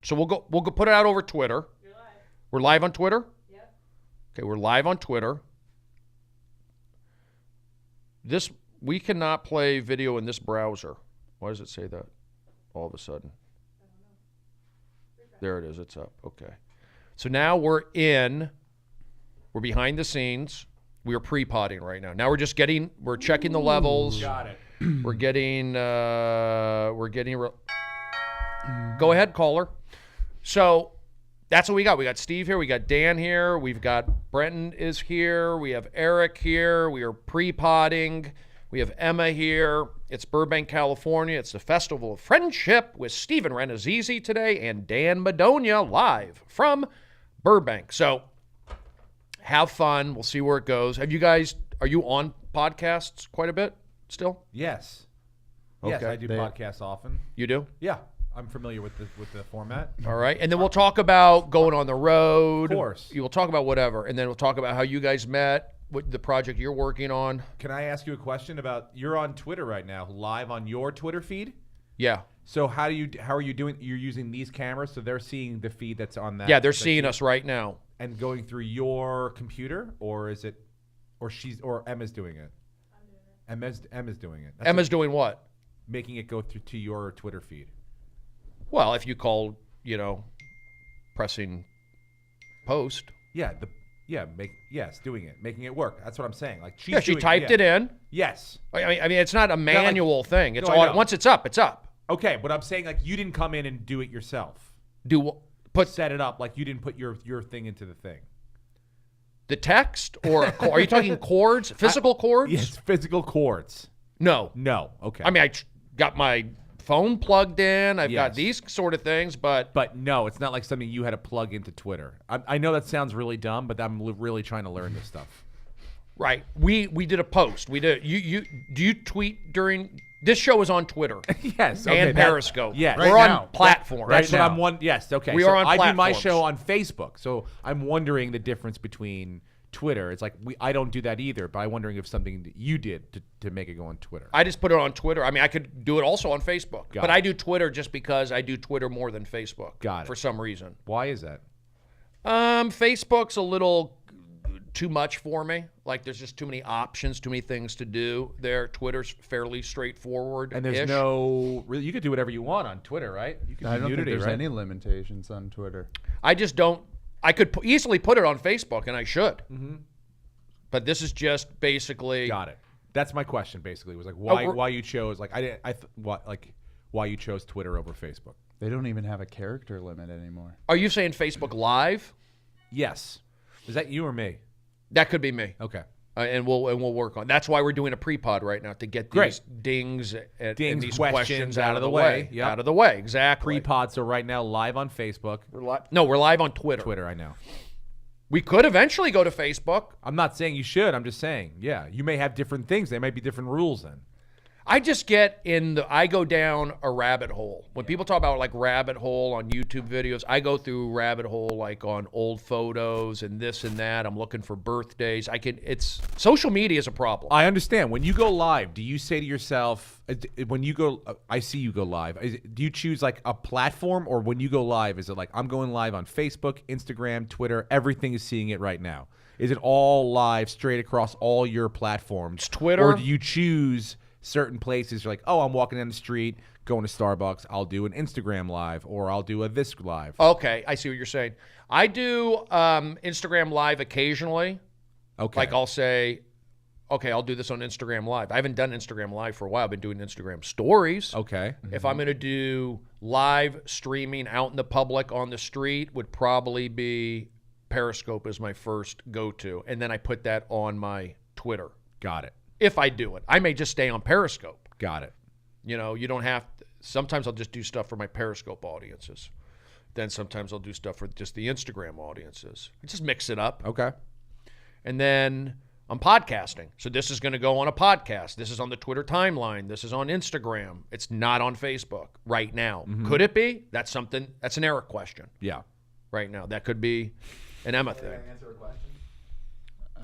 So we'll go put it out over Twitter. You're live. We're live on Twitter? Yep. Okay, we're live on Twitter. We cannot play video in this browser. Why does it say that all of a sudden? I don't know. There it is. It's up. Okay. So now we're behind the scenes. We are pre-potting right now. Now we're checking the levels. Got it. We're getting, go ahead, caller. So that's what we got. We got Steve here. We got Dan here. We've got Brenton is here. We have Eric here. We are pre-potting. We have Emma here. It's Burbank, California. It's the Festival of Friendship with Stephen Rannazzisi today and Dan Madonia live from Burbank. So have fun. We'll see where it goes. Are you on podcasts quite a bit still? Yes. Okay. Yes, I do podcasts often. You do? Yeah. I'm familiar with the format. All right. And then we'll talk about going on the road. Of course. You will talk about whatever. And then we'll talk about how you guys met, what the project you're working on. Can I ask you a question about, you're on Twitter right now, live on your Twitter feed? Yeah. So how are you doing? You're using these cameras, so they're seeing the feed that's on that. Yeah, they're seeing us right now. And going through your computer, or is it, or Emma's doing it? I'm doing it. Emma's doing it. Emma's doing what? Making it go through to your Twitter feed. Well, if you call, pressing post. Yeah, doing it, making it work. That's what I'm saying. Like Yeah, she typed it in. Yes. I mean, it's not a manual thing. It's No, I know. once it's up, it's up. Okay, but I'm saying like you didn't come in and do it yourself. Set it up, like you didn't put your thing into the thing. The text, or are you talking cords, physical cords? Yes, physical cords. No. Okay. I mean, I got my phone plugged in. I've got these sort of things, but no, it's not like something you had to plug into Twitter. I know that sounds really dumb, but I'm really trying to learn this stuff. Right. We did a post. We did. Do you tweet during? This show is on Twitter. Yes. Okay, and Periscope. Yes. We're on platforms. That's what I'm one. Yes. Okay. We are on platforms. I do my show on Facebook, so I'm wondering the difference between Twitter. It's like I don't do that either, but I'm wondering if something that you did to make it go on Twitter. I just put it on Twitter. I mean, I could do it also on Facebook, but I do Twitter just because I do Twitter more than Facebook. Got it. For some reason. Why is that? Facebook's a little too much for me. Like, there's just too many options, too many things to do there. Twitter's fairly straightforward. And there's you could do whatever you want on Twitter, right? You can I don't think there's any limitations on Twitter. I just don't. I could easily put it on Facebook, and I should. Mm-hmm. But this is just basically. Got it. That's my question. Basically, was like why you chose why you chose Twitter over Facebook. They don't even have a character limit anymore. Are you saying Facebook Live? Yes. Is that you or me? That could be me. Okay. And we'll work on. That's why we're doing a pre-pod right now, to get these dings and these questions out of the way. Yep. Out of the way, exactly. Pre-pod. So right now, live on Facebook. We're live on Twitter. Twitter, I know. We could eventually go to Facebook. I'm not saying you should. I'm just saying, yeah, you may have different things. They might be different rules then. I just I go down a rabbit hole. When people talk about like rabbit hole on YouTube videos, I go through rabbit hole like on old photos and this and that. I'm looking for birthdays. Social media is a problem. I understand. When you go live, do you say to yourself, when you go, I see you go live, do you choose like a platform, or when you go live, is it like, I'm going live on Facebook, Instagram, Twitter, everything is seeing it right now? Is it all live straight across all your platforms? It's Twitter. Or do you choose certain places? You're like, oh, I'm walking down the street, going to Starbucks, I'll do an Instagram live, or I'll do a this live. Okay, I see what you're saying. I do Instagram live occasionally. Okay. Like I'll say, okay, I'll do this on Instagram live. I haven't done Instagram live for a while. I've been doing Instagram stories. Okay. If I'm going to do live streaming out in the public on the street, would probably be Periscope as my first go-to. And then I put that on my Twitter. Got it. If I do it. I may just stay on Periscope. Got it. You don't have to. Sometimes I'll just do stuff for my Periscope audiences. Then sometimes I'll do stuff for just the Instagram audiences. I just mix it up. Okay. And then I'm podcasting. So this is going to go on a podcast. This is on the Twitter timeline. This is on Instagram. It's not on Facebook right now. Mm-hmm. Could it be? That's an Eric question. Yeah. Right now. That could be an Emma thing. Answer a question?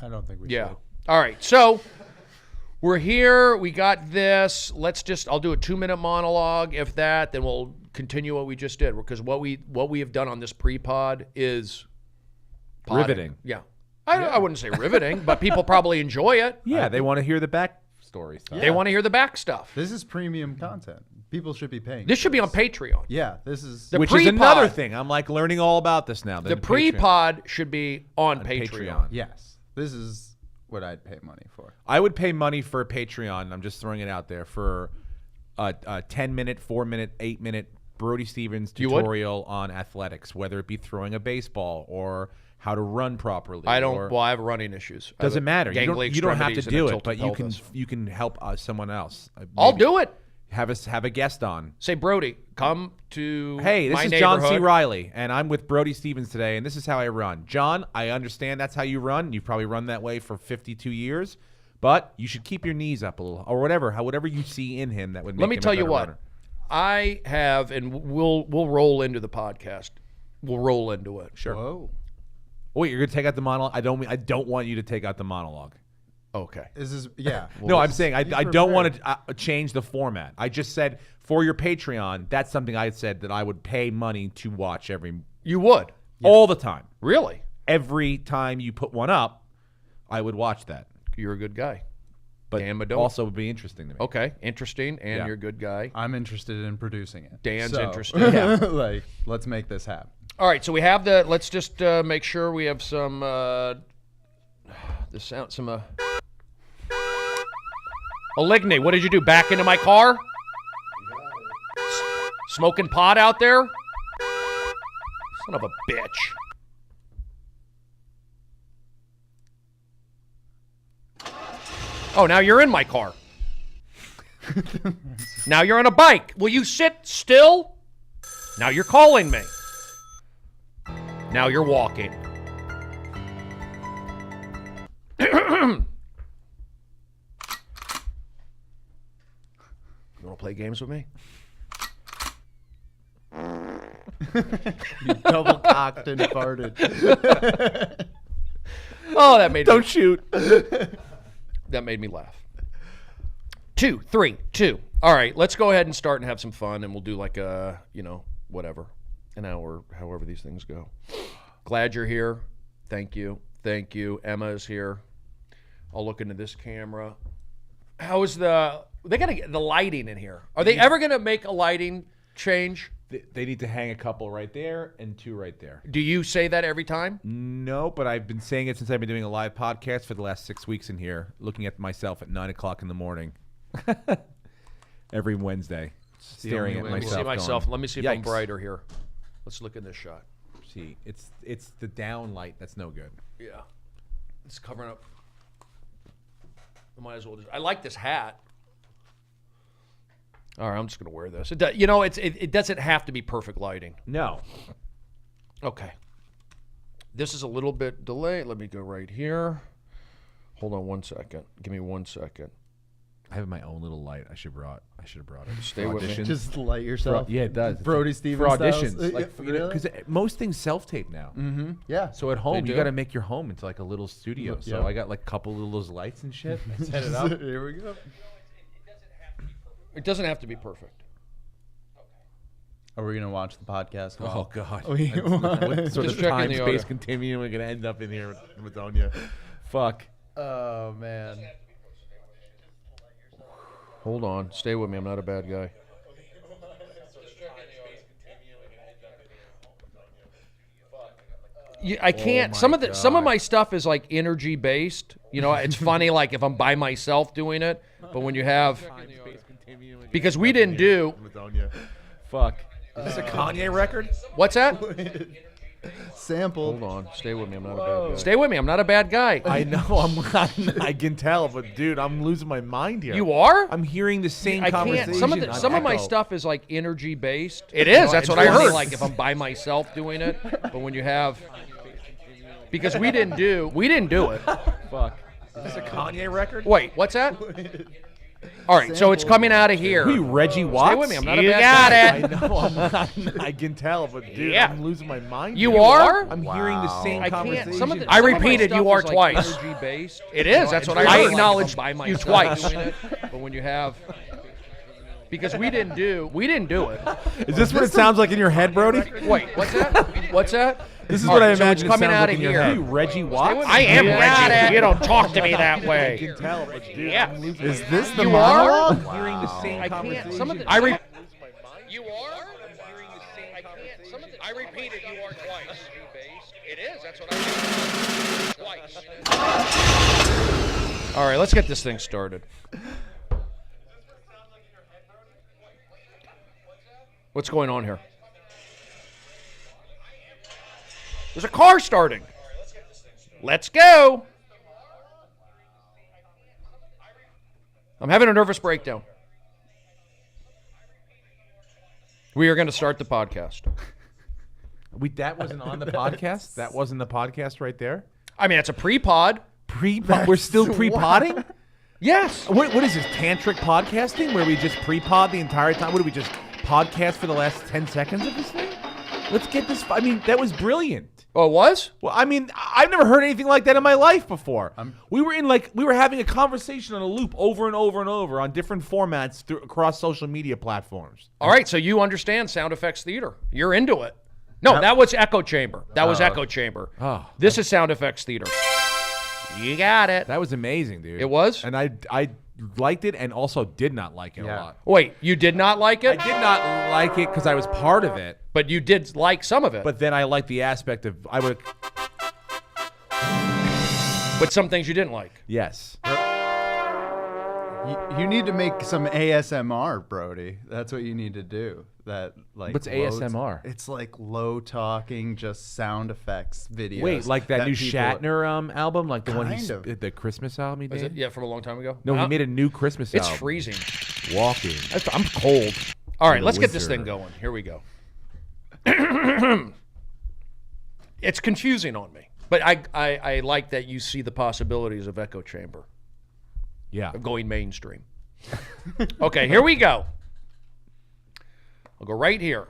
I don't think we should. Yeah. All right. So we're here. We got this. I'll do a 2-minute monologue. If that, then we'll continue what we just did, because what we have done on this pre-pod is podding. Riveting. Yeah. I wouldn't say riveting, but people probably enjoy it. Yeah, they want to hear the back story stuff. They want to hear the back stuff. This is premium content. People should be paying. This should be on Patreon. Yeah, this is. The Which is pre-pod- another thing. I'm like learning all about this now. The Patreon. pre-pod should be on Patreon. Yes, this is what I'd pay money for. I would pay money for Patreon. I'm just throwing it out there for a 10-minute, 4-minute, 8-minute Brody Stevens You would? tutorial on athletics, whether it be throwing a baseball or how to run properly. I don't. or- Well, I have running issues. I have doesn't matter. You gangly don't have to extremities and do a it, but tilted you pelvis. can help someone else. I'll Maybe do it. Have a guest on. Say, Brody, come to Hey, this my is John C. neighborhood. Riley, and I'm with Brody Stevens today, and this is how I run. John, I understand that's how you run. You've probably run that way for 52 years, but you should keep your knees up a little, or whatever you see in him that would make Let me him a tell you better what. runner. I have, and we'll roll into the podcast. We'll roll into it. Sure. Whoa. Wait, you're gonna take out the monologue? I don't want you to take out the monologue. Okay. This is yeah. No, I'm saying I don't want to change the format. I just said for your Patreon, that's something I said that I would pay money to watch You would. all the time. Really? Every time you put one up, I would watch that. You're a good guy. But Dan Madonia. also would be interesting to me. Okay. Interesting. And Yeah. you're a good guy. I'm interested in producing it. Dan's So, interested. Yeah. like, let's make this happen. All right. So we have let's just make sure we have some, Aligney, what did you do? Back into my car? Smoking pot out there? Son of a bitch. Oh, now you're in my car. Now you're on a bike. Will you sit still? Now you're calling me. Now you're walking. You want to play games with me? You double cocked and farted. Oh, that made Don't shoot. that made me laugh. 2, 3, 2. All right, let's go ahead and start and have some fun, and we'll do like a, whatever, an hour, however these things go. Glad you're here. Thank you. Thank you. Emma is here. I'll look into this camera. How is they got to get the lighting in here. Are they ever going to make a lighting change? They need to hang a couple right there and 2 right there. Do you say that every time? No, but I've been saying it since I've been doing a live podcast for the last 6 weeks in here, looking at myself at 9 o'clock in the morning. Every Wednesday, staring at only way Let me myself. see myself. going, Let me see if I'm "Yikes." brighter here. Let's look in this shot. See, it's the down light that's no good. Yeah. It's covering up. I might as well just. I like this hat. All right, I'm just going to wear this. It doesn't have to be perfect lighting. No. Okay. This is a little bit delayed. Let me go right here. Hold on 1 second. Give me 1 second. I have my own little light. I should have brought it. Stay with me. Just light yourself. Yeah, it does. Brody for Stevens auditions, styles. like Really? because most things self-tape now. Mm-hmm. Yeah. So at home, They you do? got to make your home into like a little studio. So Yeah. I got like a couple of those lights and shit. I set it up. Here we go. It doesn't have to be perfect. Are we gonna watch the podcast? Oh God! We- What sort Just of checking time the space order. continuum we're gonna end up in here with Madonia? Fuck. Oh man. Hold on. Stay with me. I'm not a bad guy. I can't. Some of my stuff is like energy based. It's funny like if I'm by myself doing it, but when you have because we didn't do Madonia. Fuck. Is this a Kanye record? what's that? Sample. Hold on. Stay with me. I'm not a bad guy. Stay with me. I'm not a bad guy. I know. I can tell, but dude, I'm losing my mind here. You are? I'm hearing the same I conversation. can't. Some of my Echoe. stuff is like energy based. It is. That's it's what I funny, heard. Like if I'm by myself doing it, but when you have because we didn't do it. Fuck. Is this a Kanye record? Wait, what's that? All right, so it's coming out of here. Who, Reggie Watts? Stay with me. I'm not a You bad got guy. it. I know. I can tell, but dude, Yeah. I'm losing my mind. You here. are? I'm hearing the same I conversation. can't. Some of I my repeated. stuff You are is, like, twice. Energy based. It is. That's what I I heard. acknowledged Like, if I'm by you myself twice. doing it, but when you have because we didn't do it. Is this what it sounds like in your head, Brody? Wait, what's that? What's that? This is All what right, I so imagine it's it coming sounds out like of in your here. head. Reggie Watts? I am Reggie. You don't talk to me that way. I can tell, but dude, Yeah. I'm losing Is my this mind. the You monologue? are? Hearing the same I can't. conversation. Some of the, You are? I can't. Some of the, I repeated you are twice. It is. That's what I did. Twice. All right, let's get this thing started. What's going on here? There's a car starting. Let's go. I'm having a nervous breakdown. We are going to start the podcast. That wasn't on the podcast? That wasn't the podcast right there? I mean, it's a pre-pod. We're still pre-podding? Yes. What is this, tantric podcasting, where we just pre-pod the entire time? What do we just podcast for the last 10 seconds of this thing? Let's get this. I mean, that was brilliant. Oh, it was? Well, I mean, I've never heard anything like that in my life before. We were having a conversation on a loop over and over and over on different formats across social media platforms. All right, so you understand sound effects theater. You're into it. No, that was Echo Chamber. That was Echo Chamber. Oh. This is sound effects theater. You got it. That was amazing, dude. It was? And I liked it and also did not like it a lot. Wait, you did not like I it? did not like it because I was part of it. But you did like some of it. But then I liked the aspect of But some things you didn't like. Yes. You need to make some ASMR, Brody. That's what you need to do. What's ASMR? It's like low talking, just sound effects videos. Wait, like that new people- Shatner album, like the one Kind of. the Christmas album he Is did? it? Yeah, from a long time ago? No, he made a new Christmas It's album. freezing. Walking. I'm cold. All right, The let's get this Wizard. thing going. Here we go. It's confusing on me. But I like that you see the possibilities of Echo Chamber, Yeah. of going mainstream. Okay, here we go. I'll go right here.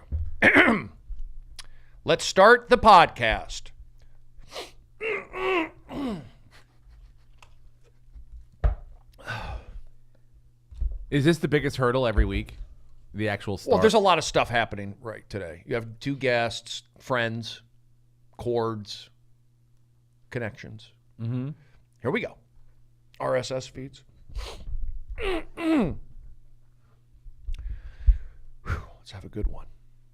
Let's start the podcast. Is this the biggest hurdle every week? The actual start? Well, there's a lot of stuff happening right today. You have two guests, friends, chords, connections. Mm-hmm. Here we go. RSS feeds. Whew, let's have a good one.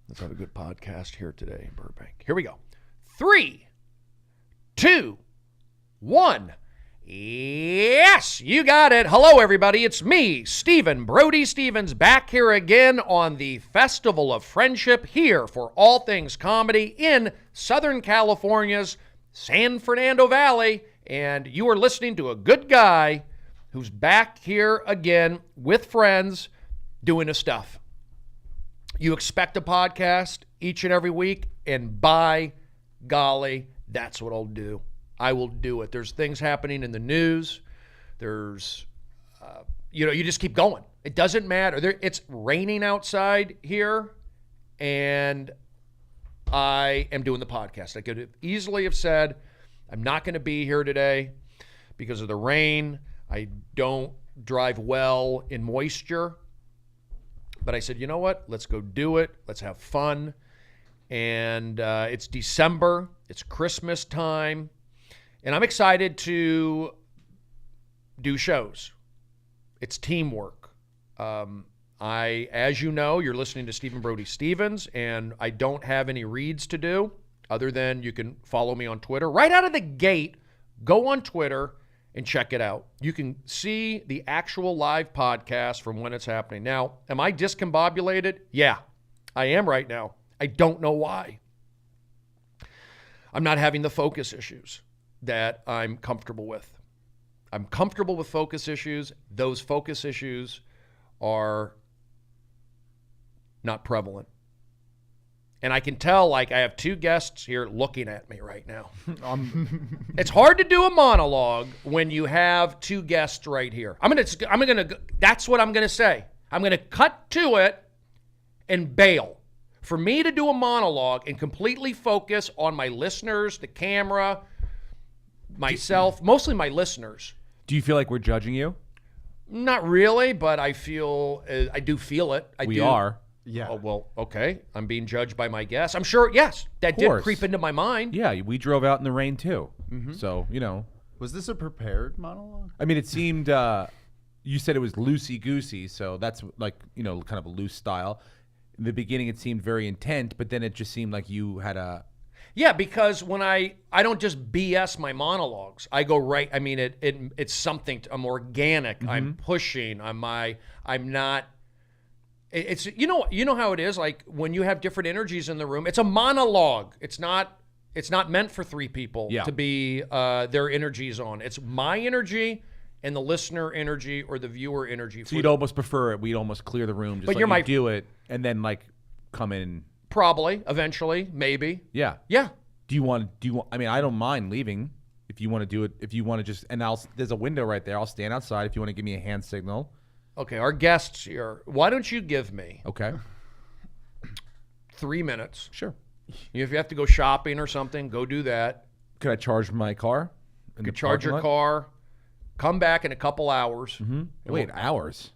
Let's have a good podcast here today in Burbank. Here we go. 3, 2, 1. Yes, you got it. Hello, everybody. It's me, Stephen Brody Stevens, back here again on the Festival of Friendship here for all things comedy in Southern California's San Fernando Valley. And you are listening to a good guy who's back here again with friends doing his stuff. You expect a podcast each and every week, and by golly, that's what I'll do. I will do it. There's things happening in the news. There's, you just keep going. It doesn't matter. It's raining outside here, and I am doing the podcast. I could easily have said, I'm not going to be here today because of the rain. I don't drive well in moisture. But I said, you know what? Let's go do it. Let's have fun. And it's December. It's Christmas time. And I'm excited to do shows. It's teamwork. As you know, you're listening to Stephen Brody Stevens, and I don't have any reads to do other than you can follow me on Twitter. Right out of the gate, go on Twitter and check it out. You can see the actual live podcast from when it's happening. Now, am I discombobulated? Yeah, I am right now. I don't know why. I'm not having the focus issues that I'm comfortable with. I'm comfortable with focus issues. Those focus issues are not prevalent. And I can tell, like, I have two guests here looking at me right now. It's hard to do a monologue when you have two guests right here. That's what I'm gonna say. I'm gonna cut to it and bail. For me to do a monologue and completely focus on my listeners, the camera, myself, mostly my listeners. Do you feel like we're judging you? Not really, but I do feel it. We are. Yeah. Oh, well, okay. I'm being judged by my guests. I'm sure, yes, that did course. creep into my mind. Yeah, we drove out in the rain too. Mm-hmm. So, Was this a prepared monologue? I mean, it seemed, you said it was loosey-goosey, so that's like, kind of a loose style. In the beginning, it seemed very intent, but then it just seemed like you had a... Yeah, because when I don't just BS my monologues. I go right. I mean, it's something. I'm organic. I'm pushing. I'm not. It's you know how it is. Like when you have different energies in the room, it's a monologue. It's not meant for three people to be their energies on. It's my energy and the listener energy or the viewer energy. So you'd almost prefer it. We'd almost clear the room, just let you do it, and then like come in. Probably, eventually, maybe. Yeah. Yeah. Do you want? I mean, I don't mind leaving if you want to do it. If you want to just, there's a window right there. I'll stand outside if you want to give me a hand signal. Okay, our guests here. Why don't you give me Okay. 3 minutes? Sure. If you have to go shopping or something, go do that. Could I charge my car? You could charge your car. Come back in a couple hours. Mm-hmm. Wait, hours?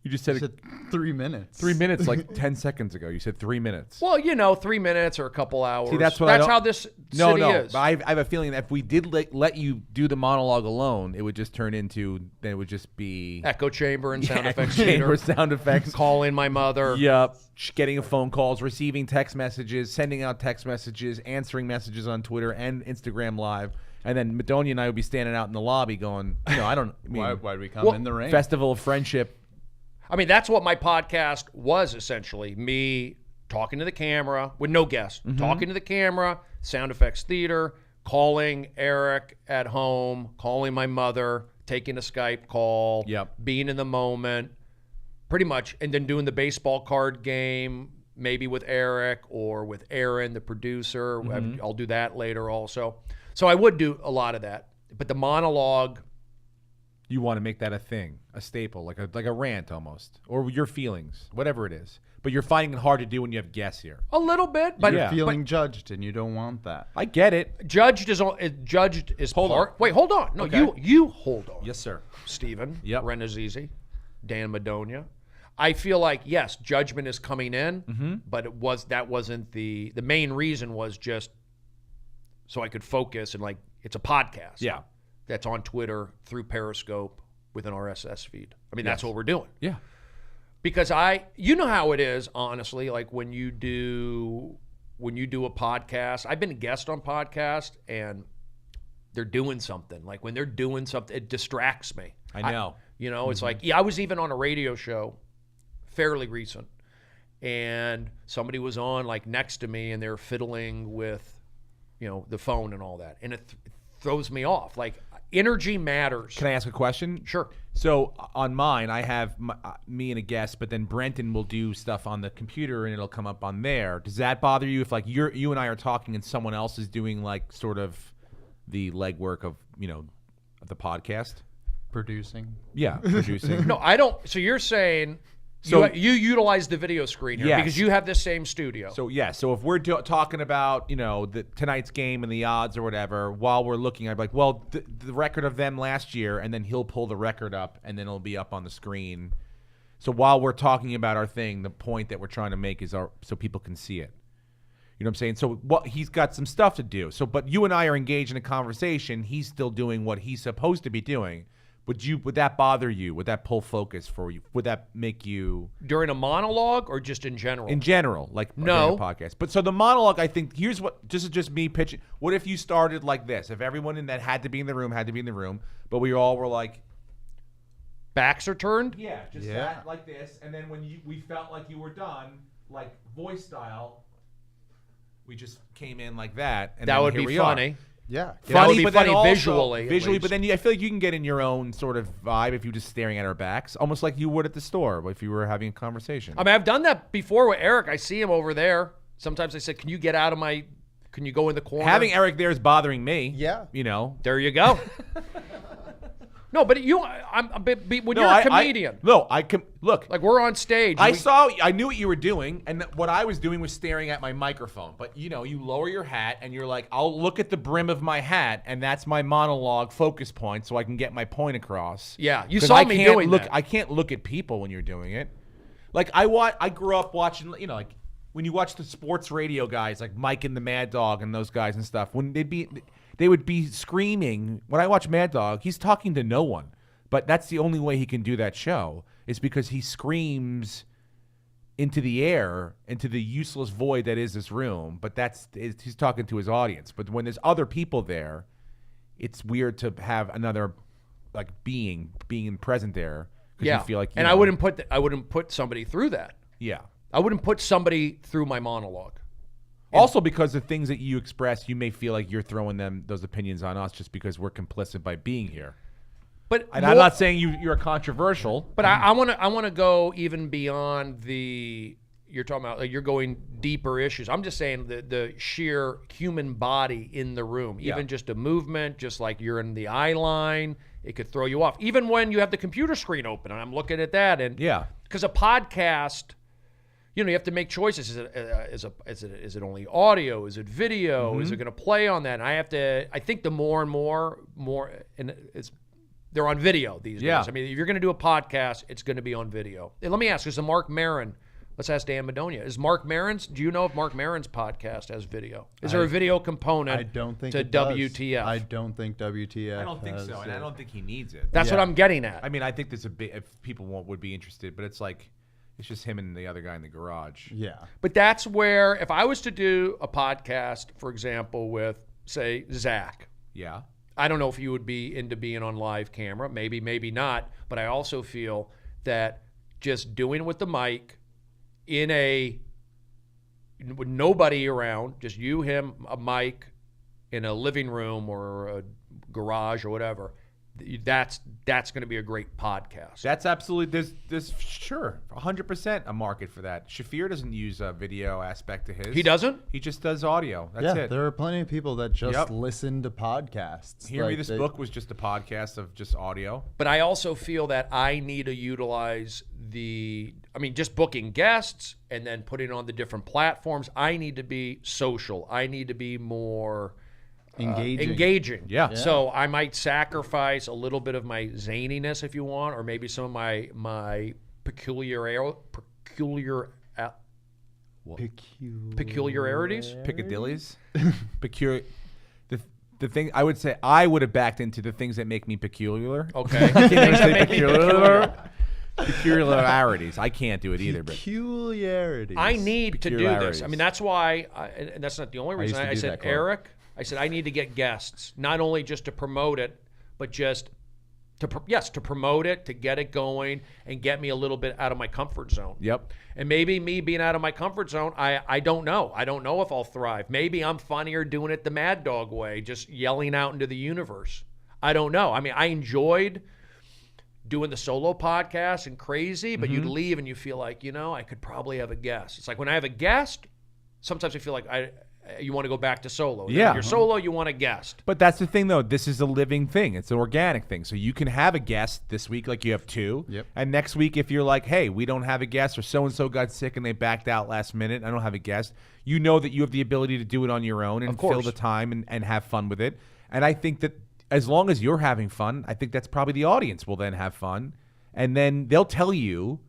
You just said, You said 3 minutes. 3 minutes like 10 seconds ago. You said 3 minutes. Well, 3 minutes or a couple hours. See, that's how this city is. But I have a feeling that if we did let you do the monologue alone, it would just turn into, then it would just be... Echo chamber and sound echo effects. chamber, sound effects. Calling my mother. Yep. Getting phone calls, receiving text messages, sending out text messages, answering messages on Twitter and Instagram Live. And then Madonia and I would be standing out in the lobby going, Why'd we come in the rain? Festival of Friendship. I mean, that's what my podcast was essentially. Me talking to the camera with no guests. Talking to the camera, sound effects theater, calling Eric at home, calling my mother, taking a Skype call, being in the moment, pretty much, and then doing the baseball card game, maybe with Eric or with Aaron, the producer. I'll do that later also. So I would do a lot of that. But the monologue... You want to make that a thing, a staple, like a rant almost, or your feelings, whatever it is. But you're finding it hard to do when you have guests here. A little bit, but You're feeling judged, and you don't want that. I get it. Judged is Hold part. on. Wait, hold on. No, Okay. you hold on. Yes, sir. Stephen. Yep. Rannazzisi Dan Madonia. I feel like yes, judgment is coming in, but that wasn't the main reason was just so I could focus and it's a podcast. Yeah. That's on Twitter through Periscope with an RSS feed. I mean, that's what we're doing. Yeah. Because you know how it is, honestly, like when you do a podcast, I've been a guest on podcast and they're doing something. Like when they're doing something, it distracts me. I know. It's like, I was even on a radio show fairly recent and somebody was on like next to me and they're fiddling with, the phone and all that. And it throws me off. Like, energy matters. Can I ask a question? Sure. So on mine, I have me and a guest, but then Brenton will do stuff on the computer and it'll come up on there. Does that bother you if you and I are talking and someone else is doing sort of the legwork of of the podcast? Producing. Yeah, producing. No, I don't. So you're saying you utilize the video screen here because you have the same studio. So so if we're talking about tonight's game and the odds or whatever, while we're looking, I'd be like, well, the record of them last year, and then he'll pull the record up, and then it'll be up on the screen. So while we're talking about our thing, the point that we're trying to make is so people can see it. You know what I'm saying? So he's got some stuff to do. But you and I are engaged in a conversation. He's still doing what he's supposed to be doing. Would that bother you? Would that pull focus for you? Would that make you during a monologue or just in general? In general, no a podcast. But so the monologue, I think this is just me pitching. What if you started like this? If everyone in that had to be in the room, but we all were like backs are turned? Yeah, just sat like this, and then when we felt like you were done, like voice style, we just came in like that. And that would be funny. Yeah. That would be but funny then also, visually. But then I feel like you can get in your own sort of vibe if you're just staring at our backs, almost like you would at the store if you were having a conversation. I mean, I've done that before with Eric. I see him over there. Sometimes I said, can you go in the corner? Having Eric there is bothering me. Yeah. There you go. No, but when you're a comedian, Look. like we're on stage. I knew what you were doing, and what I was doing was staring at my microphone. But you lower your hat, and you're like, I'll look at the brim of my hat, and that's my monologue focus point, so I can get my point across. Yeah, you saw me doing that. I can't look at people when you're doing it. Like I grew up watching, like when you watch the sports radio guys, like Mike and the Mad Dog and those guys and stuff. When they would be screaming. When I watch Mad Dog, he's talking to no one. But that's the only way he can do that show is because he screams into the air, into the useless void that is this room. But he's talking to his audience. But when there's other people there, it's weird to have another like being present there because you feel like. I wouldn't put somebody through that. Yeah, I wouldn't put somebody through my monologue. Also, because the things that you express, you may feel like you're throwing those opinions on us just because we're complicit by being here. I'm not saying you're controversial. But I want to go even beyond you're talking about, like, you're going deeper issues. I'm just saying the sheer human body in the room, even just a movement, just like you're in the eye line, it could throw you off. Even when you have the computer screen open and I'm looking at that, and because a podcast. You have to make choices. Is it only audio? Is it video? Mm-hmm. Is it going to play on that? And I think the more and more, they're on video these days. I mean, if you're going to do a podcast, it's going to be on video. And let me ask, is the Mark Maron? Let's ask Dan Madonia. Do you know if Mark Maron's podcast has video? Is there a video component? I don't think to it does. WTF. I don't think WTF. I don't think so, and I don't think he needs it. That's what I'm getting at. I mean, I think there's if people would be interested, but it's like. It's just him and the other guy in the garage. Yeah. But that's where, if I was to do a podcast, for example, with, say, Zach. Yeah. I don't know if you would be into being on live camera. Maybe, maybe not. But I also feel that just doing it with the mic with nobody around, just you, him, a mic in a living room or a garage or whatever, that's going to be a great podcast. That's absolutely there's sure 100% a market for that. Shafir doesn't use a video aspect to his. He doesn't? He just does audio. That's it. There are plenty of people that just listen to podcasts. Hear Me This Book was just a podcast of just audio. But I also feel that I need to utilize just booking guests and then putting on the different platforms. I need to be social. I need to be more engaging. Yeah. So I might sacrifice a little bit of my zaniness, if you want, or maybe some of my peculiarities. Piccadillys. The thing I would say, I would have backed into the things that make me peculiar. Okay. Peculiarities. I can't do it either. But peculiarities. I need to do this. I mean, that's why, and that's not the only reason. I said, Eric, I need to get guests, not only just to promote it, but just to promote it, to get it going, and get me a little bit out of my comfort zone. Yep. And maybe me being out of my comfort zone, I don't know. I don't know if I'll thrive. Maybe I'm funnier doing it the Mad Dog way, just yelling out into the universe. I don't know. I mean, I enjoyed doing the solo podcast and crazy, but you'd leave and you feel like, I could probably have a guest. It's like when I have a guest, sometimes I feel like you want to go back to solo. Yeah. When you're solo, you want a guest. But that's the thing, though. This is a living thing. It's an organic thing. So you can have a guest this week like you have two. Yep. And next week, if you're like, hey, we don't have a guest, or so-and-so got sick and they backed out last minute, I don't have a guest, you know that you have the ability to do it on your own and fill the time and have fun with it. And I think that as long as you're having fun, I think that's probably the audience will then have fun. And then they'll tell you,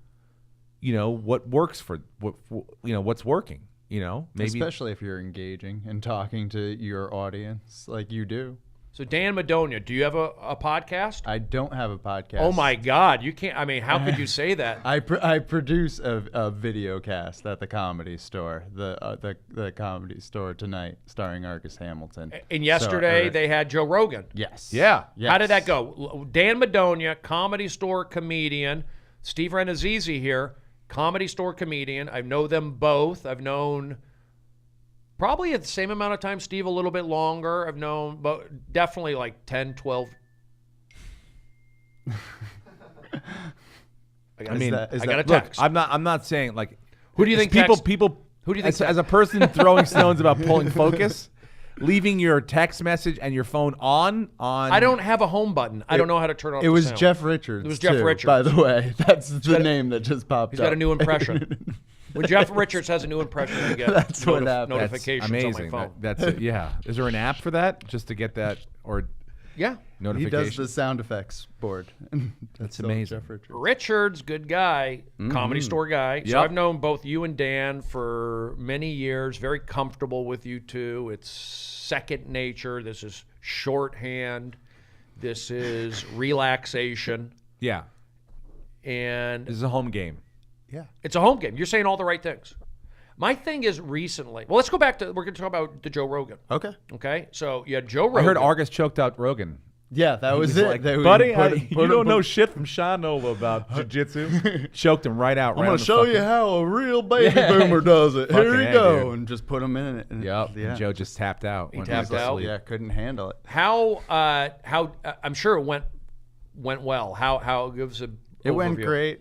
what works what's working. Maybe especially if you're engaging and talking to your audience like you do. So Dan Madonia, do you have a podcast? I don't have a podcast. Oh my God, you can't. I mean, how could you say that? I produce a video cast at the Comedy Store, the Comedy Store tonight, starring Argus Hamilton. And yesterday they had Joe Rogan. Yes. Yeah. Yes. How did that go? Dan Madonia, Comedy Store comedian. Steve Rannazzisi here, Comedy Store comedian. I know them both. I've known probably at the same amount of time, Steve a little bit longer. I've known, but definitely like 10, 12. I got a text. Look, I'm not saying like who do you think people who do you think as a person throwing stones about pulling focus, leaving your text message and your phone on. I don't have a home button. I don't know how to turn off. It was sound. Jeff Richards. It was Jeff too, Richards. by the way. That's the name that just popped up. He's got a new impression. When Jeff Richards has a new impression, I get That's what happened. notifications Amazing. on my phone. That's it. Yeah. Is there an app for that just to get that or Yeah. He notification? does the sound effects board. That's still amazing. Jeff Richards. Richards, good guy, Comedy Store guy. So Yep. I've known both you and Dan for many years. Very comfortable with you two. It's second nature. This is shorthand. This is relaxation. Yeah. And This is a home game. Yeah. it's a home game. You're saying all the right things. My thing is recently. Well, let's go back to. We're going to talk about the Joe Rogan. Okay. Okay. So you had Joe Rogan. I heard Argus choked out Rogan. Yeah, that was He's it. like, They would buddy, put you don't him- know shit from Sean Nova about jiu-jitsu. Choked him right out. I'm going to show you how a real baby boomer does it. Fucking Here you A, go. dude. And just put him in it. And Yep. Yeah. And Joe just tapped out. He tapped out? Yeah, couldn't handle it. How I'm sure it went well. How gives a It went overview. great.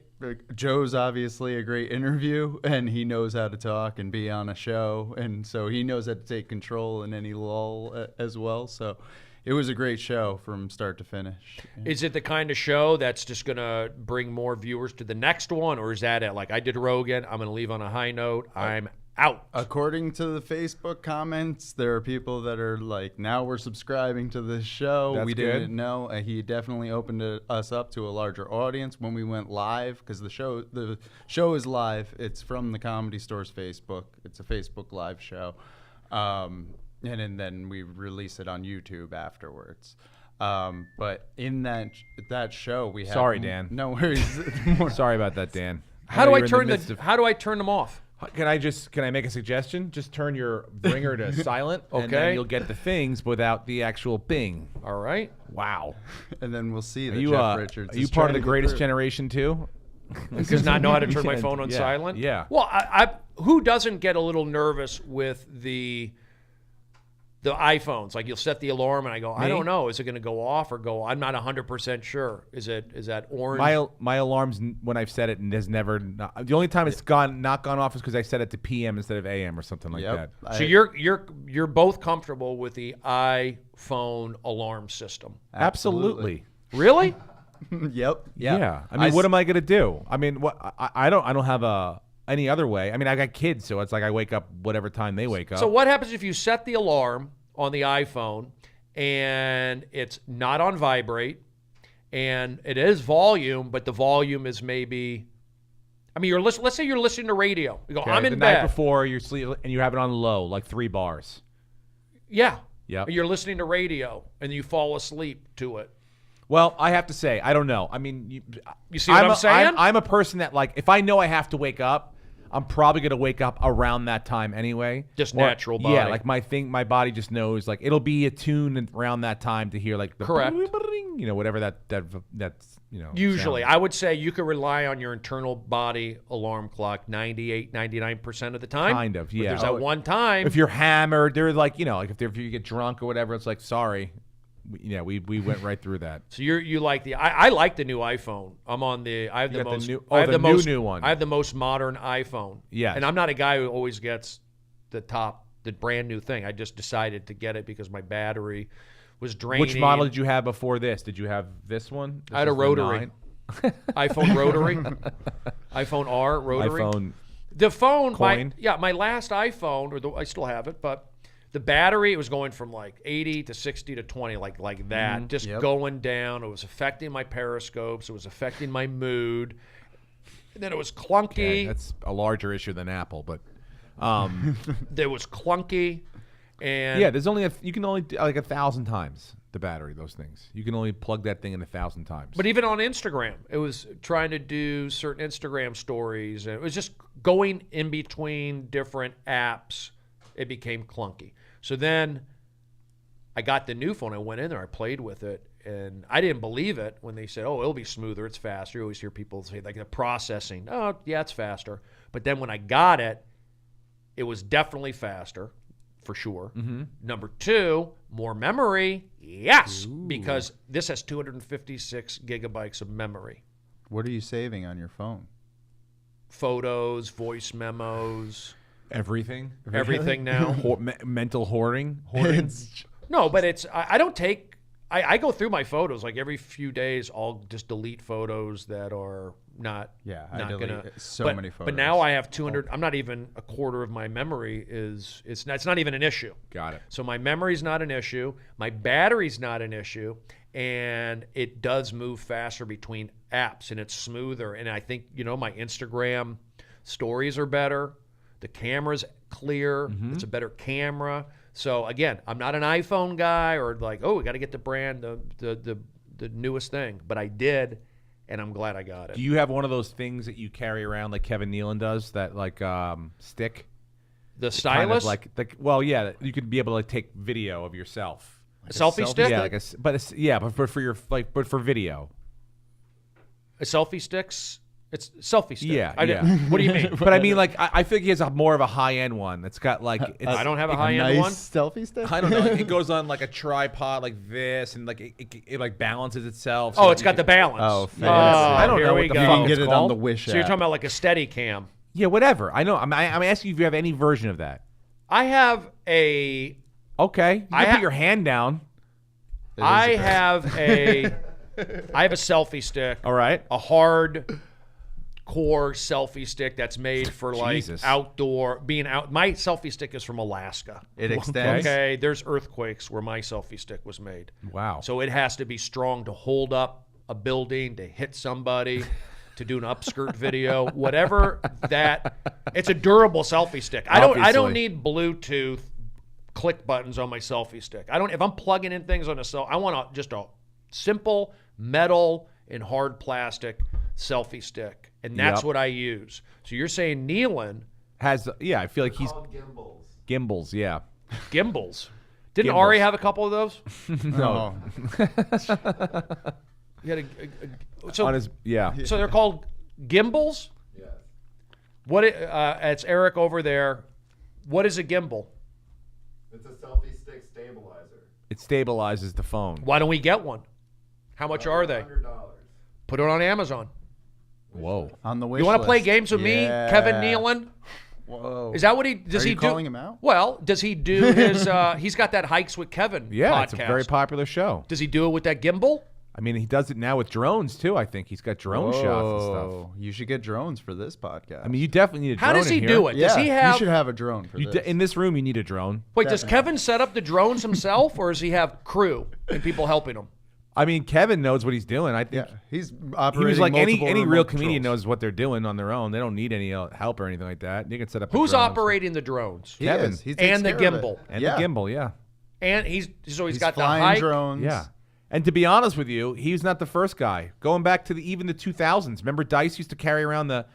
Joe's obviously a great interview, and he knows how to talk and be on a show, and so he knows how to take control in any lull as well. So it was a great show from start to finish. Is it the kind of show that's just going to bring more viewers to the next one, or is that it? Like I did Rogan, I'm going to leave on a high note. I'm out. According to the Facebook comments, there are people that are like, now we're subscribing to this show. That's We good. didn't know. He definitely opened us up to a larger audience when we went live, because the show is live. It's from the Comedy Store's Facebook. It's a Facebook live show. And then we release it on YouTube afterwards. But in that show, we have... Sorry, Dan. No worries. Sorry about that, Dan. How do know I you're in the turn midst of- How do I turn them off? Can I make a suggestion? Just turn your ringer to silent, and Okay. then you'll get the things without the actual bing. All right. Wow. And then we'll see Are that you Jeff Richards are you is part trying of the to get greatest through. generation too? Does not know how to turn my Yeah, phone on yeah, silent. yeah. Well, I who doesn't get a little nervous with the iPhones? Like you'll set the alarm, and I go, I don't know. Is it going to go off or go? I'm not 100% sure. Is that orange? My alarms when I've set it has never. The only time it's not gone off is because I set it to PM instead of AM or something like that. Yep. So you're both comfortable with the iPhone alarm system? Absolutely. Really? Yep. Yeah. I mean, what am I gonna do? I mean, what I don't have any other way. I mean, I got kids, so it's like I wake up whatever time they wake up. So what happens if you set the alarm on the iPhone and it's not on vibrate and it is volume, but the volume is maybe, I mean, let's say you're listening to radio. You go, Okay, I'm in the bed. night before you sleep and you have it on low, like 3 bars. Yeah. Yep. You're listening to radio and you fall asleep to it. Well, I have to say, I don't know. I mean, You see what I'm saying? I'm a person that, like, if I know I have to wake up, I'm probably going to wake up around that time anyway. Just Or- natural body. Yeah, like my body just knows, like, it'll be attuned around that time to hear, like, the Correct. you know, whatever that's, you know. Usually, sound. I would say you could rely on your internal body alarm clock 98, 99% of the time. Kind of, But yeah. there's that one time. If you're hammered, they're like, you know, like if you get drunk or whatever, it's like, sorry. We went right through that. So you like I like the new iPhone. I'm on the I have You the got the most new- I have the the most new one. I have the most modern iPhone. Yes. And I'm not a guy who always gets the brand new thing. I just decided to get it because my battery was draining. Which model did you have before this? Did you have this one? I had a This is the rotary. 9? iPhone rotary. iPhone R rotary. iPhone. The phone, Coin? my last iPhone, I still have it, but the battery, it was going from like 80 to 60 to 20, like that, just Yep. going down. It was affecting my periscopes. It was affecting my mood. And then it was clunky. Okay, that's a larger issue than Apple, but It was clunky. And yeah, there's only you can only do like 1,000 times the battery. Those things you can only plug that thing in 1,000 times. But even on Instagram, it was trying to do certain Instagram stories. And it was just going in between different apps. It became clunky. So then I got the new phone. I went in there. I played with it. And I didn't believe it when they said, oh, it'll be smoother. It's faster. You always hear people say, like, the processing. Oh, yeah, it's faster. But then when I got it, it was definitely faster, for sure. Mm-hmm. Number 2, more memory. Yes, because this has 256 gigabytes of memory. What are you saving on your phone? Photos, voice memos. Everything. everything now. Mental hoarding. No, but it's I don't take. I go through my photos like every few days. I'll just delete photos that are not. Yeah, I not delete gonna. so but, many photos. But now I have 200. I'm not even a quarter of my memory is. It's not even an issue. Got it. So my memory's not an issue. My battery's not an issue, and it does move faster between apps, and it's smoother. And I think my Instagram stories are better. The camera's clear. It's a better camera. So again, I'm not an iPhone guy or like, oh, we got to get the brand, the newest thing. But I did, and I'm glad I got it. Do you have one of those things that you carry around like Kevin Nealon does, that like stick? The Kind stylus? of well, yeah, you could be able to take video of yourself. A selfie stick? Yeah, but for your but for video. A selfie sticks? It's selfie stick. Yeah, What do you mean? But I mean, like, I feel like he has more of a high-end one that's got like. I don't have a a high-end one. nice selfie stick. I don't know. It goes on like a tripod like this, and like it like balances itself. Oh, it's got the balance. Oh, fancy. I don't here know we what the go. You fuck can it's get it called. on the Wish So you're app. talking about like a steady cam. Yeah, whatever. I know. I'm asking you if you have any version of that. I have a Okay, you I can ha- put your hand down. I have a selfie stick. All right. A hard core selfie stick that's made for like Jesus. outdoor being out. My selfie stick is from Alaska. It extends. Okay, there's earthquakes where my selfie stick was made. Wow. So it has to be strong to hold up a building, to hit somebody, to do an upskirt video, whatever that. It's a durable selfie stick. I don't Obviously. need Bluetooth click buttons on my selfie stick. If I'm plugging in things on I want just a simple metal and hard plastic selfie stick. And that's Yep. what I use. So you're saying Nealon I feel like he's gimbals. Yeah. gimbals. Didn't Gimbals. Ari have a couple of those? No. He had so On his so they're called gimbals? Yes. It's Eric over there. What is a gimbal? It's a selfie stick stabilizer. It stabilizes the phone. Why don't we get one? How much are they? $100. Put it on Amazon. Whoa. On the Wish You want to list. play games with me, Kevin Yeah. Nealon? Whoa. Is that what he does? Are he you do? calling him out? Well, does he do his? He's got that Hikes with Kevin Yeah, podcast. it's a very popular show. Does he do it with that gimbal? I mean, he does it now with drones too. I think he's got drone shots and stuff. Whoa. You should get drones for this podcast. I mean, you definitely need a How drone. does he in do here. it? yeah, Does he have? You should have a drone for this. In this room, you need a drone. Wait, does Kevin set up the drones himself, or does he have crew and people helping him? I mean, Kevin knows what he's doing. I think yeah, he's he operating was like any multiple real remote comedian controls. knows what they're doing on their own. They don't need any help or anything like that. They can set up. Who's the drones. operating the drones? He Kevin. is. He takes And the care of it. gimbal. And yeah. the gimbal, yeah. And he's He's got the flying hike. drones. Yeah. And to be honest with you, he's not the first guy. Going back to even the 2000s. Remember Dice used to carry around the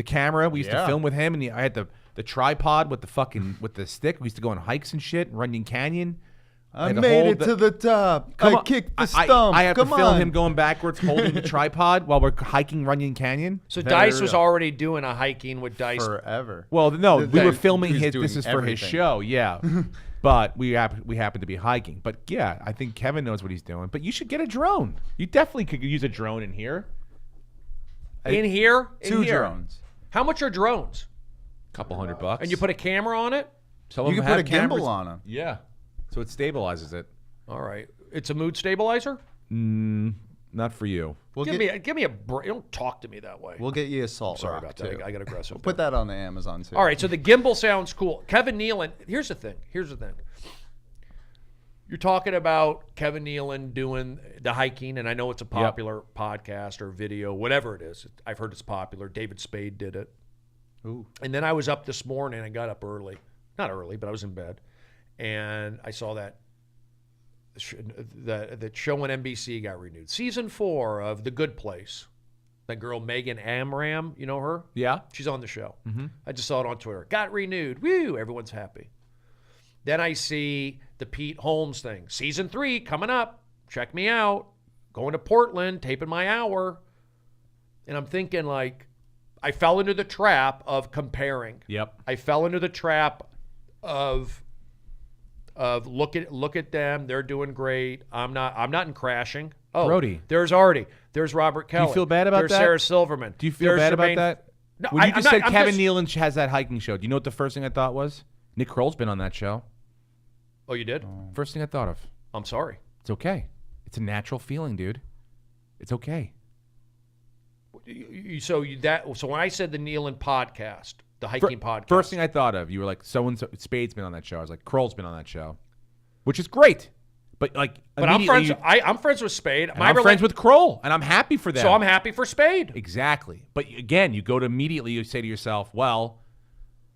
camera? We used to Yeah. film with him, and I had the tripod with the stick. We used to go on hikes and shit, Runyon Canyon. I had to made hold it to the top. I on. kicked the stump. I have Come to film on. him going backwards holding the tripod while we're hiking Runyon Canyon. So Very Dice was real. already doing a hiking with Dice. forever. Well, no, we That- were filming he's his. doing This is for his everything. show, yeah. But we happened to be hiking. But yeah, I think Kevin knows what he's doing. But you should get a drone. You definitely could use a drone in here. in here? In Two here. drones. How much are drones? Couple $100. And you put a camera on it? Some You of can them put a have gimbal cameras. on them. Yeah. So it stabilizes it. All right. It's a mood stabilizer? Not for you. We'll Give get, me a break. Don't talk to me that way. we'll get you a salt Sorry rock about too. that. I got aggressive. Put that on the Amazon too. All right, so the gimbal sounds cool. Kevin Nealon, here's the thing. You're talking about Kevin Nealon doing the hiking, and I know it's a popular podcast or video, whatever it is. I've heard it's popular. David Spade did it. Ooh. And then I was up this morning. I got up early. Not early, but I was in bed. And I saw that the show on NBC got renewed. Season 4 of The Good Place. That girl, Megan Amram, you know her? Yeah. She's on the show. I just saw it on Twitter. Got renewed. Woo! Everyone's happy. Then I see the Pete Holmes thing. Season 3 coming up. Check me out. Going to Portland, taping my hour. And I'm thinking, like, I fell into the trap of comparing. Yep. I fell into the trap of look at them. They're doing great. I'm not in crashing. Oh, Brody. There's Artie. There's Robert Kelly. feel bad about There's that? Sarah Silverman. Do you feel There's bad about Jermaine- that? No, When you I'm just said not- I'm Kevin just- Nealon has that hiking show, do you know what the first thing I thought was? Nick Kroll's been on that show. Oh, you did? First thing I thought of. I'm sorry. It's okay. It's a natural feeling, dude. It's okay. So when I said the Nealon podcast, the hiking podcast, First thing I thought of, you were like, so and so. Spade's been on that show. I was like, Kroll's been on that show, which is great. But like, but I'm immediately friends. I'm friends with Spade. I'm friends with Kroll, and I'm happy for that. So I'm happy for Spade. Exactly. But again, you go to immediately, you say to yourself, well,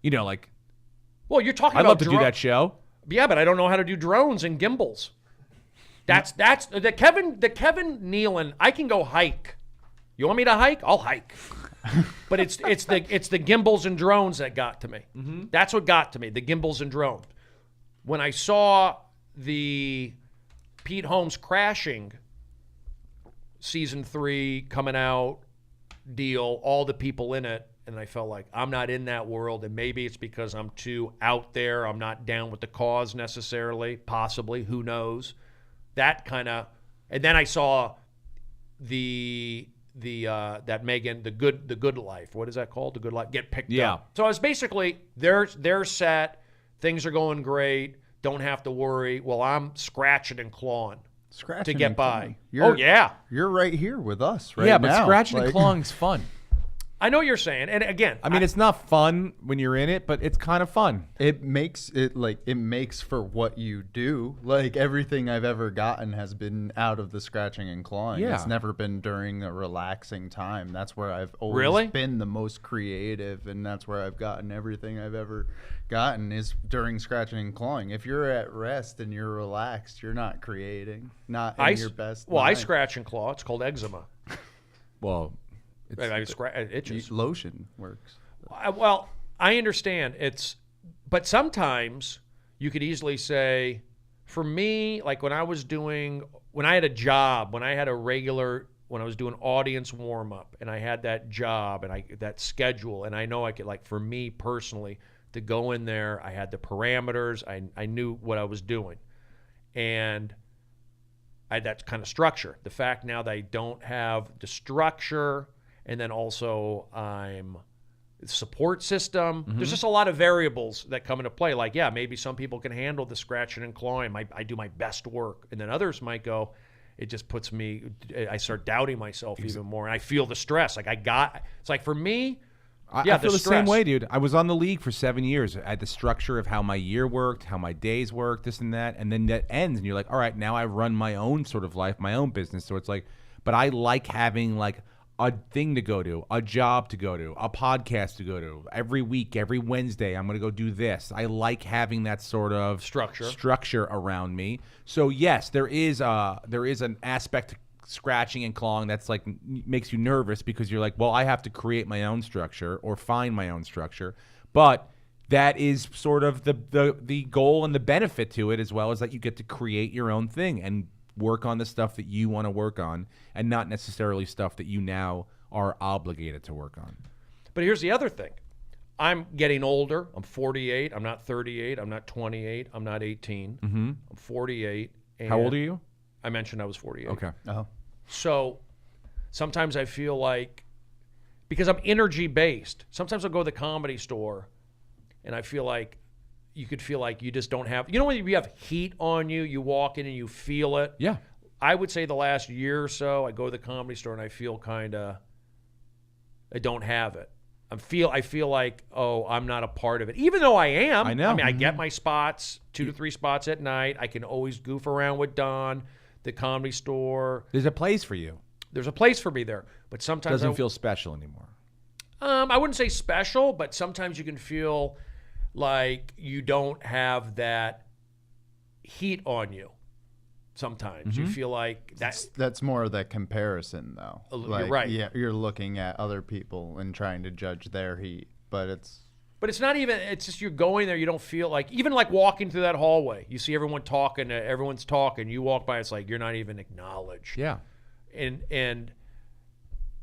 you know, like, Well, you're talking I'd about love to do that show. Yeah, but I don't know how to do drones and gimbals. That's the Kevin Nealon. I can go hike. You want me to hike? I'll hike. But it's the gimbals and drones that got to me. Mm-hmm. That's what got to me. The gimbals and drones. When I saw the Pete Holmes Crashing season 3 coming out deal, all the people in it, and I felt like I'm not in that world, and maybe it's because I'm too out there. I'm not down with the cause necessarily, possibly, who knows. That kind of, and then I saw that Megan, the good life. What is that called? The Good Life get picked up. So I was basically they're set, things are going great, don't have to worry. Well, I'm scratching and clawing to get by. You're right here with us right now. Yeah, but scratching and clawing's fun. I know what you're saying, and again, I mean, it's not fun when you're in it, but it's kind of fun. It makes for what you do. Like everything I've ever gotten has been out of the scratching and clawing. Yeah. It's never been during a relaxing time. That's where I've always been the most creative, and that's where I've gotten everything I've ever gotten is during scratching and clawing. If you're at rest and you're relaxed, you're not creating, not in your best. Well, mind. I scratch and claw. It's called eczema. Well, it itches. Lotion works. Well, I understand but sometimes you could easily say, for me, like when I had a job, when I was doing audience warm up, and I had that job and that schedule, and I know I could, like, for me personally, to go in there, I had the parameters, I knew what I was doing, and I had that kind of structure. The fact now that I don't have the structure. And then also support system. Mm-hmm. There's just a lot of variables that come into play. Like, yeah, maybe some people can handle the scratching and clawing. I do my best work. And then others might go, it just puts me, I start doubting myself even more. And I feel the stress. Like it's like for me, I feel the same way, dude. I was on the league for 7 years. I had the structure of how my year worked, how my days worked, this and that. And then that ends and you're like, all right, now I run my own sort of life, my own business. So it's like, but I like having like a thing to go to, a job to go to, a podcast to go to. Every week, every Wednesday, I'm going to go do this. I like having that sort of structure around me. So yes, there is an aspect to scratching and clawing that's like makes you nervous because you're like, well, I have to create my own structure or find my own structure. But that is sort of the goal and the benefit to it, as well as that you get to create your own thing and work on the stuff that you want to work on and not necessarily stuff that you now are obligated to work on. But here's the other thing. I'm getting older. I'm 48. I'm not 38. I'm not 28. I'm not 18. Mm-hmm. I'm 48. And how old are you? I mentioned I was 48. Okay. Oh. So sometimes I feel like, because I'm energy based, sometimes I'll go to the Comedy Store and I feel like you could feel like you just don't have, when you have heat on you, you walk in and you feel it. Yeah. I would say the last year or so, I go to the Comedy Store and I feel I don't have it. I feel like, I'm not a part of it. Even though I am. I know. I mean, I get my spots, 2 to 3 spots at night. I can always goof around with Don, the Comedy Store. There's a place for you. There's a place for me there. But sometimes doesn't feel special anymore. I wouldn't say special, but sometimes you can feel like you don't have that heat on you. Sometimes you feel like that's more of the comparison, though. You're right. Yeah, you're looking at other people and trying to judge their heat, but it's not even. It's just you're going there. You don't feel like, even like walking through that hallway. You see everyone talking. Everyone's talking. You walk by. It's like you're not even acknowledged. Yeah. And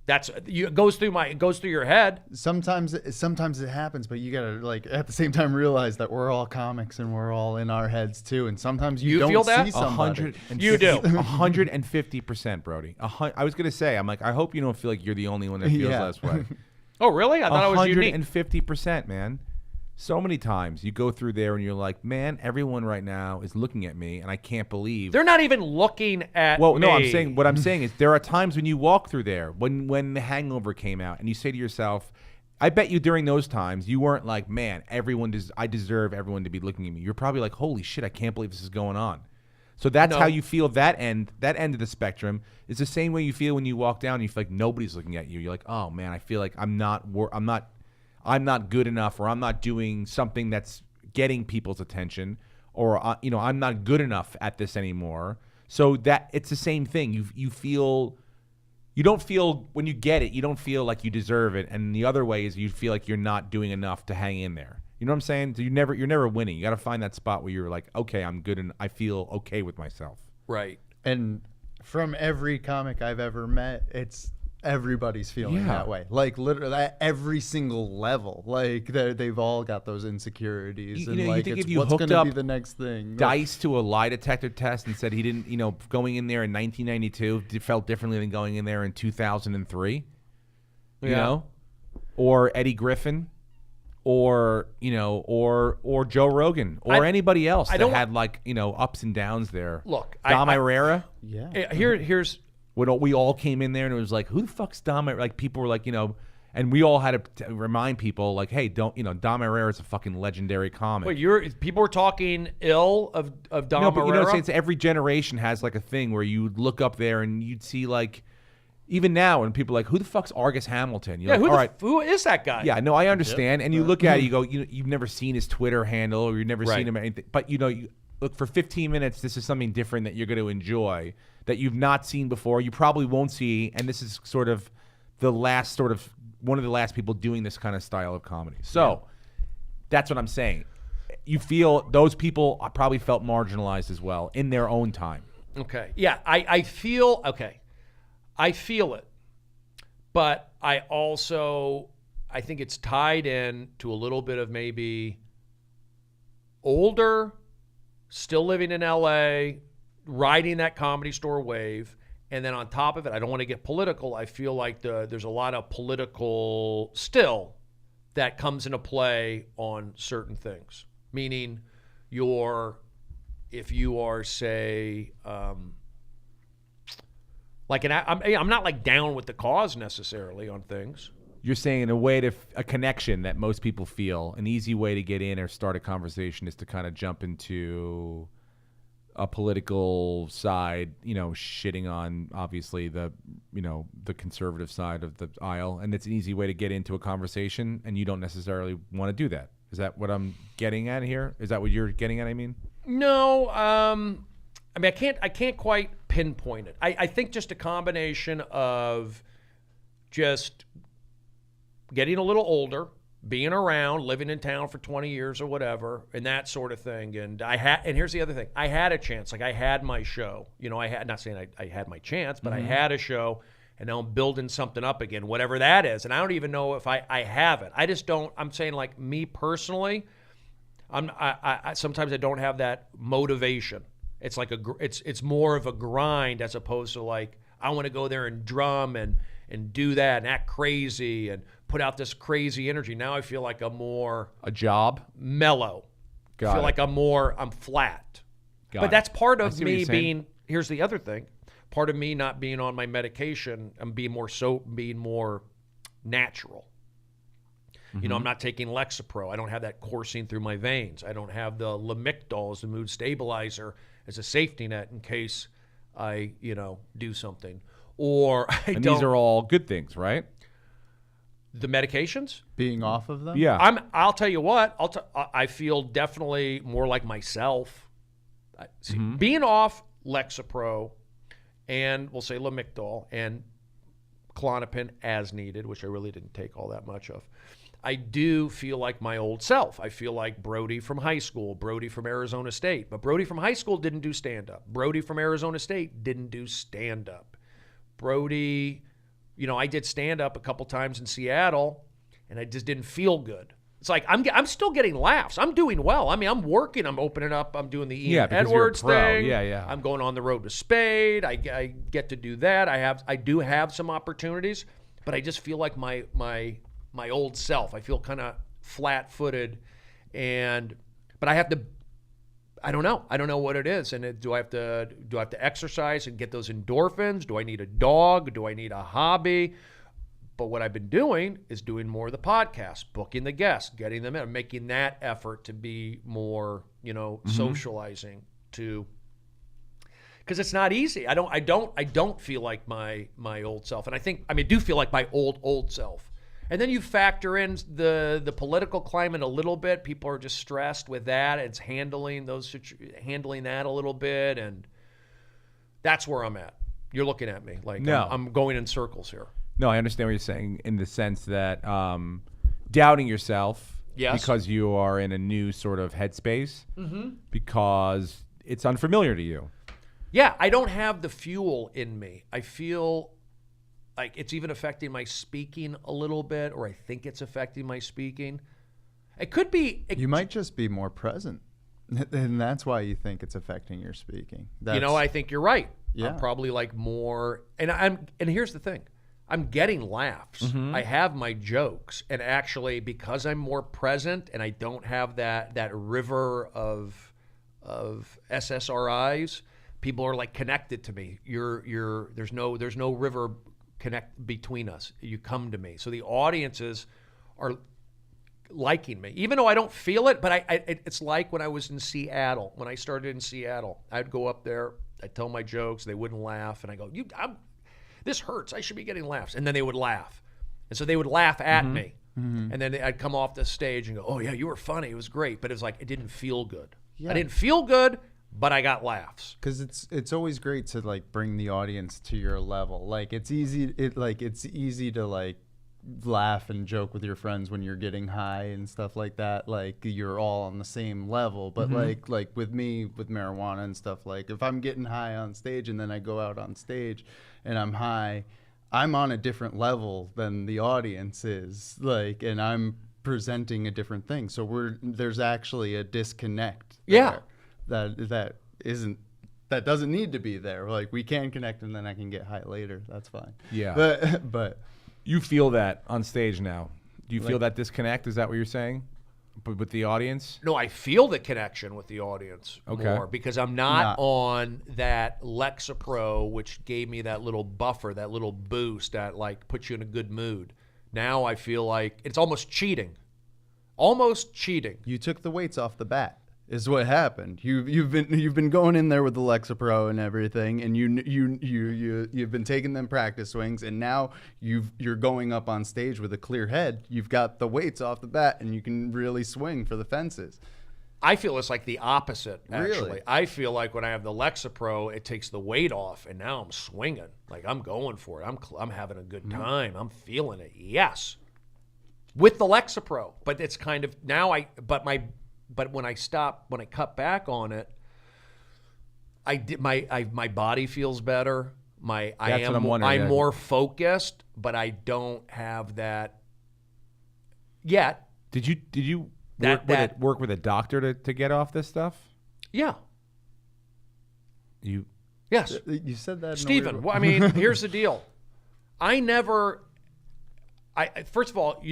it goes through your head. Sometimes it happens, but you gotta, like, at the same time realize that we're all comics and we're all in our heads too. And sometimes you don't feel that? see somebody. You do. 150%, Brody. I was gonna say, I'm like, I hope you don't feel like you're the only one that feels this way. Oh, really? I thought it was unique. 150%, man. So many times you go through there and you're like, man, everyone right now is looking at me, and I can't believe They're not even looking at Well, me. no, I'm saying what I'm saying is there are times when you walk through there when The Hangover came out, and you say to yourself, I bet you during those times you weren't like, man, I deserve everyone to be looking at me. You're probably like, holy shit, I can't believe this is going on. So that's No. how you feel. That end of the spectrum is the same way you feel when you walk down and you feel like nobody's looking at you. You're like, oh man, I feel like I'm not good enough, or I'm not doing something that's getting people's attention, or I'm not good enough at this anymore. So that it's the same thing. You don't feel when you get it, you don't feel like you deserve it, and the other way is you feel like you're not doing enough to hang in there. You know what I'm saying? So you're never winning. You got to find that spot where you're like, okay, I'm good and I feel okay with myself. Right. And from every comic I've ever met, it's everybody's feeling that way. Like literally at every single level. Like they've all got those insecurities. You like think it's if you what's hooked going to up be the next thing. Dice to a lie detector test and said he didn't, going in there in 1992 felt differently than going in there in 2003, or Eddie Griffin, or Joe Rogan, or anybody else that had ups and downs there. Look, Dom Irrera. Yeah. Here's When we all came in there and it was like, who the fuck's Dom? Like people were like, and we all had to remind people like, hey, Dom Irrera is a fucking legendary comic. Wait, people were talking ill of Dom No, but Irrera? it's every generation has like a thing where you would look up there and you'd see like, even now when people are like, who the fuck's Argus Hamilton? You're like, who is that guy? Yeah, no, I understand. And you look at it, you go, you've never seen his Twitter handle, or you've never seen him anything. But you look, for 15 minutes, this is something different that you're going to enjoy that you've not seen before. You probably won't see, and this is sort of one of the last people doing this kind of style of comedy. So that's what I'm saying. You feel those people probably felt marginalized as well in their own time. Okay. Yeah, I feel it, but I think it's tied in to a little bit of maybe older, still living in LA, riding that Comedy Store wave, and then on top of it, I don't want to get political. I feel like there's a lot of political still that comes into play on certain things. Meaning, if you are, say, I'm not like down with the cause necessarily on things. You're saying in a connection that most people feel, an easy way to get in or start a conversation is to kind of jump into a political side, shitting on obviously the conservative side of the aisle, and it's an easy way to get into a conversation, and you don't necessarily want to do that. Is that what I'm getting at here? Is that what you're getting at? I mean, no. I can't quite pinpoint it. I think just a combination of just getting a little older, being around, living in town for 20 years or whatever, and that sort of thing. And here's the other thing. I had a chance. Like I had my show. Not saying I had my chance, but I had a show, and now I'm building something up again, whatever that is. And I don't even know if I have it. I just don't. I'm saying like me personally, I sometimes I don't have that motivation. It's like it's more of a grind as opposed to like I want to go there and drum and do that and act crazy and put out this crazy energy. Now I feel like I'm more a job mellow. I feel like I'm flat. But that's part of me being. Here's the other thing. Part of me not being on my medication and being more natural. Mm-hmm. I'm not taking Lexapro. I don't have that coursing through my veins. I don't have the Lamictal as a mood stabilizer as a safety net in case I, do something. Or these are all good things, right? The medications? Being off of them? Yeah. I'll tell you what. I feel definitely more like myself. Being off Lexapro and we'll say Lamictal and Klonopin as needed, which I really didn't take all that much of. I do feel like my old self. I feel like Brody from high school, Brody from Arizona State. But Brody from high school didn't do stand-up. Brody from Arizona State didn't do stand-up. Brody, I did stand-up a couple times in Seattle, and I just didn't feel good. It's like I'm still getting laughs. I'm doing well. I mean, I'm working. I'm opening up. I'm doing the Ian Edwards thing. Yeah. I'm going on the road to Spade. I get to do that. I do have some opportunities, but I just feel like my my old self. I feel kind of flat-footed, but I have to. I don't know. I don't know what it is. And do I have to exercise and get those endorphins? Do I need a dog? Do I need a hobby? But what I've been doing is doing more of the podcast, booking the guests, getting them in, making that effort to be more, socializing to. Because it's not easy. I don't feel like my old self, and I do feel like my old self. And then you factor in the political climate a little bit. People are just stressed with that. It's handling that a little bit, and that's where I'm at. You're looking at me like No. I'm going in circles here. No, I understand what you're saying in the sense that doubting yourself Yes. because you are in a new sort of headspace because it's unfamiliar to you. Yeah, I don't have the fuel in me. I feel like it's even affecting my speaking a little bit, or I think it's affecting my speaking. It could be. You might just be more present, and that's why you think it's affecting your speaking. I think you're right. Yeah. I'm probably like more, and here's the thing. I'm getting laughs. I have my jokes, and actually, because I'm more present and I don't have that river of SSRIs, people are like connected to me. There's no river connect between us. You come to me. So the audiences are liking me, even though I don't feel it. But it's like when I was in Seattle. When I started in Seattle, I'd go up there, I'd tell my jokes, they wouldn't laugh, and I go, this hurts. I should be getting laughs. And then they would laugh. And so they would laugh at me. And then I'd come off the stage and go, oh, yeah, you were funny. It was great. But it was like, it didn't feel good. Yeah. I didn't feel good, but I got laughs. Because it's always great to like bring the audience to your level. Like it's easy to like laugh and joke with your friends when you're getting high and stuff like that. Like you're all on the same level. But like with me with marijuana and stuff, like if I'm getting high on stage and then I go out on stage and I'm high, I'm on a different level than the audience is. Like, and I'm presenting a different thing. So there's actually a disconnect. Yeah. That doesn't need to be there. Like we can connect and then I can get high later. That's fine. Yeah. But You feel that on stage now. Do you feel that disconnect? Is that what you're saying? But with the audience? No, I feel the connection with the audience more because I'm not on that Lexapro, which gave me that little buffer, that little boost that like puts you in a good mood. Now I feel like it's almost cheating. Almost cheating. you took the weights off the bat. Is what happened. You've been going in there with the Lexapro and everything, and you've been taking them practice swings, and now you're going up on stage with a clear head. You've got the weights off the bat, and you can really swing for the fences. I feel it's like the opposite, actually. Really? I feel like when I have the Lexapro, it takes the weight off, and now I'm swinging. Like, I'm going for it. I'm having a good time. I'm feeling it. Yes. With the Lexapro. But it's kind of, but when I cut back on it, my body feels better. I'm more focused, but I don't have that yet. Did you work with a doctor to get off this stuff? Yeah. Yes. You said that, Stephen. Well, I mean, here's the deal. First of all,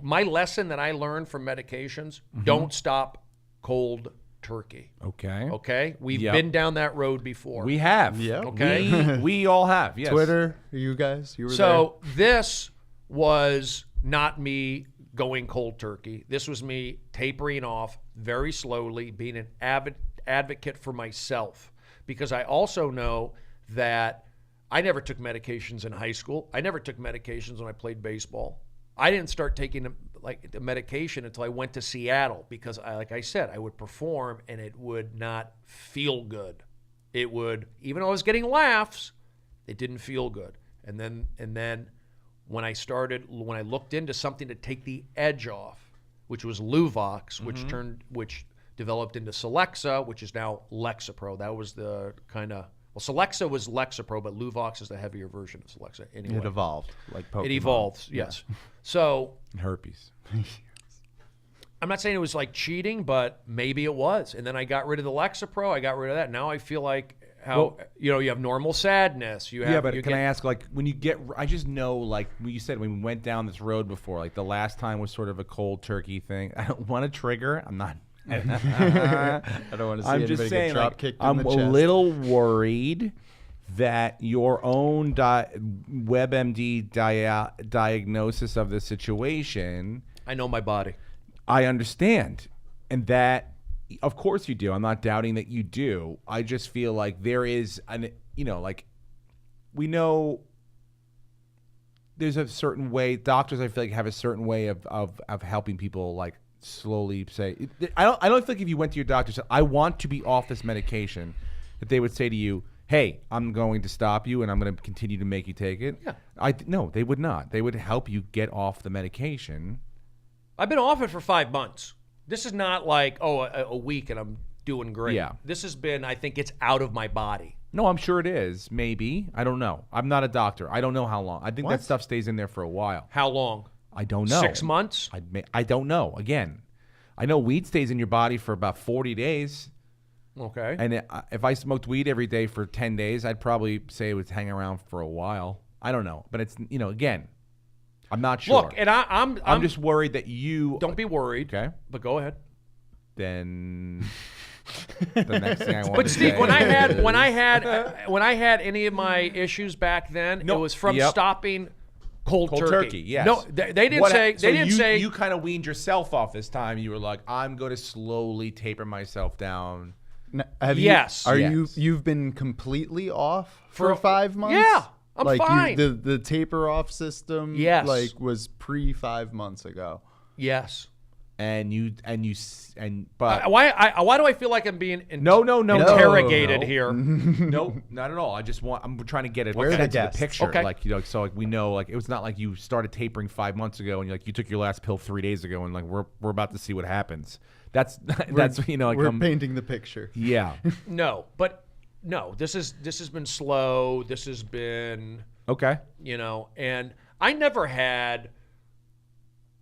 my lesson that I learned from medications: don't stop cold turkey. Okay. Okay. We've been down that road before. We have. Yeah. Okay. We all have. Yes. Twitter, you guys, you were So this was not me going cold turkey. This was me tapering off very slowly, being an avid advocate for myself, because I also know that I never took medications in high school. I never took medications when I played baseball. I didn't start taking the medication until I went to Seattle, because like I said, I would perform and it would not feel good. It would, even though I was getting laughs, it didn't feel good. And then when I looked into something to take the edge off, which was Luvox, which developed into Celexa, which is now Lexapro. That was the kind of, Celexa was Lexapro, but Luvox is the heavier version of Celexa. Anyway, It evolved like Pokemon. It evolved, yes. So Herpes. I'm not saying it was like cheating, but maybe it was. And then I got rid of the Lexapro. I got rid of that. Now I feel like how you have normal sadness. You have, Yeah, but you can get, I ask, like, when you get, I just know, like, when you said when we went down this road before, like, the last time was sort of a cold turkey thing. I don't want to trigger. I'm not. I don't want to see I'm anybody just saying, get drop like, kicked in I'm the a chest. little worried that your own WebMD diagnosis of the situation, I know my body. I understand. And that, of course you do. I'm not doubting that you do. I just feel like there is like, we know there's a certain way, doctors I feel like have a certain way of helping people, like, slowly say, I don't think if you went to your doctor and said, I want to be off this medication, that they would say to you, hey, I'm going to stop you and I'm going to continue to make you take it. Yeah. No, they would not. They would help you get off the medication. I've been off it for 5 months. This is not like, a week and I'm doing great. Yeah. This has been, I think it's out of my body. No, I'm sure it is. Maybe. I don't know. I'm not a doctor. I don't know how long. I think that stuff stays in there for a while. How long? I don't know. 6 months? I don't know. Again, I know weed stays in your body for about 40 days. Okay. And if I smoked weed every day for 10 days, I'd probably say it would hang around for a while. I don't know. But it's, again, I'm not sure. Look, and I'm just worried that you... Don't be worried. Okay. But go ahead. Then the next thing I want But to Steve, say when I had any of my issues back then, it was from stopping cold turkey. Yes. No, they didn't say. You kind of weaned yourself off this time. You were like, I'm going to slowly taper myself down. Yes. You've been completely off for 5 months? Yeah, I'm fine. The taper off system, Yes. was pre 5 months ago. Yes. But Why do I feel like I'm being interrogated here? No, not at all. I'm trying to get it into the picture. Okay. Like, so we know, like, it was not like you started tapering 5 months ago and you took your last pill 3 days ago and, like, we're about to see what happens. That's like, we're painting the picture. Yeah. No, this has been slow. This has been Okay. And I never had,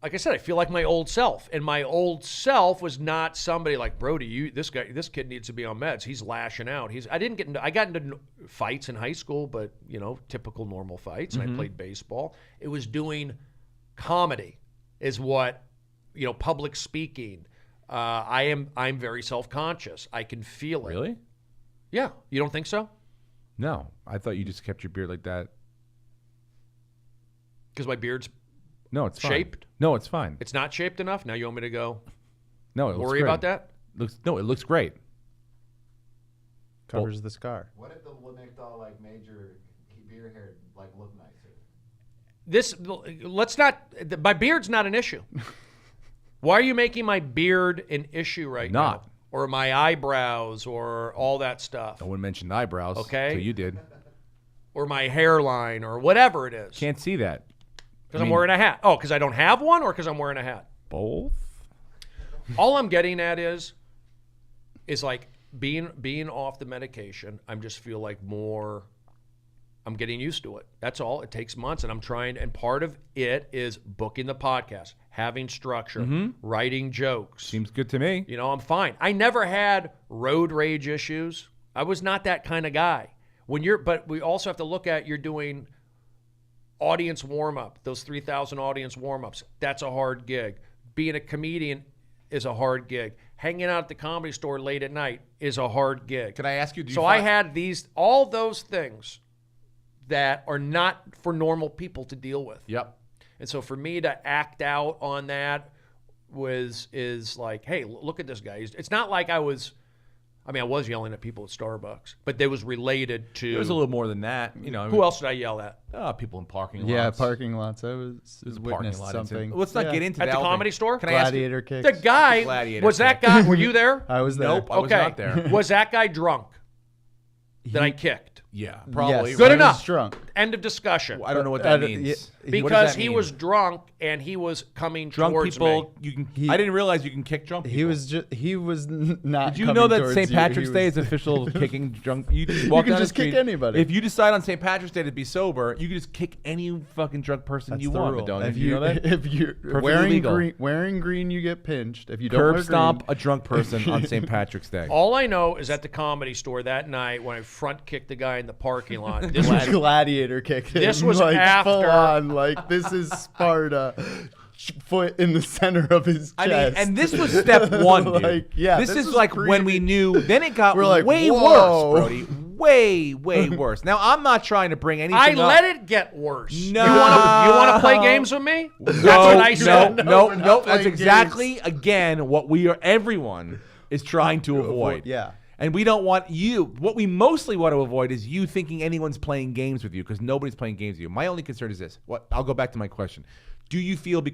like I said, I feel like my old self, and my old self was not somebody like Brody. This kid needs to be on meds. He's lashing out. I got into fights in high school, but typical normal fights. And I played baseball. It was doing comedy, is what public speaking. I'm very self-conscious. I can feel it. Really? Yeah. You don't think so? No, I thought you just kept your beard like that. Because my beard's no, it's fine. shaped? No, it's fine. It's not shaped enough? Now you want me to go no, it worry looks about that? It looks great. Covers the scar. What if the Lamictal made your beard hair look nicer? My beard's not an issue. Why are you making my beard an issue right now? Or my eyebrows or all that stuff? No one mentioned eyebrows. Okay. So you did. Or my hairline or whatever it is. Can't see that. Because I'm wearing a hat. Oh, because I don't have one or because I'm wearing a hat? Both. All I'm getting at is like being off the medication. I just feel like I'm getting used to it. That's all. It takes months, and I'm trying. And part of it is booking the podcast, having structure, writing jokes. Seems good to me. I'm fine. I never had road rage issues. I was not that kind of guy. But we also have to look at, you're doing audience warm-up, those 3,000 audience warm-ups. That's a hard gig. Being a comedian is a hard gig. Hanging out at the Comedy Store late at night is a hard gig. Can I ask you? I had all those things that are not for normal people to deal with. Yep. And so for me to act out on that is like, hey, look at this guy. It's not like I was yelling at people at Starbucks, but it was related to. It was a little more than that. Who else did I yell at? People in parking lots. Yeah, parking lots. I was There's a witnessed parking lot something. Let's not get into At that. the Comedy Store? Can I ask you? Gladiator kicks. The guy, Gladiator was that kick. guy, were you there? I was there. Nope. I was Okay. not there. Was that guy drunk that I kicked? Yeah, probably. Yes, Good he enough. was drunk. End of discussion. I don't know what that yeah, means. What does Because that he mean? was drunk and he was coming drunk towards people. me. You can. I didn't realize you can kick drunk people. He was not. Did you coming know that towards St. you. Patrick's He Day was- is official kicking drunk? You just walk can down the just kick street. anybody. If you decide on St. Patrick's Day to be sober, you can just kick any fucking drunk person That's you the want. rule. Madonia. If Do you know that? if you're legal. wearing green, you get pinched. If you don't Curb wear stomp green, a drunk person on St. Patrick's Day. All I know is at the Comedy Store that night when I front kicked the guy in the parking lot. This was gladiator kicked him. This was like, after- full on, like this is Sparta. Foot in the center of his chest. I mean, and this was step one, dude. Like, yeah, this is is like when we creepy. knew. Then it got We're like, way whoa. worse, Brody. Way worse. Now I'm not trying to bring anything. I up. let it get worse. No. You want to play games with me? That's what I said. No. we're not That's playing exactly again what we are. Everyone is trying to avoid. Yeah. And we don't want you. What we mostly want to avoid is you thinking anyone's playing games with you, because nobody's playing games with you. My only concern is this. I'll go back to my question. Do you feel do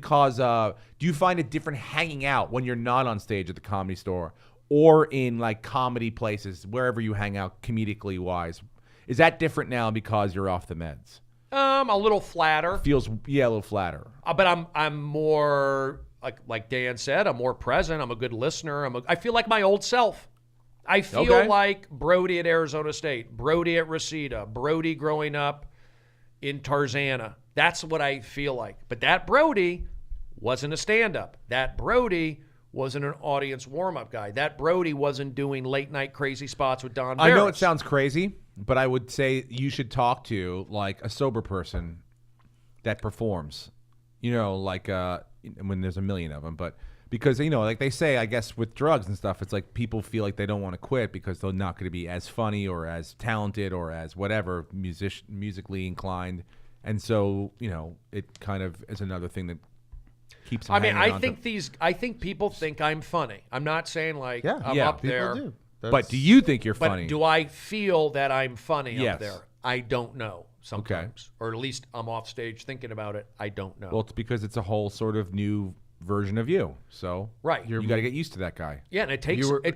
you find it different hanging out when you're not on stage at the Comedy Store or in like comedy places, wherever you hang out comedically wise? Is that different now because you're off the meds? A little flatter, Feels a little flatter. but I'm more like Dan said. I'm more present. I'm a good listener. I feel like my old self. I feel Okay. like Brody at Arizona State, Brody at Reseda, Brody growing up in Tarzana. That's what I feel like. But that Brody wasn't a stand-up. That Brody wasn't an audience warm-up guy. That Brody wasn't doing late-night crazy spots with Don Barris. I know it sounds crazy, but I would say you should talk to like a sober person that performs. You know, like when there's a million of them, but because, you know, like they say, I guess with drugs and stuff, it's like people feel like they don't want to quit because they're not going to be as funny or as talented or as whatever musically inclined. And so, you know, it kind of is another thing that keeps them I mean, hanging I on think to. I think people think I'm funny. I'm not saying like I'm Yeah, up people there. do. But do you think you're But funny? do I feel that I'm funny Yes. up there? I don't know sometimes. Or at least I'm off stage thinking about it. I don't know. Well, it's because it's a whole sort of new version of you. So Right. you got to get used to that guy. Yeah, and it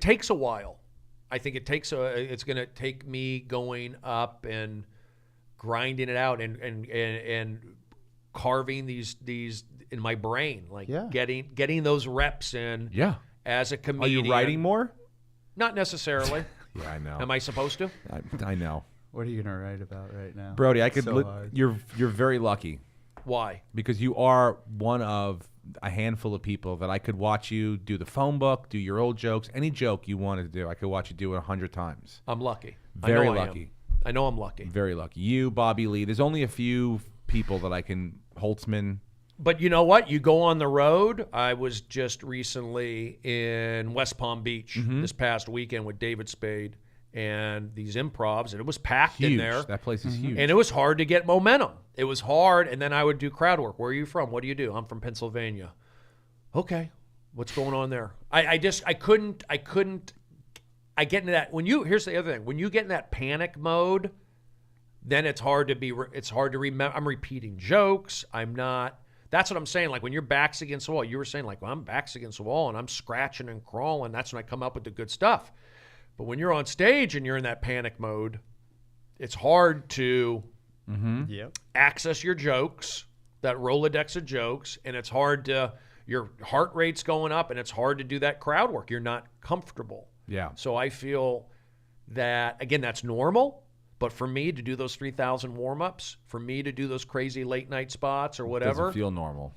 takes a while. I think it's going to take me going up and grinding it out and carving these in my brain, like Yeah. getting those reps in. Yeah. As a Are comedian. you writing more? Not necessarily. Yeah, I know. Am I supposed to? I know. What are you gonna write about right now, Brody, I could. So hard. You're very lucky Why? because you are one of a handful of people that I could watch you do the phone book, do your old jokes, any joke you wanted to do. I could watch you do it 100 times. I'm lucky. Very I know I am. lucky. I know I'm lucky. Very lucky. You, Bobby Lee. There's only a few people that I can. Holtzman. But you know what? You go on the road. I was just recently in West Palm Beach this past weekend with David Spade and these improvs, and it was packed Huge. in there. That place is huge. And it was hard to get momentum. It was hard, and then I would do crowd work. Where are you from? What do you do? I'm from Pennsylvania. Okay, what's going on there? I couldn't. I get into that here's the other thing. When you get in that panic mode, then it's hard to remember. I'm repeating jokes. I'm not. That's what I'm saying. Like when your back's against the wall, you were saying like, well, I'm back's against the wall and I'm scratching and crawling. That's when I come up with the good stuff. But when you're on stage and you're in that panic mode, it's hard to access your jokes, that Rolodex of jokes, and it's hard to, your heart rate's going up and it's hard to do that crowd work. You're not comfortable. Yeah. So I feel that, again, that's normal. But for me to do those 3,000 warm-ups, for me to do those crazy late-night spots or whatever, Doesn't feel normal.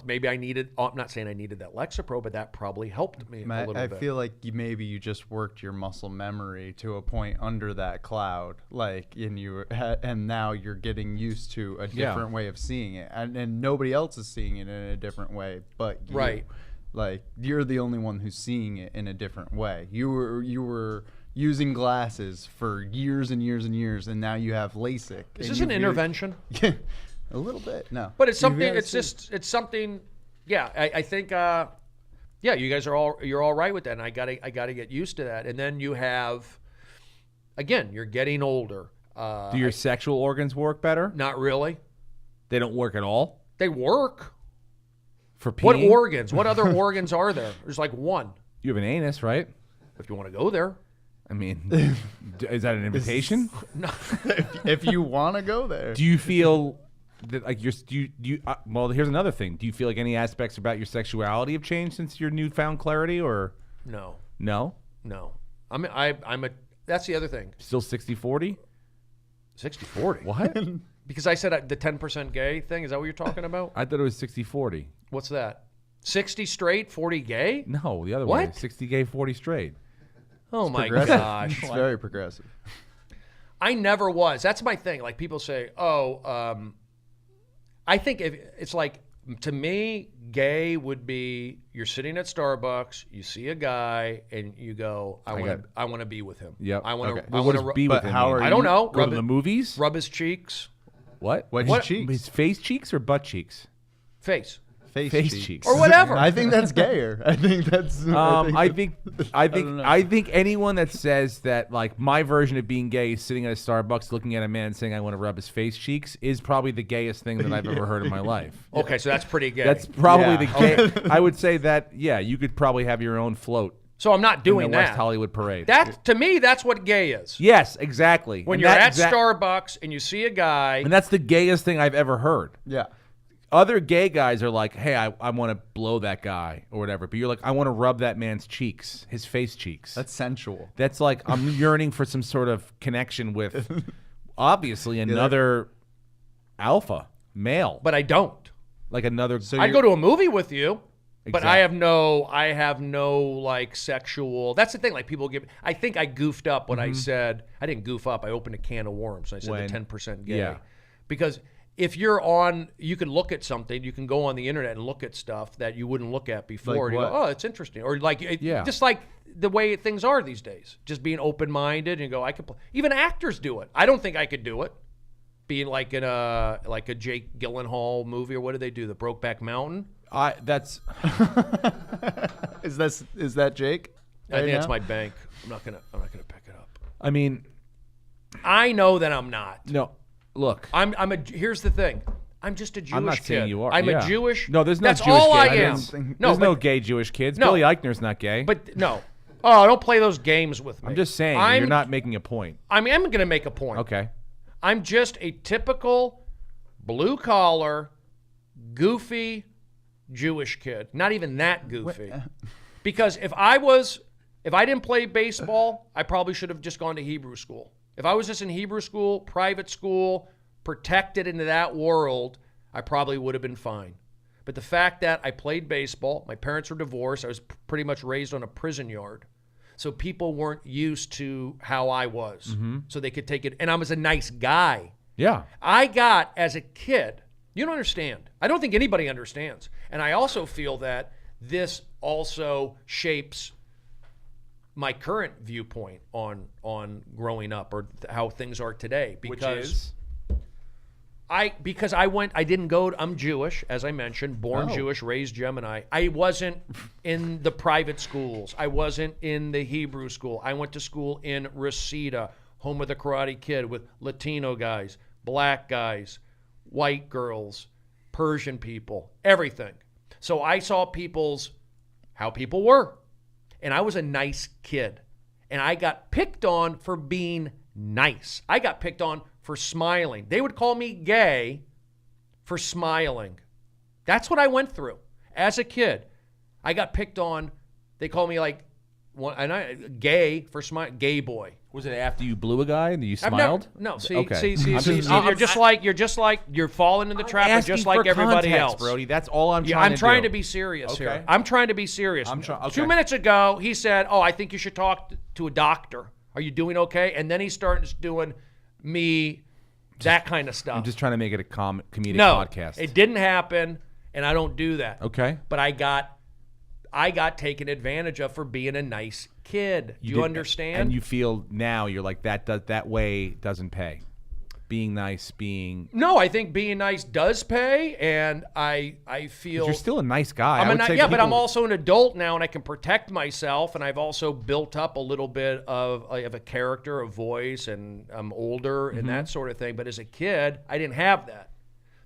maybe I needed, I'm not saying I needed that Lexapro, but that probably helped me a little I bit. feel like you just worked your muscle memory to a point under that cloud, like, and now you're getting used to a different way of seeing it, and nobody else is seeing it in a different way, but you. Right. Like you're the only one who's seeing it in a different way. You were using glasses for years and years and years, and now you have LASIK. Is this an intervention? Yeah, a little bit. No, But it's something. You've It's something. Yeah, I think. Yeah, you guys you're all right with that, and I gotta get used to that. And then you have, again, you're getting older. Do your sexual organs work better? Not really. They don't work at all They work. for peeing. What organs? What other organs are there? There's like one. You have an anus, right? If you want to go there. I mean, is that an invitation? If you want to go there. Do you feel that like well, here's another thing. Do you feel like any aspects about your sexuality have changed since your newfound clarity, or No. no? I'm a. That's the other thing. Still 60-40? 60-40. What? Because I said the 10% gay thing. Is that what you're talking about? I thought it was 60-40. What's that? 60 straight, 40 gay? No, the other way. What? 60 gay, 40 straight. Oh my Progressive. gosh. It's very progressive. I never was. That's my thing. Like people say, I think if it's like, to me, gay would be you're sitting at Starbucks, you see a guy, and you go, I want to be with him. Yep. I want to. Okay. I What want does to. be with him how mean? are I don't know. Go to the movies? Rub his cheeks, What? His cheeks? His face cheeks or butt cheeks? face. Face cheeks. Or whatever. I think that's gayer. I think that's. I think don't know. I think anyone that says that like my version of being gay is sitting at a Starbucks looking at a man saying I want to rub his face cheeks is probably the gayest thing that I've ever heard in my life. Okay, so that's pretty gay. That's probably Yeah. the gay. I would say that you could probably have your own float so I'm not doing in the that. West Hollywood Parade. That to me, that's what gay is. Yes, exactly. When And you're that- at Starbucks and you see a guy. and that's the gayest thing I've ever heard. Yeah. Other gay guys are like, hey, I want to blow that guy or whatever. But you're like, I want to rub that man's cheeks, his face cheeks. That's sensual. That's like, I'm yearning for some sort of connection with, obviously, another alpha male. But I don't. Like another. So I'd go to a movie with you, but I Exactly. have no like sexual. That's the thing. Like people give. I think I goofed up when I said I didn't goof up. I opened a can of worms. I said When- the 10% gay. yeah. Because if you're on, you can look at something. You can go on the internet and look at stuff that you wouldn't look at before. Like and you what? go, oh, it's interesting. Or like, Yeah. just like the way things are these days. Just being open-minded and you go, I could play. Even actors do it. I don't think I could do it. Being like in a Jake Gyllenhaal movie, or what did they do? The Brokeback Mountain. That's. Is that Jake? I think that's my bank. I'm not gonna pick it up. I mean, I know that I'm not. no. Look. Here's the thing. I'm just a Jewish I'm not kid. saying you are. I'm yeah. a Jewish. No, there's no That's Jewish all kids. I am. There's no but, gay Jewish kids. No. Billy Eichner's not gay. But no. Oh, don't play those games with me. I'm just saying, you're not making a point. I'm going to make a point. Okay. I'm just a typical blue collar, goofy Jewish kid. Not even that goofy. Because if I didn't play baseball, I probably should have just gone to Hebrew school. If I was just in Hebrew school, private school, protected into that world, I probably would have been fine. But the fact that I played baseball, my parents were divorced, I was pretty much raised on a prison yard. So people weren't used to how I was. So they could take it. And I was a nice guy. Yeah. I got, as a kid, you don't understand. I don't think anybody understands. And I also feel that this also shapes my current viewpoint on growing up or how things are today. Because I'm Jewish, as I mentioned, born Jewish, raised Gemini. I wasn't in the private schools. I wasn't in the Hebrew school. I went to school in Reseda, home of the Karate Kid, with Latino guys, black guys, white girls, Persian people, everything. So I saw how people were. And I was a nice kid. And I got picked on for being nice. I got picked on for smiling. They would call me gay for smiling. That's what I went through as a kid. I got picked on. They call me gay for smiling. Gay boy. Was it after you blew a guy and you I've never- smiled? No, see, Okay. you're falling into the trap, of just like everybody else, Brody. That's all I'm trying Yeah, to do. I'm trying to be serious here. Okay. I'm trying to be serious. okay. 2 minutes ago, he said, "Oh, I think you should talk to a doctor. Are you doing okay?" And then he starts doing that kind of stuff. I'm just trying to make it a comedic podcast. It didn't happen, and I don't do that. Okay. But I got taken advantage of for being a nice kid. Do you understand? And you feel now you're like that way doesn't pay. Being nice, No, I think being nice does pay, and I feel you're still a nice guy. but I'm also an adult now, and I can protect myself, and I've also built up a little bit of a character, a voice, and I'm older and that sort of thing. But as a kid, I didn't have that,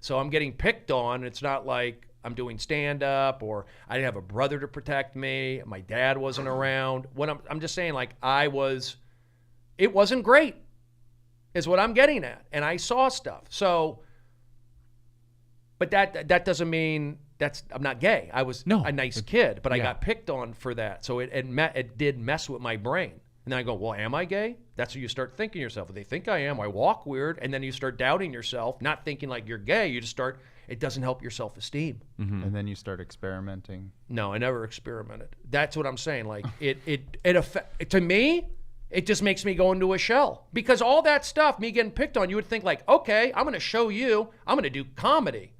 so I'm getting picked on. It's not like I'm doing stand-up, or I didn't have a brother to protect me. My dad wasn't around. I'm just saying, like, I was it wasn't great, is what I'm getting at. And I saw stuff. So, but that doesn't mean I'm not gay. I was a nice kid, but I got picked on for that. So it did mess with my brain. And then I go, well, am I gay? That's what you start thinking yourself. If they think I am, I walk weird. And then you start doubting yourself, not thinking like you're gay. You just start, it doesn't help your self-esteem. And then you start experimenting. No, I never experimented. That's what I'm saying. Like to me, it just makes me go into a shell. Because all that stuff, me getting picked on, you would think like, okay, I'm going to show you, I'm going to do comedy.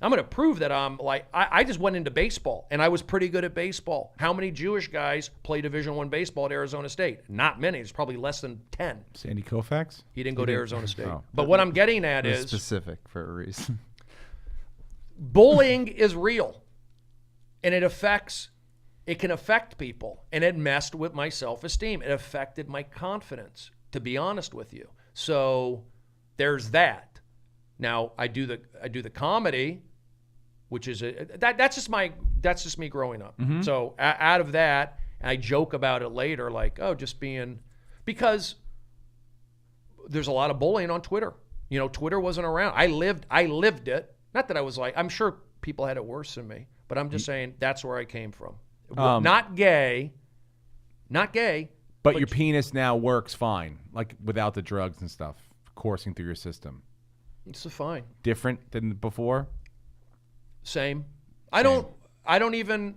I'm going to prove that I'm like, I just went into baseball and I was pretty good at baseball. How many Jewish guys play Division I baseball at Arizona State? Not many. It's probably less than 10. Sandy Koufax? He didn't go to Arizona State. Oh. But what I'm getting at It's is specific for a reason. bullying is real and it can affect people. And it messed with my self-esteem. It affected my confidence, to be honest with you. So there's that. Now I do the comedy, which is that's just me growing up. So out of that, and I joke about it later, like, oh, just being, because there's a lot of bullying on Twitter. You know, Twitter wasn't around. I lived it. Not that I was like, I'm sure people had it worse than me, but I'm just saying that's where I came from. Not gay, But your penis now works fine, like without the drugs and stuff coursing through your system. It's fine. Different than before? Same. I don't even.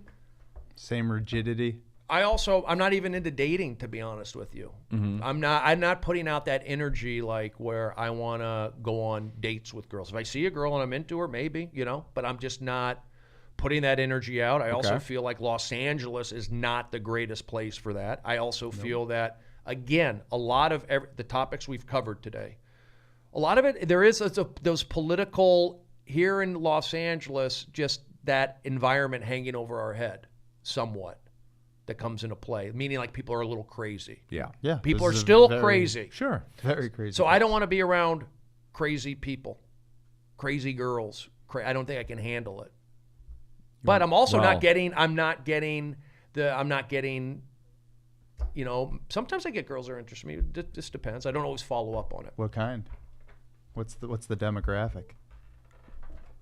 Same rigidity. I'm not even into dating, to be honest with you. I'm not putting out that energy like where I want to go on dates with girls. If I see a girl and I'm into her, maybe, but I'm just not putting that energy out. I also feel like Los Angeles is not the greatest place for that. I also feel that, again, a lot of the topics we've covered today, a lot of it, there is those political, here in Los Angeles, just that environment hanging over our head somewhat that comes into play, meaning like people are a little crazy. Yeah. Yeah. People are this is still very- crazy. Sure. Very crazy. So I don't want to be around crazy people, crazy girls. I don't think I can handle it. But I'm also not getting, sometimes I get girls that are interested in me. It just depends. I don't always follow up on it. What kind? What's the demographic?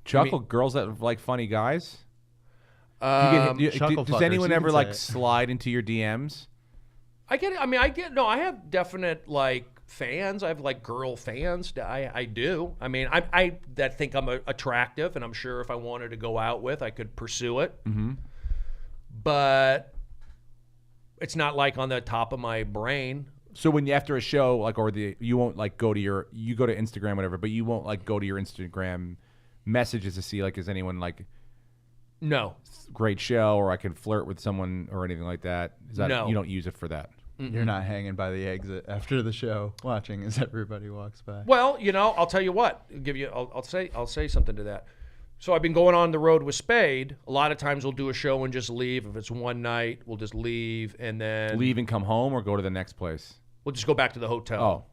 Chuckle girls that like funny guys? Chuckle Does fuckers, anyone you ever can say like it. slide into your DMs? I get it. I mean, I have definite like fans. I have like girl fans. I do. I mean, I that think I'm attractive, and I'm sure if I wanted to go out with, I could pursue it. But it's not like on the top of my brain. So when you after a show, like, you won't like go to Instagram, whatever, but you won't like go to your Instagram messages to see like, is anyone like, No. great show, or I can flirt with someone or anything like that? Is that No. You don't use it for that? You're not hanging by the exit after the show, watching as everybody walks by. Well, I'll tell you what. I'll say something to that. So I've been going on the road with Spade. A lot of times we'll do a show and just leave. If it's one night, we'll just leave and then Leave and come home, or go to the next place? we'll just go back to the hotel.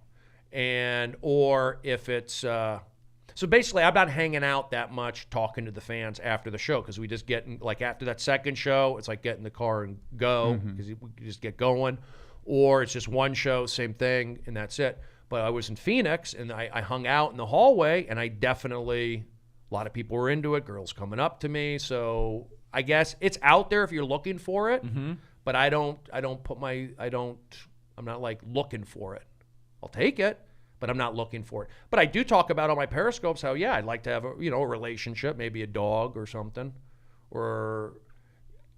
Or if it's so basically I'm not hanging out that much talking to the fans after the show, because we just get like after that second show, it's like get in the car and go, because we just get going. Or it's just one show, same thing, and that's it. But I was in Phoenix and I hung out in the hallway, and I definitely, a lot of people were into it, girls coming up to me. So I guess it's out there if you're looking for it, but I'm not like looking for it. I'll take it, but I'm not looking for it. But I do talk about on my Periscopes how, I'd like to have a relationship, maybe a dog or something. Or,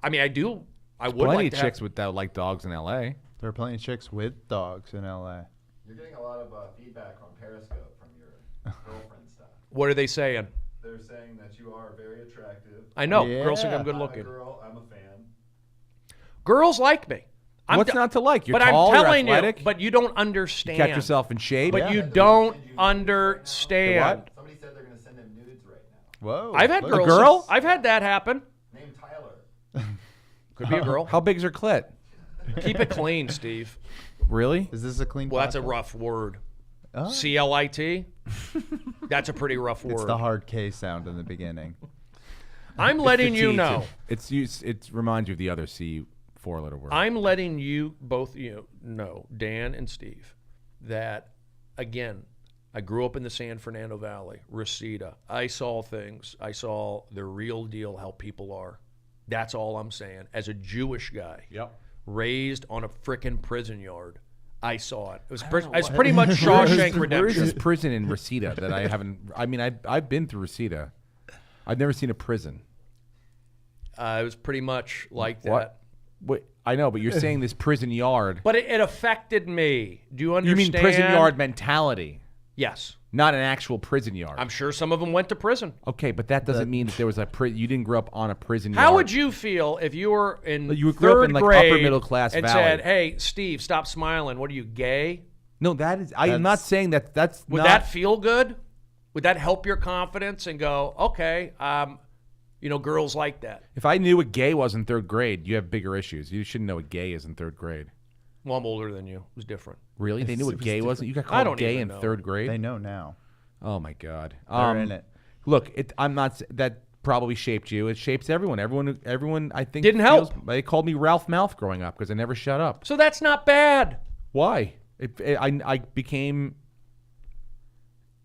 I mean, I would Plenty like of to chicks with that like dogs in L.A. There are plenty of chicks with dogs in LA. You're getting a lot of feedback on Periscope from your girlfriend stuff. What are they saying? They're saying that you are very attractive. I know. Yeah. Girls think I'm good I'm a looking. girl. I'm a fan. Girls like me. What's not to like? You're but tall, I'm telling you're athletic, you, but you don't understand. you kept yourself in shape. But you Yeah. don't Send you nudes understand. right now. Somebody said they're going to send them nudes right now. Whoa. I've had look- girls. girl? I've had that happen. Name Tyler. Could be a girl. How big's her clit? Keep it clean, Steve. Really? Is this a clean Well, that's a podcast? rough word. Oh. CLIT. That's a pretty rough word. It's the hard K sound in the beginning. I'm letting you know. It reminds you of the other C four-letter word. I'm letting you both know, Dan and Steve, that, again, I grew up in the San Fernando Valley, Reseda. I saw things. I saw the real deal, how people are. That's all I'm saying. As a Jewish guy, raised on a frickin' prison yard, I saw it. It's pretty much Shawshank Redemption. Where is this prison in Reseda that I haven't? I mean, I've been through Reseda. I've never seen a prison. It was pretty much like that. Wait, I know, but you're saying this prison yard. But it affected me. Do you You understand? mean prison yard mentality, Yes. not an actual prison yard. I'm sure some of them went to prison. Okay, but that doesn't mean that there was a you didn't grow up on a prison yard. How would you feel if you were in You grew up third in, like, grade upper middle class and valley. said, "Hey, Steve, stop smiling. What are you, gay?" No, that is. I am not saying that. That's Would not. that feel good? Would that help your confidence and go, okay, girls like that? If I knew what gay was in third grade, you have bigger issues. You shouldn't know what gay is in third grade. Well, I'm older than you. It was different. Really? They knew what gay was? You got I don't called gay even in know. third grade? They know now. Oh my God. They're in it. Look, I'm not. That probably shaped you. It shapes everyone. Everyone. I think Didn't help. They called me Ralph Mouth growing up because I never shut up. So that's not bad. Why? I became.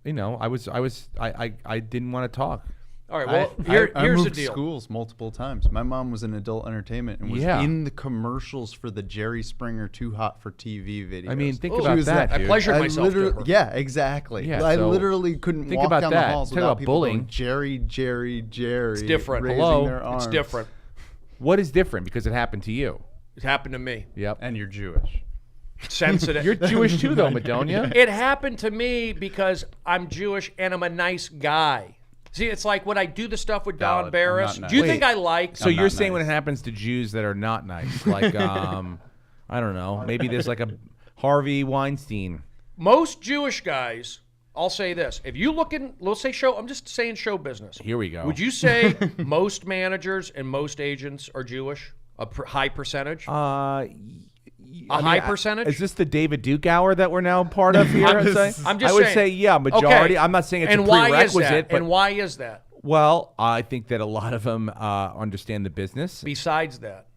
I didn't want to talk. All right, well, I here's the moved deal. schools multiple times. My mom was in adult entertainment and was Yeah. in the commercials for the Jerry Springer Too Hot for TV videos. I mean, think Oh, about She was that, I dude. pleasured myself to her. Yeah, exactly. Yeah, I so literally couldn't think walk about down that. the halls Talk without about people bullying. going, Jerry, Jerry, Jerry. It's different. raising Hello? their arms. It's different. What is different? Because it happened to you. It happened to me. Yep. And you're Jewish. Sensitive. You're Jewish too, though, Madonia. It happened to me because I'm Jewish and I'm a nice guy. See, it's like when I do the stuff with Don Valid. Barris. I'm not Do you nice. think I like? So I'm you're not saying when it nice. happens to Jews that are not nice, like I don't know, maybe there's like a Harvey Weinstein. Most Jewish guys, I'll say this: if you look in, let's say I'm just saying show business. Here we go. Would you say most managers and most agents are Jewish? High percentage? High percentage? Is this the David Duke hour that we're now part of here? I'm just just I would saying. say yeah, majority. Okay. I'm not saying it's and a why is prerequisite, that? but And why is that? well, I think that a lot of them understand the business. Besides that.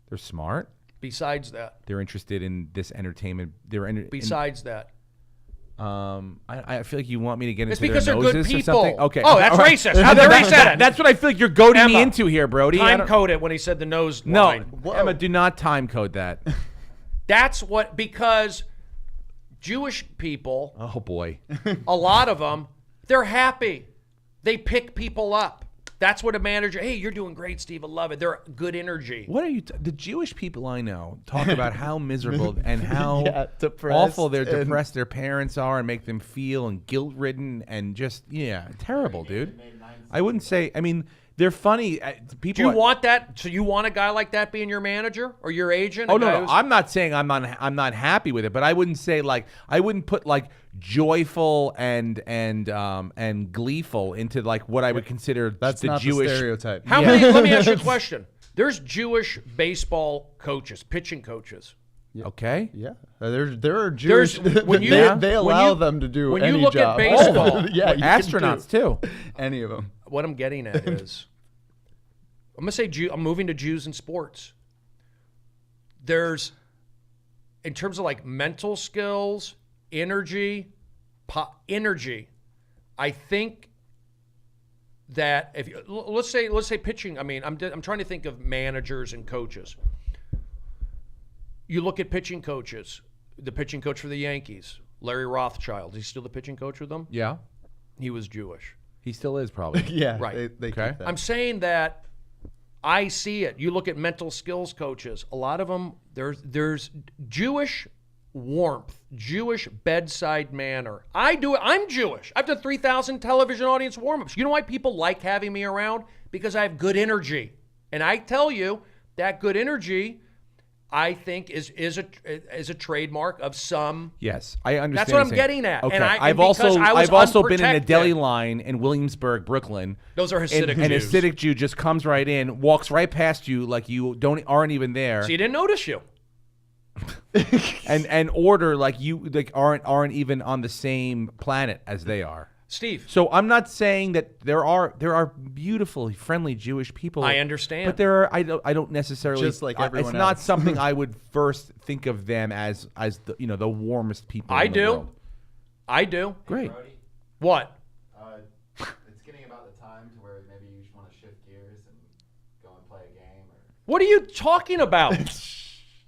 They're smart. Besides that. They're interested in this entertainment. Besides that. I feel like you want me to get It's into because their they're good noses or people. something. Okay. Oh, that's All right. racist. How dare he said it? That's what I feel like you're goading me Emma, into here, Brody. I Time don't- code it when he said the nose No, line. Emma, do not time code that. That's what, because Jewish people, Oh boy. a lot of them, they're happy. They pick people up. That's what a manager, hey, you're doing great, Steve. I love it. They're good energy. What are you? The Jewish people I know talk about how miserable and how Yeah, depressed awful they're and- depressed their parents are, and make them feel and guilt-ridden and just terrible, dude. I wouldn't say. I mean, they're funny. People. Do you want that? So you want a guy like that being your manager or your agent? Oh A guy no, who's- I'm not saying I'm not happy with it, but I wouldn't say I wouldn't put joyful and gleeful into what I would consider That's the not Jewish the stereotype. How many? Let me ask you a question. There's Jewish baseball coaches, pitching coaches. Okay. Yeah, there are Jewish. when you- they when allow you- them to do when you any look at job. baseball, yeah, you can Astronauts do too. any of them. What I'm getting at is, I'm gonna say I'm moving to Jews in sports. There's, in terms of mental skills, energy, I think that if let's say pitching. I mean, I'm trying to think of managers and coaches. You look at pitching coaches. The pitching coach for the Yankees, Larry Rothschild. He's still the pitching coach with them. Yeah. He was Jewish. He still is probably. Yeah, Right. They Okay. keep that. I'm saying that I see it. You look at mental skills coaches. A lot of them, there's Jewish warmth, Jewish bedside manner. I'm Jewish. I've done 3,000 television audience warm-ups. You know why people like having me around? Because I have good energy. And I tell you, that good energy, I think, is a trademark of some. Yes, I understand. That's what I'm getting at. Okay, And I've because also I was I've also been in a unprotected. deli line in Williamsburg, Brooklyn. Those are Hasidic and, An Jews. Hasidic Jew just comes right in, walks right past you like you aren't even there, So you didn't notice you. and order like you aren't even on the same planet as they are. Steve. So I'm not saying that there are beautiful, friendly Jewish people. I understand. But there are I don't necessarily Just like everyone it's not else. something I would first think of them as the the warmest people I in the do. world. I do. Great. Brody, What? it's getting about the time to where maybe you just want to shift gears and go and play a game. Or What are you talking about?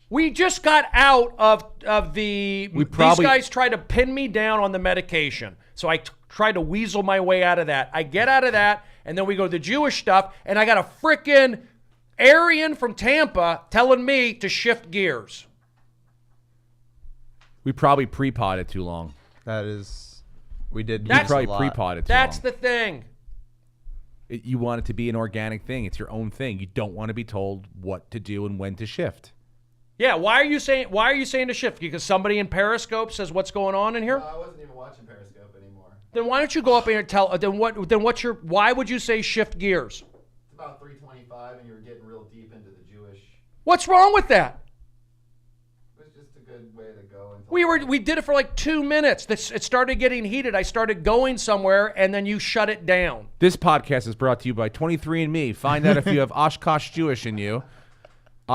We just got out of the. We probably- These guys tried to pin me down on the medication, so I tried to weasel my way out of that. I get out of that, and then we go to the Jewish stuff, and I got a frickin' Aryan from Tampa telling me to shift gears. We probably pre-potted too long. That is, we did. That's- use Probably a lot. pre-potted too That's long. the thing. You want it to be an organic thing. It's your own thing. You don't want to be told what to do and when to shift. Yeah, why are you saying to shift? Because somebody in Periscope says what's going on in here? I wasn't even watching Periscope anymore. Then why don't you go up here and tell? Why would you say shift gears? It's about 3:25, and you were getting real deep into the Jewish. What's wrong with that? It was just a good way to go. Until We did it for like 2 minutes. It started getting heated. I started going somewhere, and then you shut it down. This podcast is brought to you by 23andMe. Find out if you have Oshkosh Jewish in you.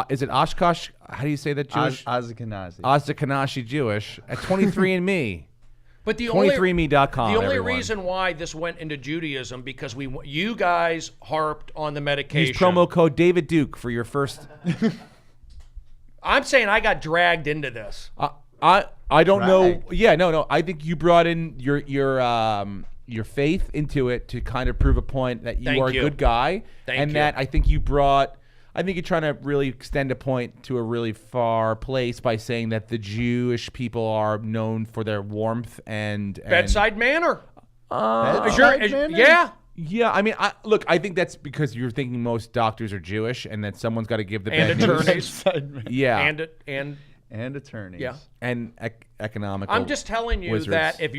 Is it Oshkosh? How do you say that Jewish? Ashkenazi. Ozakanashi Jewish at 23andMe. But the 23andme.com. The only everyone. reason why this went into Judaism because you guys harped on the medication. Use promo code David Duke for your first. I'm saying I got dragged into this. I don't know. Dragged. Yeah, no. I think you brought in your faith into it to kind of prove a point that you Thank are a you. good guy, Thank and you. that I think you brought. I think you're trying to really extend a point to a really far place by saying that the Jewish people are known for their warmth and Bedside manner. Bedside manner? Yeah. Yeah, I mean, I think that's because you're thinking most doctors are Jewish, and that someone's got to give the And bad news. attorneys. Yeah, And attorneys. yeah. and economical. I'm just telling you wizards. that if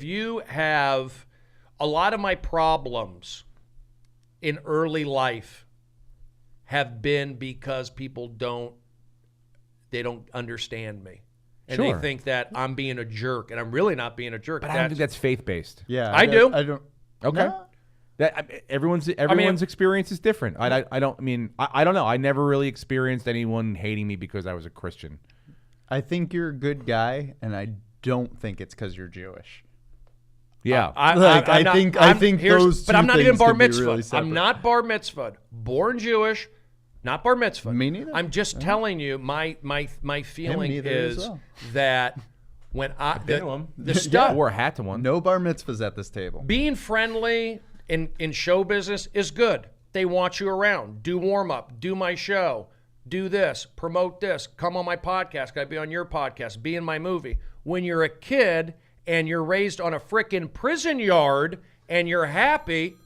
you have a lot of my problems in early life have been because people don't understand me. And Sure. they think that I'm being a jerk, and I'm really not being a jerk. But I don't think that's faith based. Yeah, I do. I don't. Okay. No. Everyone's experience is different. I don't know. I never really experienced anyone hating me because I was a Christian. I think you're a good guy, and I don't think it's because you're Jewish. Yeah. I think those But two I'm not even things bar can be mitzvah. really separate. I'm not bar mitzvah. Born Jewish, not bar mitzvah. Me neither. I'm just telling you, my feeling neither is as well. that when been to one. the I stuff wore a hat to one. No bar mitzvahs at this table. being friendly in show business is good. They want you around. Do warm up. Do my show. Do this. Promote this. Come on my podcast. Can I be on your podcast? Be in my movie. When you're a kid and you're raised on a frickin' prison yard and you're happy.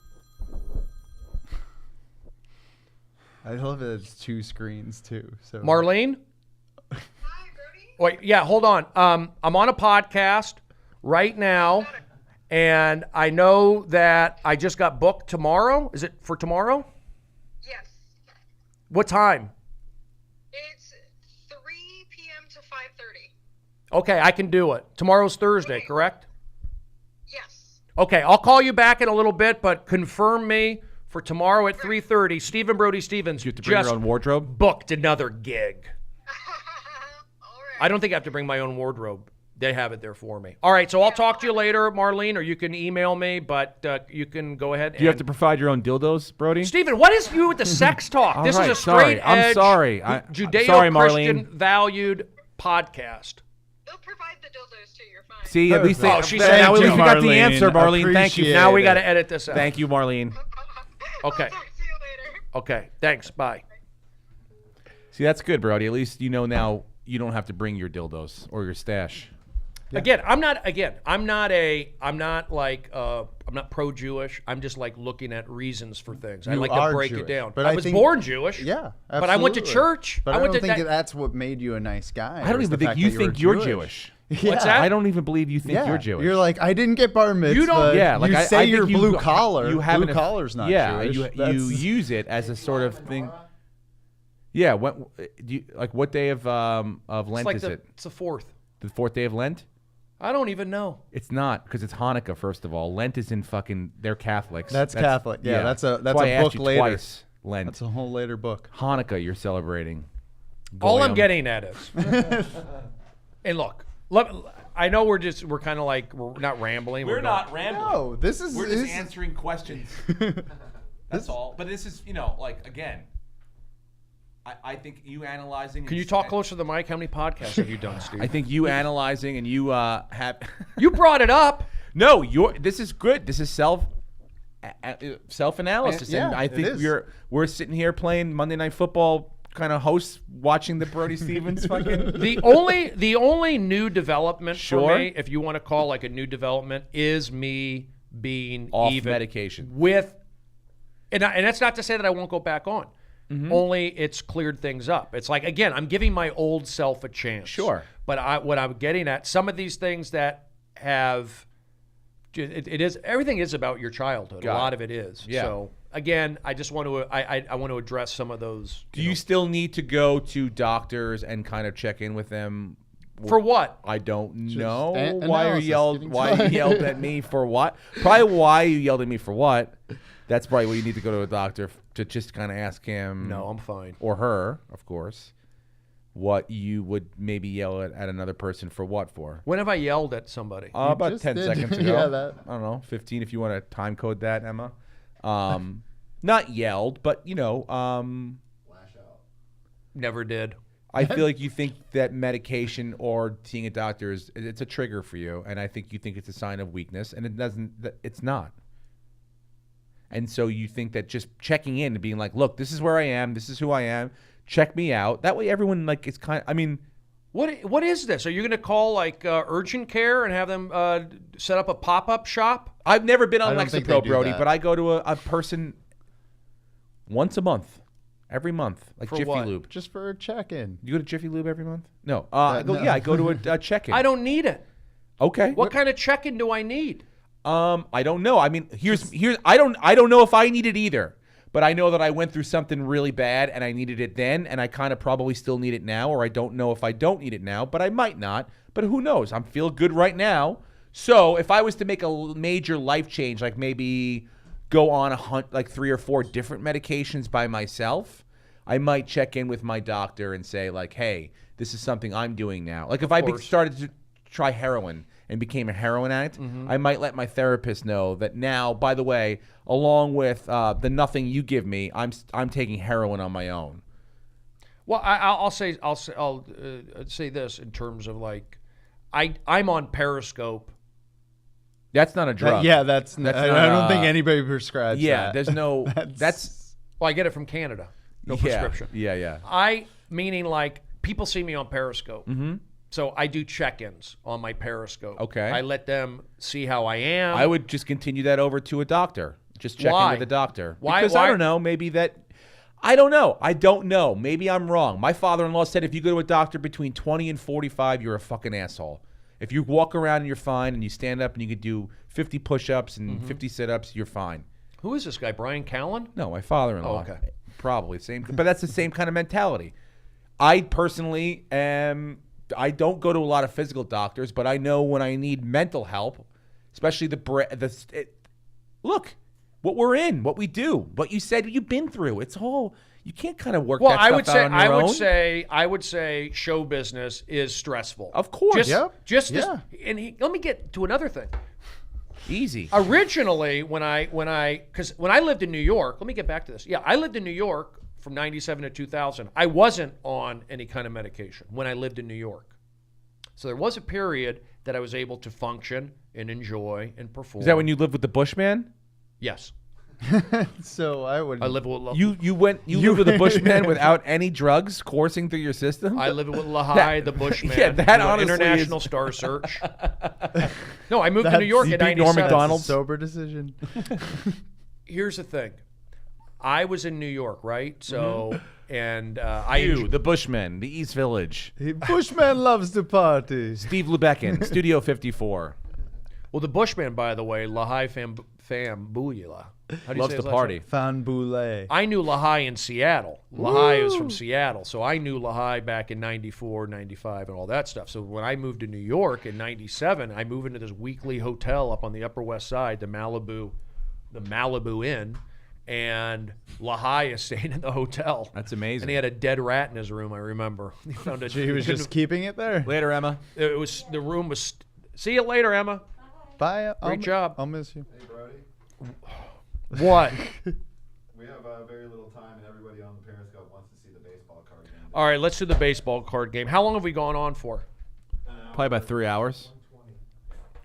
I love that it's two screens too. So Marlene? Wait, yeah, hold on. I'm on a podcast right now, and I know that I just got booked tomorrow. Is it for tomorrow? Yes. What time? It's 3 p.m. to 5:30. Okay, I can do it. Tomorrow's Thursday, Okay. correct? Yes. Okay, I'll call you back in a little bit, but confirm me for tomorrow at 3:30. Stephen Brody Stevens You have to bring just your own wardrobe. booked another gig. All right. I don't think I have to bring my own wardrobe. They have it there for me. All right, so I'll talk to you later, Marlene, or you can email me, but you can go ahead. Do you have to provide your own dildos, Brody? Stephen, what is you with the sex talk? All This right, is a sorry. straight I'm edge, sorry. I'm sorry, Judeo-Christian Marlene. valued podcast. They'll provide the dildos too. You're fine. See, at least they, Oh, she now said at least you, we got the Marlene. answer, Marlene. Thank you. Appreciate Now we it. got to edit this out. Thank you, Marlene. Okay. I'll talk to you later. Okay, thanks. Bye. See, that's good, Brody. At least you know now you don't have to bring your dildos or your stash. Again, I'm not pro-Jewish. I'm just like looking at reasons for things. I You like to are break Jewish, it down. but I I was think- born Jewish. Yeah, But I went to absolutely. church. But I I went don't to think that- that's what made you a nice guy. I don't was even the think fact you that think were you're Jewish. What's that? I don't even believe you think Yeah, you're Jewish. You're like, I didn't get bar mitzvah. You don't- yeah, like you I say think you're you- blue collar. You have blue an- collar's not yeah, Jewish. you That's- use it as a sort of thing. Yeah, what do you, like? What day of Lent It's like is it? It's the 4th. The 4th day of Lent. I don't even know. It's not, because it's Hanukkah, first of all. Lent is in fucking, they're Catholics. That's Catholic. Yeah, that's a why I asked book you later. Twice, Lent. That's a whole later book. Hanukkah you're celebrating. All I'm Goyim. getting at is, and look, I know we're kind of like, we're not rambling. We're not rambling. No, this is. We're this just is- answering questions. That's all. But this is, like, again, I think you analyzing. Can you talk closer to the mic? How many podcasts have you done, Steve? I think you analyzing and you have. You brought it up. No, this is good. This is self-analysis. Yeah, And I it think is. we're sitting here playing Monday Night Football kind of hosts, watching the Brody Stevens fucking. The only new development for Sure. me, if you want to call like a new development, is me being Off even medication. with, and that's not to say that I won't go back on. Mm-hmm. Only it's cleared things up. It's like, again, I'm giving my old self a chance. Sure. But what I'm getting at, some of these things that have, it is, everything is about your childhood. Got a lot it. of it is. Yeah. So again, I just want to, I want to address some of those. Do you still need to go to doctors and kind of check in with them? For what? I don't know. an- Why analysis, getting you time. yelled at me for what? Probably why you yelled at me for what. That's probably why you need to go to a doctor to just kind of ask him. No, I'm fine. Or her, of course, what you would maybe yell at another person for what for. When have I yelled at somebody? About just 10 did. seconds ago. Yeah, that. I don't know, 15 if you want to time code that, Emma. Not yelled, but, Lash out. Never did. I feel like you think that medication or seeing a doctor it's a trigger for you, and I think you think it's a sign of weakness, and it's not. And so you think that just checking in and being like, look, this is where I am, this is who I am, check me out. That way everyone like is kind of, I mean, What is this? Are you going to call like urgent care and have them set up a pop-up shop? I've never been on I don't think they Lexapro, do Brody, that. but I go to a person once a month, every month, like For Jiffy what? Lube. Just for a check-in. You go to Jiffy Lube every month? No. no. I go to a check-in. I don't need it. Okay. What kind of check-in do I need? I don't know. I mean, here's I don't know if I need it either. But I know that I went through something really bad and I needed it then, and I kind of probably still need it now, or I don't know if I don't need it now, but I might not. But who knows? I'm feel good right now. So if I was to make a major life change, like maybe go on a hunt, like 3 or 4 different medications by myself, I might check in with my doctor and say like, hey, this is something I'm doing now. Like if I started to try heroin and became a heroin addict, I might let my therapist know that now, by the way, along with the nothing you give me, I'm taking heroin on my own. Well, I'll say this in terms of like, I'm on Periscope. That's not a drug. That's That's I not, don't think anybody prescribes Yeah, that. there's no. That's Well, I get it from Canada. No yeah, prescription. Yeah. Meaning like people see me on Periscope. Mm-hmm. So I do check-ins on my Periscope. Okay. I let them see how I am. I would just continue that over to a doctor. Just check Why? in with a doctor. Why- Because why- I don't know. Maybe that. I don't know. I don't know. Maybe I'm wrong. My father-in-law said if you go to a doctor between 20 and 45, you're a fucking asshole. If you walk around and you're fine, and you stand up and you could do 50 push-ups and 50 sit-ups, you're fine. Who is this guy? Brian Callen? No, my father-in-law. Oh, okay. Probably same, but that's the same kind of mentality. I personally am. I don't go to a lot of physical doctors, but I know when I need mental help, especially look, what we're in, what we do, what you said you've been through. It's all you can't kind of work. Well, that I stuff would out say on your own. I would say show business is stressful. Of course. Just Yeah. let me get to another thing. Easy. Originally, when I lived in New York, let me get back to this. Yeah, I lived in New York from 97 to 2000. I wasn't on any kind of medication when I lived in New York. So there was a period that I was able to function and enjoy and perform. Is that when you lived with the Bushman? Yes. So I would. I live with You lived with a Bushman without any drugs coursing through your system? I live with Lahai, the Bushman. Yeah, that doing honestly international is- Star Search. No, I moved to New York You in beat Norm 97. Macdonald? Sober decision. Here's the thing. I was in New York, right? So, and The Bushman, the East Village. Bushman loves to party. Steve Lubekin, Studio 54. well, the Bushman, by the way, Lahai Fambula. How do you Loves say to his last party. name? Fan Boulay. I knew Lahai in Seattle. Lahai is from Seattle. So I knew Lahai back in 94, 95, and all that stuff. So when I moved to New York in 97, I moved into this weekly hotel up on the Upper West Side, the Malibu Inn. And Lahai is staying in the hotel. That's amazing. And he had a dead rat in his room, I remember. He found He was just keeping it there. Later, Emma. It was, the room was, see you later, Emma. Bye. Great job. I'll miss you. Hey, Brody. What? We have very little time, and everybody on the Periscope wants to see the baseball card game. All right, let's do the baseball card game. How long have we gone on for? Probably about 3 hours.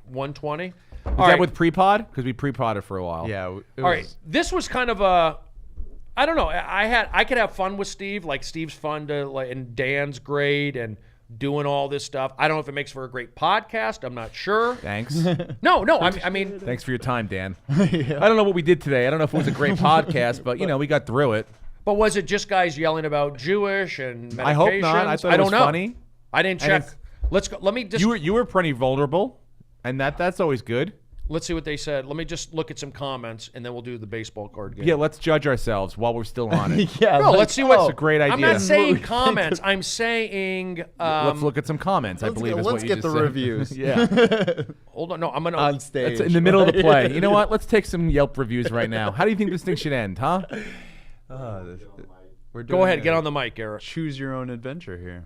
120? Is that with pre-pod? Because we pre-podded for a while. Yeah. All right, this was kind of a, I don't know. I could have fun with Steve. Like Steve's fun to like, and Dan's great, and doing all this stuff. I don't know if it makes for a great podcast. I'm not sure. Thanks. No. I mean, Thanks for your time, Dan. I don't know what we did today. I don't know if it was a great podcast, but we got through it. but was it just guys yelling about Jewish and medications? I hope not. I thought it was don't know. funny. I didn't check. Let's go. Let me just. You were pretty vulnerable, and that's always good. Let's see what they said. Let me just look at some comments, and then we'll do the baseball card game. Yeah, let's judge ourselves while we're still on it. Yeah. No, let's see what. That's a great idea. I'm not saying comments. I'm saying. Let's look at some comments. I believe is what Let's you get just the said. reviews. Yeah, Hold on. No, I'm gonna. On stage. that's in the middle of the play. You know what? Let's take some Yelp reviews right now. How do you think this thing should end, huh? We're Go doing ahead. Get a on the mic, Eric. Choose your own adventure here.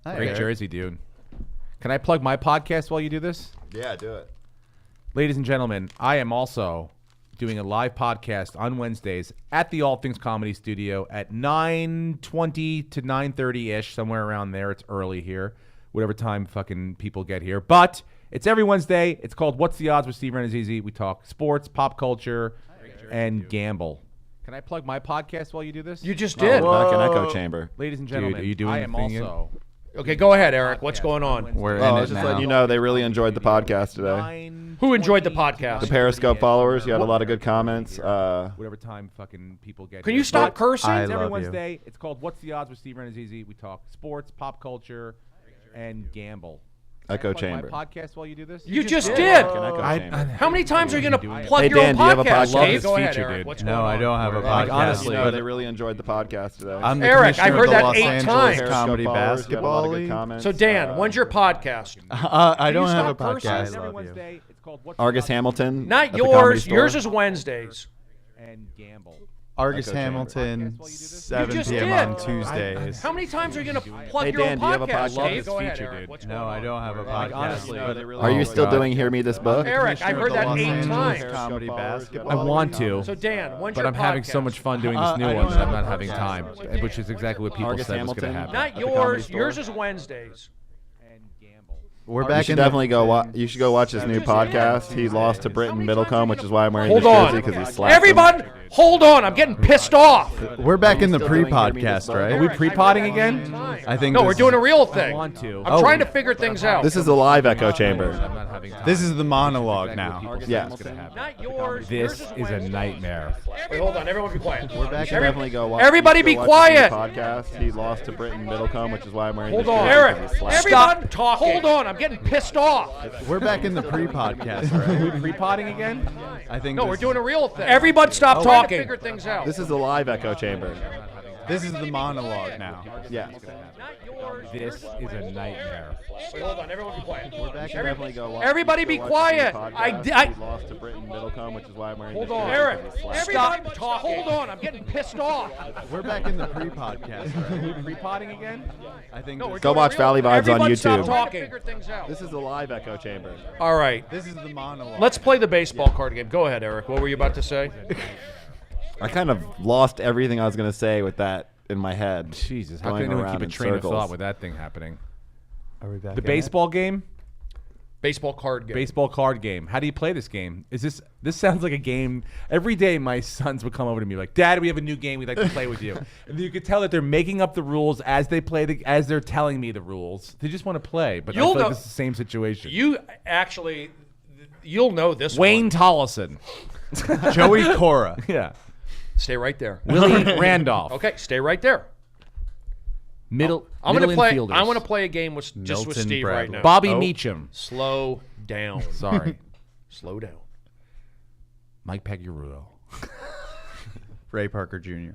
Hi, Great Eric. jersey, dude. Can I plug my podcast while you do this? Yeah, do it. Ladies and gentlemen, I am also doing a live podcast on Wednesdays at the All Things Comedy Studio at 9:20 to 9:30-ish, somewhere around there. It's early here, whatever time fucking people get here. But it's every Wednesday. It's called What's the Odds with Steve Rannazzisi. We talk sports, pop culture, and gamble. Can I plug my podcast while you do this? You just did. Back in Echo Chamber. Ladies and gentlemen, are you doing I the am thing yet? also... Okay, go ahead, Eric. What's going on? We're Oh, in I it was just now. letting you know they really enjoyed the podcast today. Who enjoyed the podcast? The Periscope followers, you had a lot of good comments. Whatever time fucking people get Can here. you stop But cursing? I it's every love you. Wednesday. It's called What's the Odds with Steve Rannazzisi. We talk sports, pop culture, and gamble. Echo Plug Chamber. My podcast while you do this? You just Back did. in Echo Chamber. How many times are you going to plug Hey, your Dan, own do you have a podcast? podcast? I love Dave? this Go ahead, feature, Eric. dude. What's No, going I on? don't have a Like, podcast. honestly, you know, but they really enjoyed the podcast today. I'm the Eric, I've commissioner heard of the that Los 8 Angeles times. Periscope Comedy followers, you had a lot Basketball of good League. comments. So, Dan, when's your podcast? I don't you have a stop cursing? podcast. It's every Love you. Wednesday. It's called What's the Argus Odds Hamilton. Not at the Comedy yours. Store. Yours is Wednesdays. and gamble. Argus Echo Chamber. Hamilton, You 7 just p.m. did. on Tuesdays. How many times are you going to plug Hey, your Dan, own do you have a podcast? podcast? Dave? Go ahead, Feature, Eric. dude. What's No, going I on? don't have a Like, podcast. honestly, Are you still God. doing Hear Me This Book? Eric, I've heard that Los 8 Angeles times. Comedy I Basketball. I want to, So, Dan, when's but your I'm having so podcast? much fun doing this new I one don't that I'm have not a having podcast. time, which is exactly what people Argus said was going to Hamilton. happen. Not At the Comedy yours. Store? Yours is Wednesdays. And gamble. We're You back should in definitely the, go. You should go watch his new Just podcast. He lost to Britton Middlecombe, which is why I'm wearing Hold this on. jersey because he slapped him. Everyone, hold on. I'm getting pissed off. We're back in the Still doing Hear Me pre-podcast, This Book? right? Are we pre-potting again? I think No, this we're doing a real thing. I want to. I'm trying to figure things out. This is a live Echo Chamber. I'm not having time. This is the monologue Exactly what now. people said Yeah. was gonna happen. Not yours. This Yours is a Wednesdays. nightmare. Wait, hold on. Everyone be quiet. We're back You should definitely go watch. Everybody you should be go watch his new quiet. Podcast. He lost to Britton Middlecombe, which is why I'm wearing Hold this on. jersey Eric, because he slapped him. stop talking. Hold on. I'm getting pissed off. We're back in the pre-podcast, Are we right? pre-potting again? I think No, this we're is- doing a real thing. Everybody stop Oh. talking. Figure things out. This is a live Echo Chamber. This is the monologue now. Yeah. Not yours. This is a nightmare. Wait, hold on. Everyone be quiet. You should definitely go watch. Everybody go be watch quiet. his new I podcast. di- I- He lost to Britton Middlecombe, which is why I'm wearing Hold this on. jersey Eric, because he slapped him. stop talking. Hold on. I'm getting pissed off. We're back in the pre-podcast, Are we right? pre-potting again? I think No, we're this, Go doing a watch real Valley thing. Vibes on Everybody stop YouTube. talking. Figure things out. This is a live Echo Chamber. All right. this is the monologue. Let's play the baseball card game. Go ahead, Eric. What were you about to say? I kind of lost everything I was going to say with that in my head. Jesus, how Going can anyone around keep a in train of circles. thought with that thing happening? Are we back The in it? baseball game? Baseball card game. Baseball card game. How do you play this game? Is this sounds like a game. Every day my sons would come over to me like, "Dad, we have a new game we'd like to play with you." And you could tell that they're making up the rules as they play as they're telling me the rules. They just want to play, but I You'll feel like know- this is the same situation. You actually, you'll know this Wayne one. Tollison. Joey Cora. Yeah. Stay right there. Willie Randolph. Okay, stay right there. Middle I'm gonna middle play. infielders. I want to play a game with just with Milton Steve right Bradley. now. Oh. Oh. Bobby Meacham. Slow down. Sorry. Slow down. Mike Peguero. Ray Parker Jr.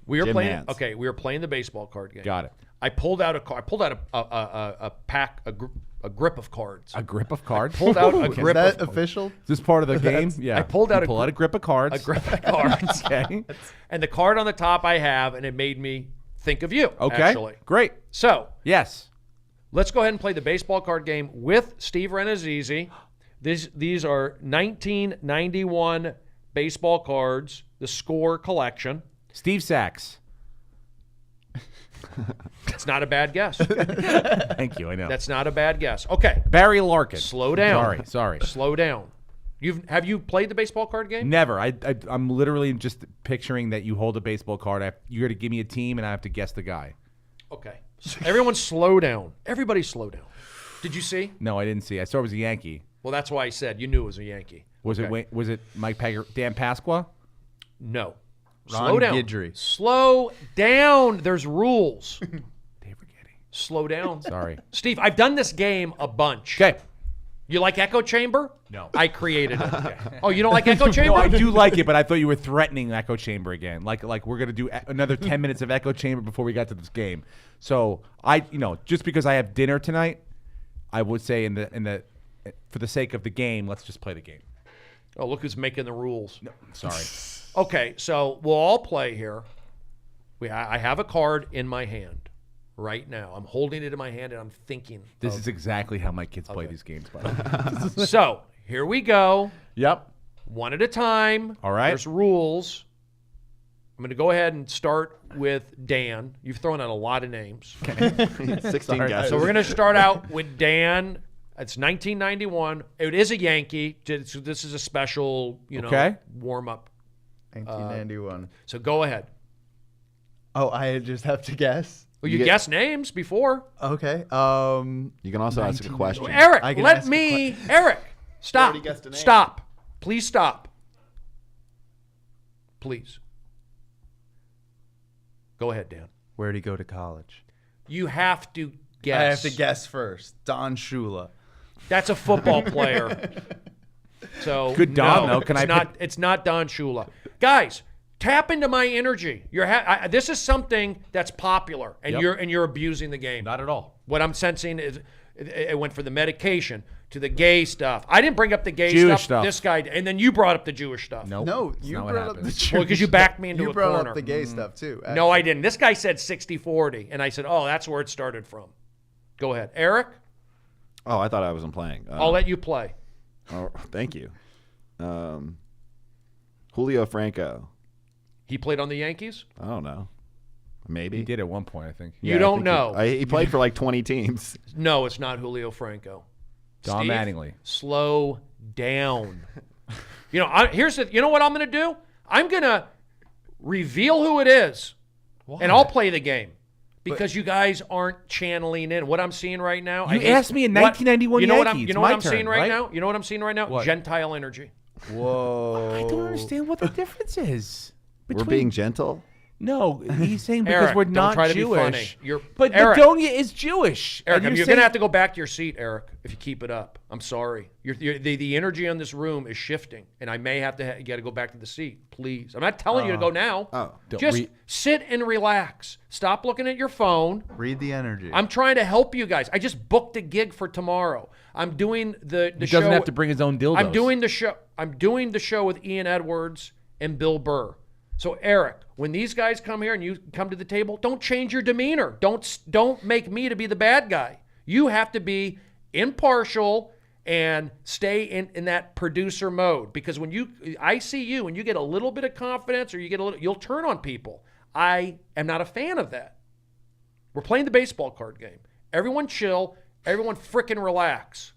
We were Jim playing. Nance. Okay, we were playing the baseball card game. Got it. I pulled out a card. I pulled out a pack, a grip of cards. A grip of cards. Pulled out a Is grip that of official? Is this part of the game? Yeah. I pulled out You pull out a grip of cards. a grip of cards. Okay. And the card on the top I have, and it made me think of you. Okay. Actually. Great. So Yes. let's go ahead and play the baseball card game with Steve Rannazzisi. These are 1991 baseball cards, the Score collection. Steve Sachs. It's not a bad guess. Thank you. I know. That's not a bad guess. Okay, Barry Larkin. slow down. Sorry. Slow down. Have you played the baseball card game? Never. I'm literally just picturing that you hold a baseball card. You're going to give me a team, and I have to guess the guy. Okay. Everyone slow down. Everybody slow down. Did you see? No, I didn't see. I saw it was a Yankee. Well, that's why I said you knew it was a Yankee. Was it Mike Pegger, Dan Pasqua? No. Ron Slow down. Guidry. Slow down. There's rules. Dave Rigetti. Slow down. Sorry. Steve, I've done this game a bunch. Okay. You like Echo Chamber? No. I created it. Okay. Oh, you don't like Echo Chamber? No, I do like it, but I thought you were threatening Echo Chamber again. Like we're gonna do another 10 minutes of Echo Chamber before we got to this game. So just because I have dinner tonight, I would say for the sake of the game, let's just play the game. Oh, look who's making the rules. No, sorry. Okay, so we'll all play here. I have a card in my hand right now. I'm holding it in my hand and I'm thinking. This is exactly how my kids play these games, by the way. So here we go. Yep. One at a time. All right. There's rules. I'm going to go ahead and start with Dan. You've thrown out a lot of names. 16 guesses. So we're going to start out with Dan. It's 1991. It is a Yankee. So this is a special, Okay. warm-up. 1991. So go ahead. Oh, I just have to guess. Well, you get- guessed names before. Okay. You can also ask a question. Eric, I can let ask a me. Eric, stop. already guessed a name. Stop. Please stop. Please. Go ahead, Dan. Where'd he go to college? You have to guess. I have to guess first. Don Shula. That's a football player. So Good Don, no, though. Can it's I not. It's not Don Shula. Guys, tap into my energy. This is something that's popular, and Yep. you're abusing the game. Not at all. What I'm sensing is it went from the medication to the gay stuff. I didn't bring up the gay Jewish stuff. This guy, and then you brought up the Jewish stuff. Nope. No, That's you not what brought up happened. the Jewish. Well, because you backed me into you a brought corner. up the gay stuff too. No, I didn't. This guy said 60-40, and I said, oh, that's where it started from. Go ahead. Eric, Oh, I thought I wasn't playing. I'll let you play. Oh, thank you. Julio Franco. He played on the Yankees? I don't know. Maybe. He did at one point, I think. You I don't think know. He played for like 20 teams. No, it's not Julio Franco. Don Steve, Mattingly. Slow down. You know what I'm going to do? I'm going to reveal who it is, and I'll play the game. Because you guys aren't channeling in. What I'm seeing right now. You asked me in 1991 You know what Yankee. I'm It's my seeing turn, right right? now? You know what I'm seeing right now? What? Gentile energy. Whoa. I don't understand what the difference is. We're being gentle. No, he's saying because Eric, we're don't not try to be funny. Jewish. You're- But Eric. Madonia is Jewish. Eric, And you're saying- going to have to go back to your seat, Eric, if you keep it up. I'm sorry. The energy in this room is shifting, and I may have to you got to go back to the seat, please. I'm not telling you to go now. Don't Just re- sit and relax. Stop looking at your phone. Read the energy. I'm trying to help you guys. I just booked a gig for tomorrow. I'm doing the He show. doesn't have to bring his own dildos. I'm doing the show with Ian Edwards and Bill Burr. So Eric, when these guys come here and you come to the table, don't change your demeanor. Don't make me to be the bad guy. You have to be impartial and stay in that producer mode, because I see you when you get a little bit of confidence or you'll turn on people. I am not a fan of that. We're playing the baseball card game. Everyone chill. Everyone frickin' relax.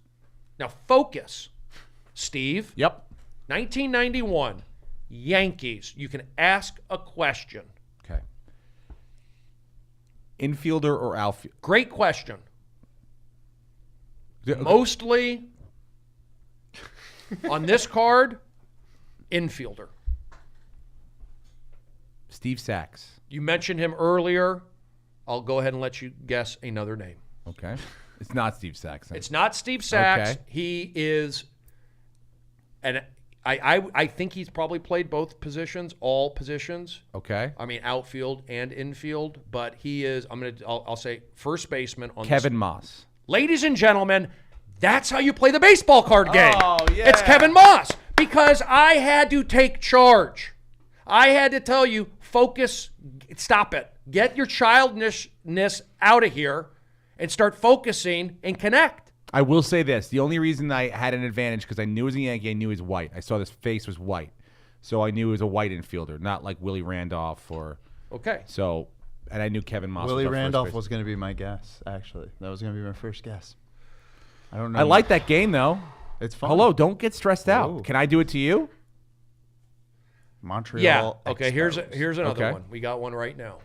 Now focus. Steve. Yep. 1991, Yankees. You can ask a question. Okay. Infielder or outfield? Great question. Mostly on this card, infielder. Steve Sachs. You mentioned him earlier. I'll go ahead and let you guess another name. Okay. It's not Steve Sachs. Then. It's not Steve Sachs. Okay. He is, and I think he's probably played both positions, all positions. Okay. I mean, outfield and infield, but he is. I'll say first baseman on Kevin Moss. Ladies and gentlemen, that's how you play the baseball card game. Oh, yeah. It's Kevin Moss because I had to take charge. I had to tell you, focus, stop it. Get your childishness out of here and start focusing and connect. I will say this. The only reason I had an advantage because I knew he was a Yankee, I knew he was white. I saw his face was white. So I knew he was a white infielder, not like Willie Randolph or Okay. so. And I knew Kevin Moss. Willie was our first Randolph base- was going to be my guess, actually. That was going to be my first guess. I don't know. I like that game though. It's fun. Hello, don't get stressed out. Whoa. Can I do it to you? Montreal. Yeah. Okay. Here's another Okay. one. We got one right now.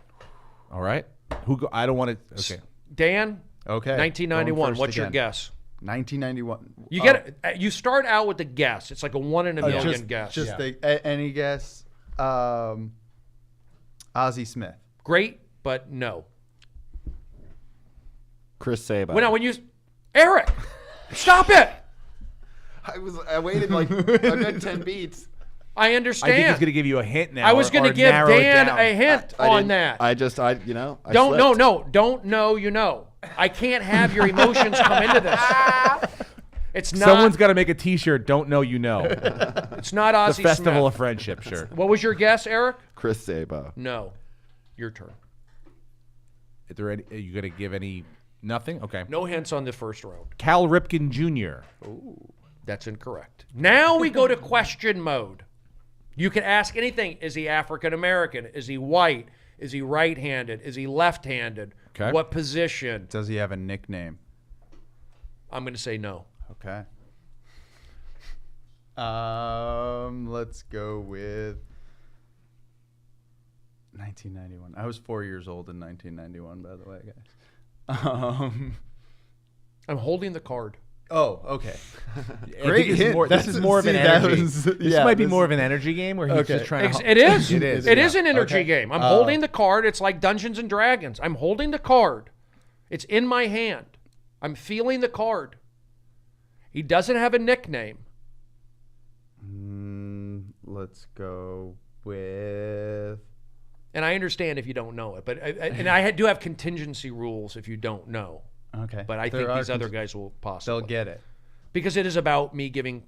All right. Who go? I don't want to. Okay. Dan. Okay. 1991. Going first What's your again. guess? 1991. You get you start out with the guess. It's like a 1 in a million just, guess. Just any guess. Ozzie Smith. Great, but no. Chris Saba. When you Eric, stop it. I waited like a good 10 beats. I I understand. think he's going to give you a hint now. I was going to give narrow it Dan down. a hint I on didn't- that. I don't Don't know. You know. I can't have your emotions come into this. It's not. Someone's got to make a T-shirt. Don't know you know. It's not The Ozzie Festival Smith. of Friendship shirt. What was your guess, Eric? Chris Saba. No. Your turn. Is there any, are you going to give any? Nothing. Okay. No hints on the first round. Cal Ripken Jr. That's incorrect. Now we go to question mode. You can ask anything. Is he African American? Is he white? Is he right-handed? Is he left-handed? Okay. What position? Does he have a nickname? I'm going to say no. Okay. Let's go with 1991. I was 4 years old in 1991, by the way, guys. I'm holding the card. Oh, okay. Great hint. This is more of an See, that energy. was- This yeah, might be this- more of an energy game where he's Okay. just trying to. It is. It is. It is an energy Okay. game. I'm holding the card. It's like Dungeons and Dragons. I'm holding the card. It's in my hand. I'm feeling the card. He doesn't have a nickname. Let's go with. And I understand if you don't know it, but I do have contingency rules if you don't know. Okay. But I There think are these other guys will possibly. They'll get it. Because it is about me giving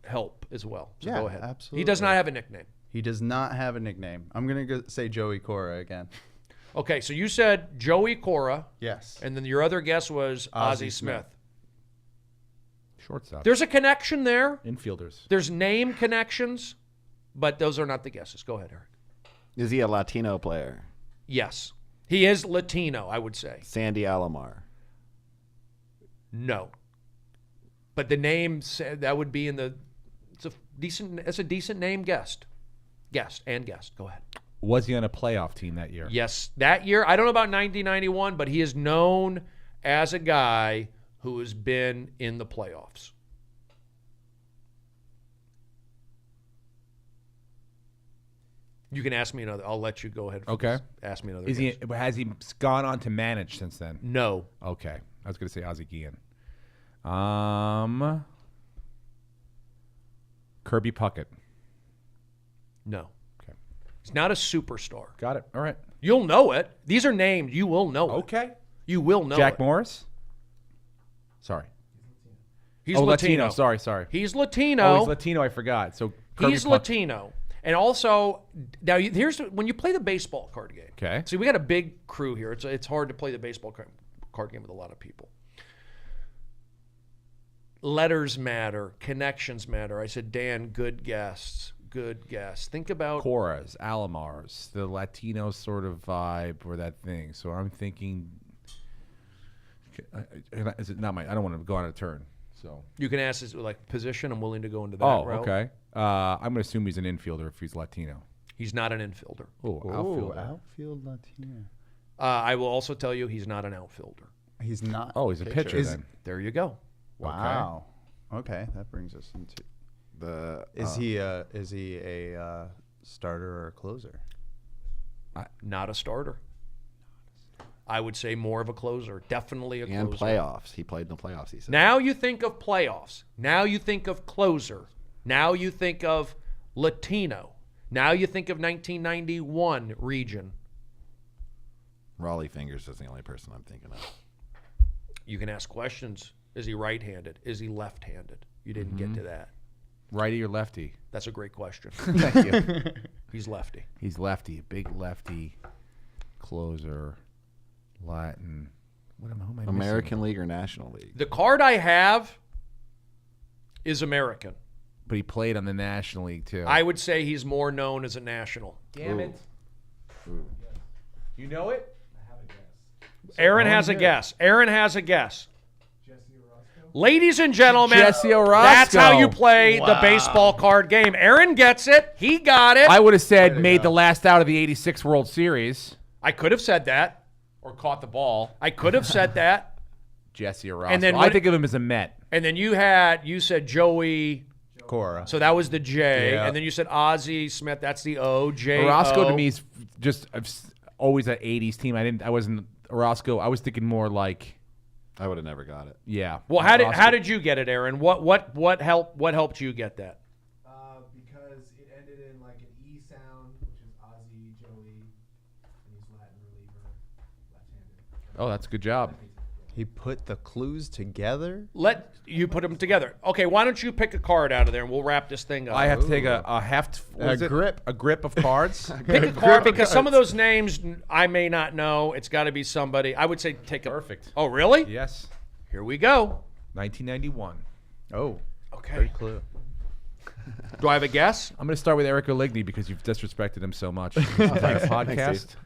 help as well. So Yeah, go ahead. He absolutely. does not have a nickname. He does not have a nickname. I'm going to say Joey Cora again. Okay, so you said Joey Cora, Yes. and then your other guess was Ozzie Smith. Shortstop. There's a connection there. Infielders. There's name connections, but those are not the guesses. Go ahead, Eric. Is he a Latino player? Yes. He is Latino, I would say. Sandy Alomar. No. But the name that would be in the it's a decent name guest. Guest. Go ahead. Was he on a playoff team that year? Yes. That year, I don't know about 1991, but he is known as a guy who has been in the playoffs. You can ask me another. I'll let you go ahead. Okay. Ask me another. Is he? guess. Has he gone on to manage since then? No. Okay. I was going to say Ozzie Guillen. Kirby Puckett. No. Okay. He's not a superstar. Got it. All right. You'll know it. These are names. You will know it. Okay. You will know Jack it. Morris. Sorry. He's Latino. Sorry. He's Latino. Oh, he's Latino. I forgot. So Kirby He's Puckett. Latino. And also, now here's when you play the baseball card game. Okay. See, we got a big crew here. It's hard to play the baseball card game with a lot of people. Letters matter. Connections matter. I said, Dan, good guess. Good guess. Think about Coras, Alomars, the Latino sort of vibe or that thing. So I'm thinking, is it not my? I don't want to go on a turn. So. You can ask this like position. I'm willing to go into that Oh, route. okay. I'm going to assume he's an infielder if he's Latino. He's not an infielder. Oh, Ooh, outfielder. outfield Latino. I will also tell you he's not an outfielder. He's not. Oh, he's a pitcher then. There you go. Wow. Okay, that brings us into. The Is he a starter or a closer? Not a starter. I would say more of a closer. Definitely a and closer. playoffs? He played in the playoffs. He said. Now you think of playoffs. Now you think of closer. Now you think of Latino. Now you think of 1991 region. Raleigh Fingers is the only person I'm thinking of. You can ask questions. Is he right-handed? Is he left-handed? You didn't get to that. Righty or lefty? That's a great question. Thank you. He's lefty. He's lefty, big lefty, closer, Latin. Who am I missing? American League or National League? The card I have is American. But he played on the National League too. I would say he's more known as a national. Damn it. You know it? Aaron has a guess. Aaron has a guess. Ladies and gentlemen, Jesse Orozco. that's how you play the baseball card game. Aaron gets it. He got it. I would have said made the last out of the 86 World Series. I could have said that. Or caught the ball. I could have said that. Jesse Orozco. And then I think of him as a Met. And then you said Joey Cora. So that was the J. Yeah. And then you said Ozzie Smith. That's the O. J. Orozco to me is just always an 80s team. I wasn't Orozco. I was thinking more like, I would have never got it. yeah. Well, how Orozco. did you get it, Aaron? What helped you get that? Because it ended in like an E sound, which is Ozzy, Joey, and he's Latin reliever, left-handed. Oh, that's a good job. He put the clues together? Let you put them together. Okay, why don't you pick a card out of there and we'll wrap this thing up. I have to take a grip of cards. Pick a card because some of those names I may not know. It's got to be somebody. I would say take a. Perfect. Oh, really? Yes. Here we go. 1991. Oh, Okay. good clue. Do I have a guess? I'm going to start with Eric Oligny because you've disrespected him so much. Entire podcast.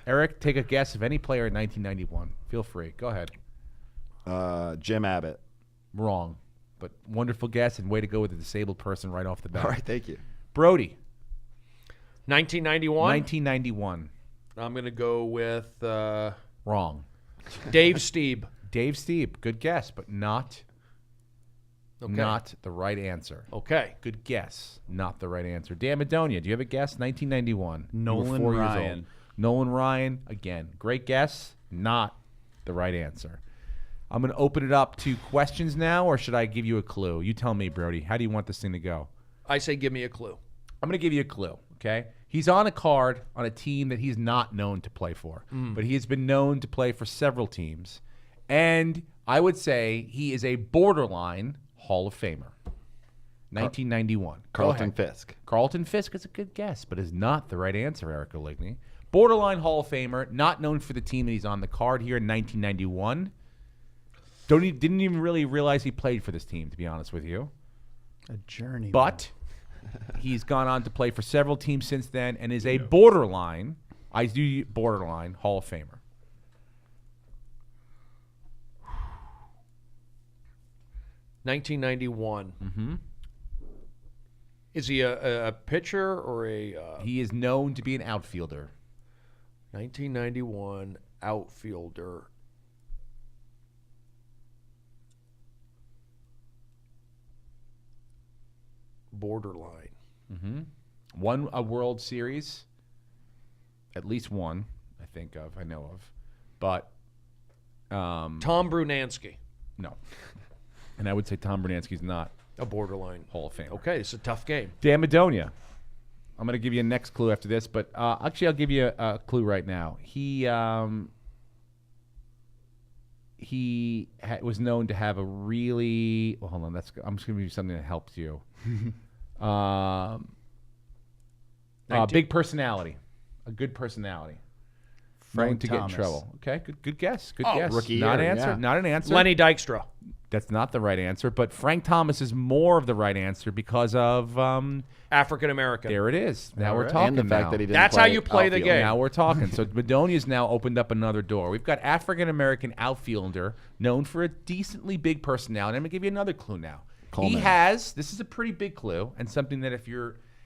Eric, take a guess of any player in 1991. Feel free. Go ahead. Jim Abbott. Wrong. But wonderful guess and way to go with a disabled person right off the bat. All right, thank you. Brody. 1991. 1991. I'm going to go with Wrong. Dave Steeb. Dave Steeb. Good guess, but not the right answer. Okay. Good guess. Not the right answer. Dan Madonia, do you have a guess? 1991. You were Nolan 4 years Ryan. old. Nolan Ryan. Again, great guess. Not the right answer. I'm going to open it up to questions now, or should I give you a clue? You tell me, Brody. How do you want this thing to go? I say give me a clue. I'm going to give you a clue, okay? He's on a card on a team that he's not known to play for, but he has been known to play for several teams. And I would say he is a borderline Hall of Famer. 1991. Go Carlton ahead. Fisk. Carlton Fisk is a good guess, but is not the right answer, Eric Oligny. Borderline Hall of Famer, not known for the team that he's on the card here in 1991. Didn't even really realize he played for this team, to be honest with you. A journey. But he's gone on to play for several teams since then and is a borderline Hall of Famer. $1991. Mm-hmm. Is he a pitcher or a He is known to be an outfielder. 1991 outfielder? Borderline. Mm-hmm. Won a World Series. At least one, I know of. But Tom Brunansky. no. And I would say Tom Brunansky's not A borderline. Hall of Famer. Okay, it's a tough game. Dan Madonia. I'm going to give you a next clue after this, but actually I'll give you a clue right now. He was known to have a really... Well, hold on. I'm just going to give you something that helps you. Big personality. A good personality. Known Frank to get in Thomas. trouble. Okay, good guess. Good Oh, guess. rookie Not year, answer. yeah. Not an answer. Lenny Dykstra. That's not the right answer, but Frank Thomas is more of the right answer because of African American. there it is. Now All we're right. talking And the fact now. that he didn't That's how you play the outfield. game. Now we're talking. So Madonia's now opened up another door. We've got African American outfielder known for a decently big personality. I'm gonna give you another clue now. Coleman. He has. This is a pretty big clue and something that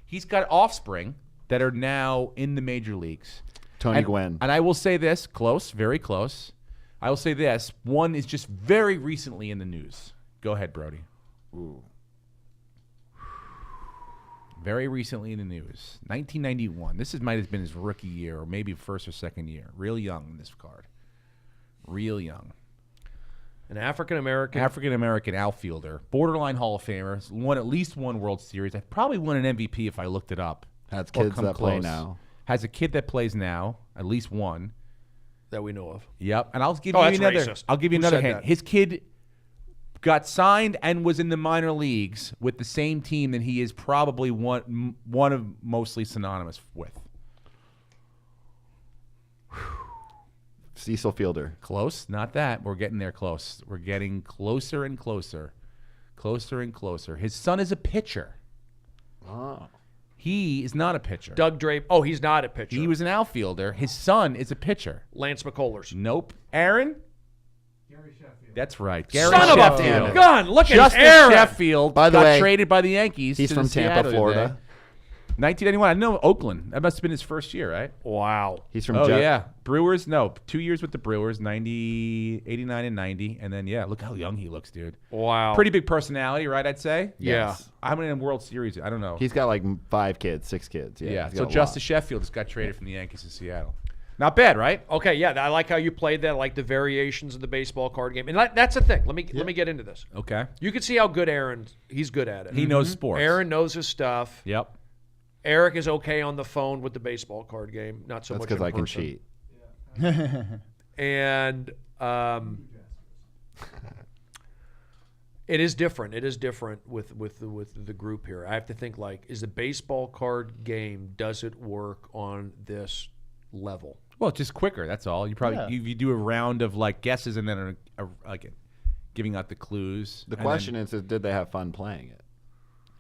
he's got offspring that are now in the major leagues. Tony Gwynn. And I will say this, close, very close. I will say this. One is just very recently in the news. Go ahead, Brody. Ooh. Very recently in the news. 1991. This might have been his rookie year or maybe first or second year. Real young in this card. Real young. An African-American. African-American outfielder, borderline Hall of Famer, won at least one World Series. I probably won an MVP if I looked it up. Has Or kids come that play close. now. Has a kid that plays now, at least one. that we know of. Yep, and I'll give Oh, you that's another. racist. I'll give you Who another said hint. that? His kid got signed and was in the minor leagues with the same team that he is probably one of mostly synonymous with. Cecil Fielder. Close, not that. We're getting there close. We're getting closer and closer. Closer and closer. His son is a pitcher. Oh. He is not a pitcher. Doug Drape. Oh, he's not a pitcher. He was an outfielder. His son is a pitcher. Lance McCullers. Nope. Aaron? Gary Sheffield. That's right. Son Gary of a Sheffield. gun! Look at Justin Aaron. Sheffield By the got way, traded by the Yankees. He's to from the Tampa, Seattle Florida. today. 1991. I know Oakland. That must have been his first year, right? Wow. He's from Oh, Jet- yeah. Brewers, no. 2 years with the Brewers, 89 and 90. And then, yeah, look how young he looks, dude. Wow. Pretty big personality, right, I'd say? Yeah. How many in World Series? I don't know. He's got like 5 kids, 6 kids. Yeah. yeah. he's So got a Justice lot. Sheffield just got traded from the Yankees to Seattle. Not bad, right? Okay, yeah, I like how you played that, like the variations of the baseball card game, and that's the thing. Let me get into this. Okay. You can see how good he's good at it. He knows sports. Aaron knows his stuff. Yep. Eric is okay on the phone with the baseball card game, not so That's much because in I can person. cheat. And it is different. It is different with the group here. I have to think like, is the baseball card game, does it work on this level? Well, just quicker. That's all. You probably you do a round of like guesses and then like giving out the clues. The and question then- is, did they have fun playing it?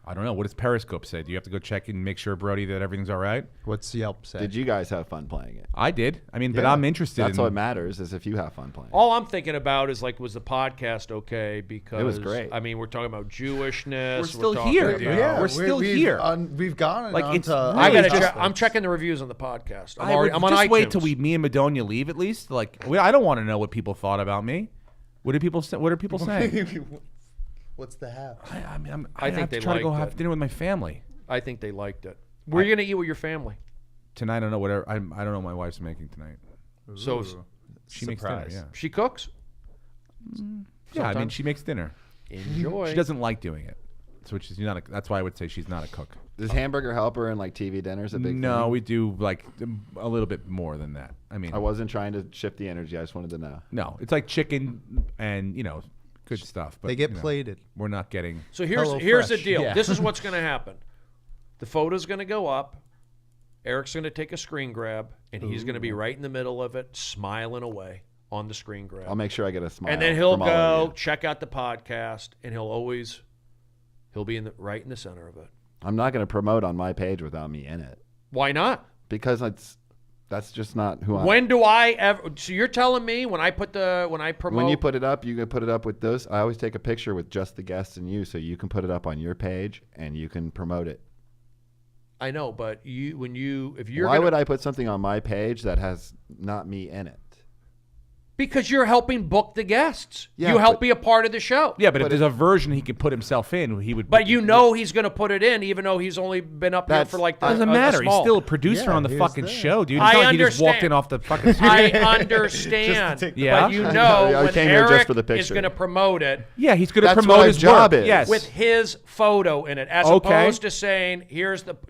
I don't know. What does Periscope say? Do you have to go check and make sure, Brody, that everything's all right? What's Yelp say? Did you guys have fun playing it? I did. I mean, but Yeah. I'm interested. That's in, what matters is if you have fun playing. All I'm thinking about is like, was the podcast okay? Because It was great. I mean, we're talking about Jewishness. We're still talking here, about- dude. We're still here. We've gone Like, on it's to really I gotta. just- I'm checking the reviews on the podcast. I'm I would on just iTunes. wait till me and Madonia leave at least. Like, I don't want to know what people thought about me. What do people say? What are people saying? What's the half? I mean, I I think have they to try to go liked have it. dinner with my family I think they liked it. Where are you gonna eat with your family? tonight. I don't know whatever. I don't know what my wife's making tonight. So She makes dinner. Surprise. Yeah. she cooks. Yeah. I mean, Sometimes. she makes dinner. Enjoy. She doesn't like doing it, so she's not. That's why I would say she's not a cook. Does Hamburger Helper and like TV dinners a big No, thing? we do like a little bit more than that. I mean, I wasn't trying to shift the energy. I just wanted to know. no, it's like chicken and good stuff. But They get you know, plated. We're not getting. So here's Hello the Fresh. deal. Yeah. This is what's going to happen. The photo's going to go up. Eric's going to take a screen grab, and he's going to be right in the middle of it, smiling away on the screen grab. I'll make sure I get a smile. And then he'll from all of go you. check out the podcast, and he'll be right in the center of it. I'm not going to promote on my page without me in it Why not? because that's just not who I am. When do I ever? So you're telling me when I promote? When you put it up, you can put it up with those. I always take a picture with just the guests and you, so you can put it up on your page and you can promote it. I know, but if you're Why gonna, would I put something on my page that has not me in it? Because you're helping book the guests. Yeah, you help but- be a part of the show. Yeah, but if there's a version he could put himself in, he would. But he's going to put it in, even though he's only been up here That's- for like. doesn't matter. He's still a producer Yeah, on the he was fucking there. show, dude. It's I not like he just walked understand. in off the fucking I street. understand. take the Yeah? But you I know, know. I when came here just Eric for the is picture. going to promote it Yeah, he's going to That's promote what his his job work. is. Yes. with his photo in it, as Okay. opposed to saying,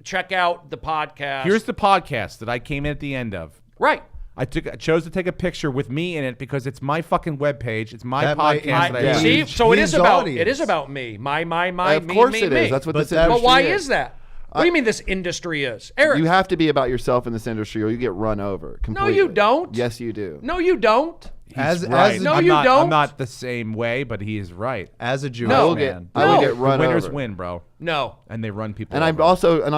check out the podcast. Here's the podcast that I came in at the end of. right. I chose to take a picture with me in it because it's my fucking webpage. It's my That might podcast. that I Yeah. See, lead. so it is His about audience. me. My, Of me, course me, it me. is. That's what But this that- industry But why is. is that? What do you mean this industry is? Eric, You have to be about yourself in this industry, or you get run over. Completely. you don't. Yes, you do. no, you don't. As Right. No, I'm you not, don't. I'm not the same way, but he is right. as a Jewish I will man. get. I will No. get run the winners over. win, bro, No. and they run people. And I'm over.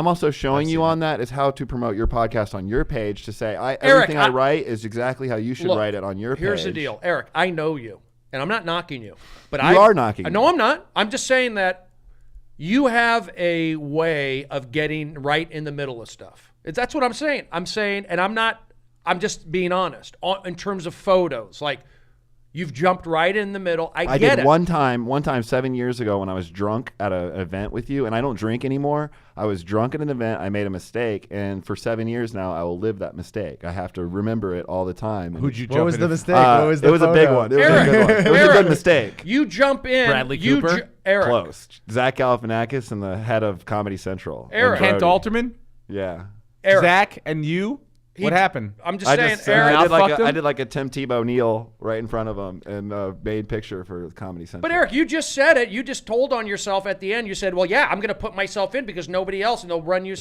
also showing you on that is how to promote your podcast on your page to say Eric, everything I I- write is exactly how you should Look, write it on your page. Here's the deal, Eric. I know you, and I'm not knocking you, but You are knocking No, me. I'm not. I'm just saying that you have a way of getting right in the middle of stuff. That's what I'm saying. I'm saying, and I'm not. I'm just being honest in terms of photos. Like You've jumped right in the middle. I I get did it. one time 7 years ago when I was drunk at an event with you, and I don't drink anymore. I was drunk at an event. I made a mistake, and for 7 years now, I will live that mistake. I have to remember it all the time. Who'd you What jump was in the and- mistake? What was the it was a big photo? one. It was Eric, a good one. It was a Eric, good mistake. You jump in. Bradley you Cooper? Eric. Close. Zach Galifianakis and the head of Comedy Central. and Eric. Kent Brody. Alterman, Yeah. Eric. Zach, and you. What happened? I'm just saying, I Eric. did like fucked a, him? I did like a Tim Tebow kneel right in front of him and made picture for Comedy Central. But Eric, you just said it. You just told on yourself at the end. You said, "Well, yeah, I'm going to put myself in because nobody else, and they'll run you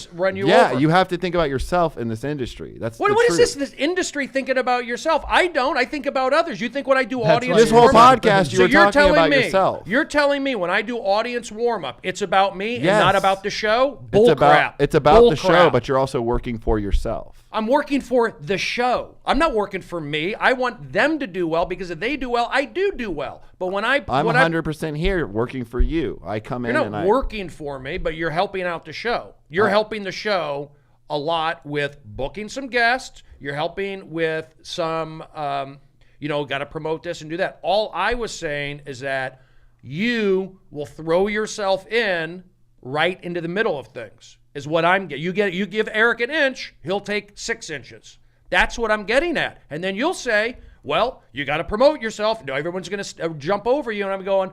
yeah, over." you have to think about yourself in this industry. That's What the is truth. this industry thinking about yourself? I don't. I think about others. You think when I do That's audience why This whole you're warm-up- podcast, you So were you're talking telling about me, yourself. You're telling me when I do audience warm up, it's about me and Yes. not about the show? Bull It's about crap. it's about Bull the show, crap. but you're also working for yourself. I'm working for the show. I'm not working for me. I want them to do well because if they do well, I do well. But when I'm 100% here working for you. I come in You're and not I working for me, but you're helping out the show. You're helping the show a lot with booking some guests. You're helping with some, got to promote this and do that. All I was saying is that you will throw yourself in right into the middle of things. Is what I'm getting. You give Eric an inch, he'll take 6 inches. That's what I'm getting at. And then you'll say, well, you got to promote yourself. No, everyone's going to jump over you. And I'm going,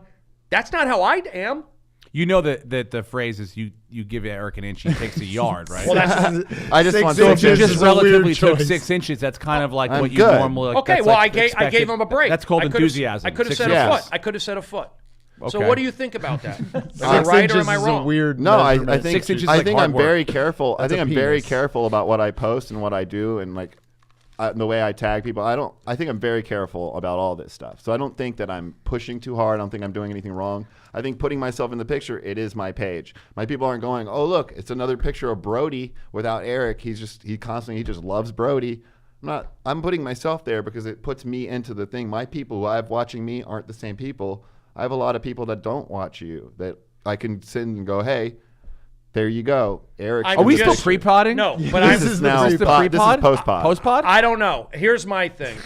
that's not how I am. You know that the phrase is you give Eric an inch, he takes a yard, right? Well, that's I just 6 want so if you inches just is a weird relatively took choice. 6 inches, that's kind of like I'm what you good. normally. Like, okay. that's Well, like I expected. gave him a break. That's called I could've- enthusiasm. I could have 6 said inches. a foot. I could have said a foot. So Okay. what do you think about that? Am I 6 right or inches am I is wrong? a weird No, I measurement. think 6 inches is I like think hard I'm work. very careful. I That's think a I'm very penis. careful about what I post and what I do and like the way I tag people. I think I'm very careful about all this stuff. So I don't think that I'm pushing too hard. I don't think I'm doing anything wrong. I think putting myself in the picture, it is my page. My people aren't going, "Oh, look, it's another picture of Brody without Eric. He just loves Brody." I'm putting myself there because it puts me into the thing. My people who I have watching me aren't the same people. I have a lot of people that don't watch you that I can send and go, "Hey, there you go, Eric." I'm Are we just- still pre-podding? No, but I'm This is now Is this the pod- pre-pod? This is post-pod. Post-pod? I don't know. Here's my thing.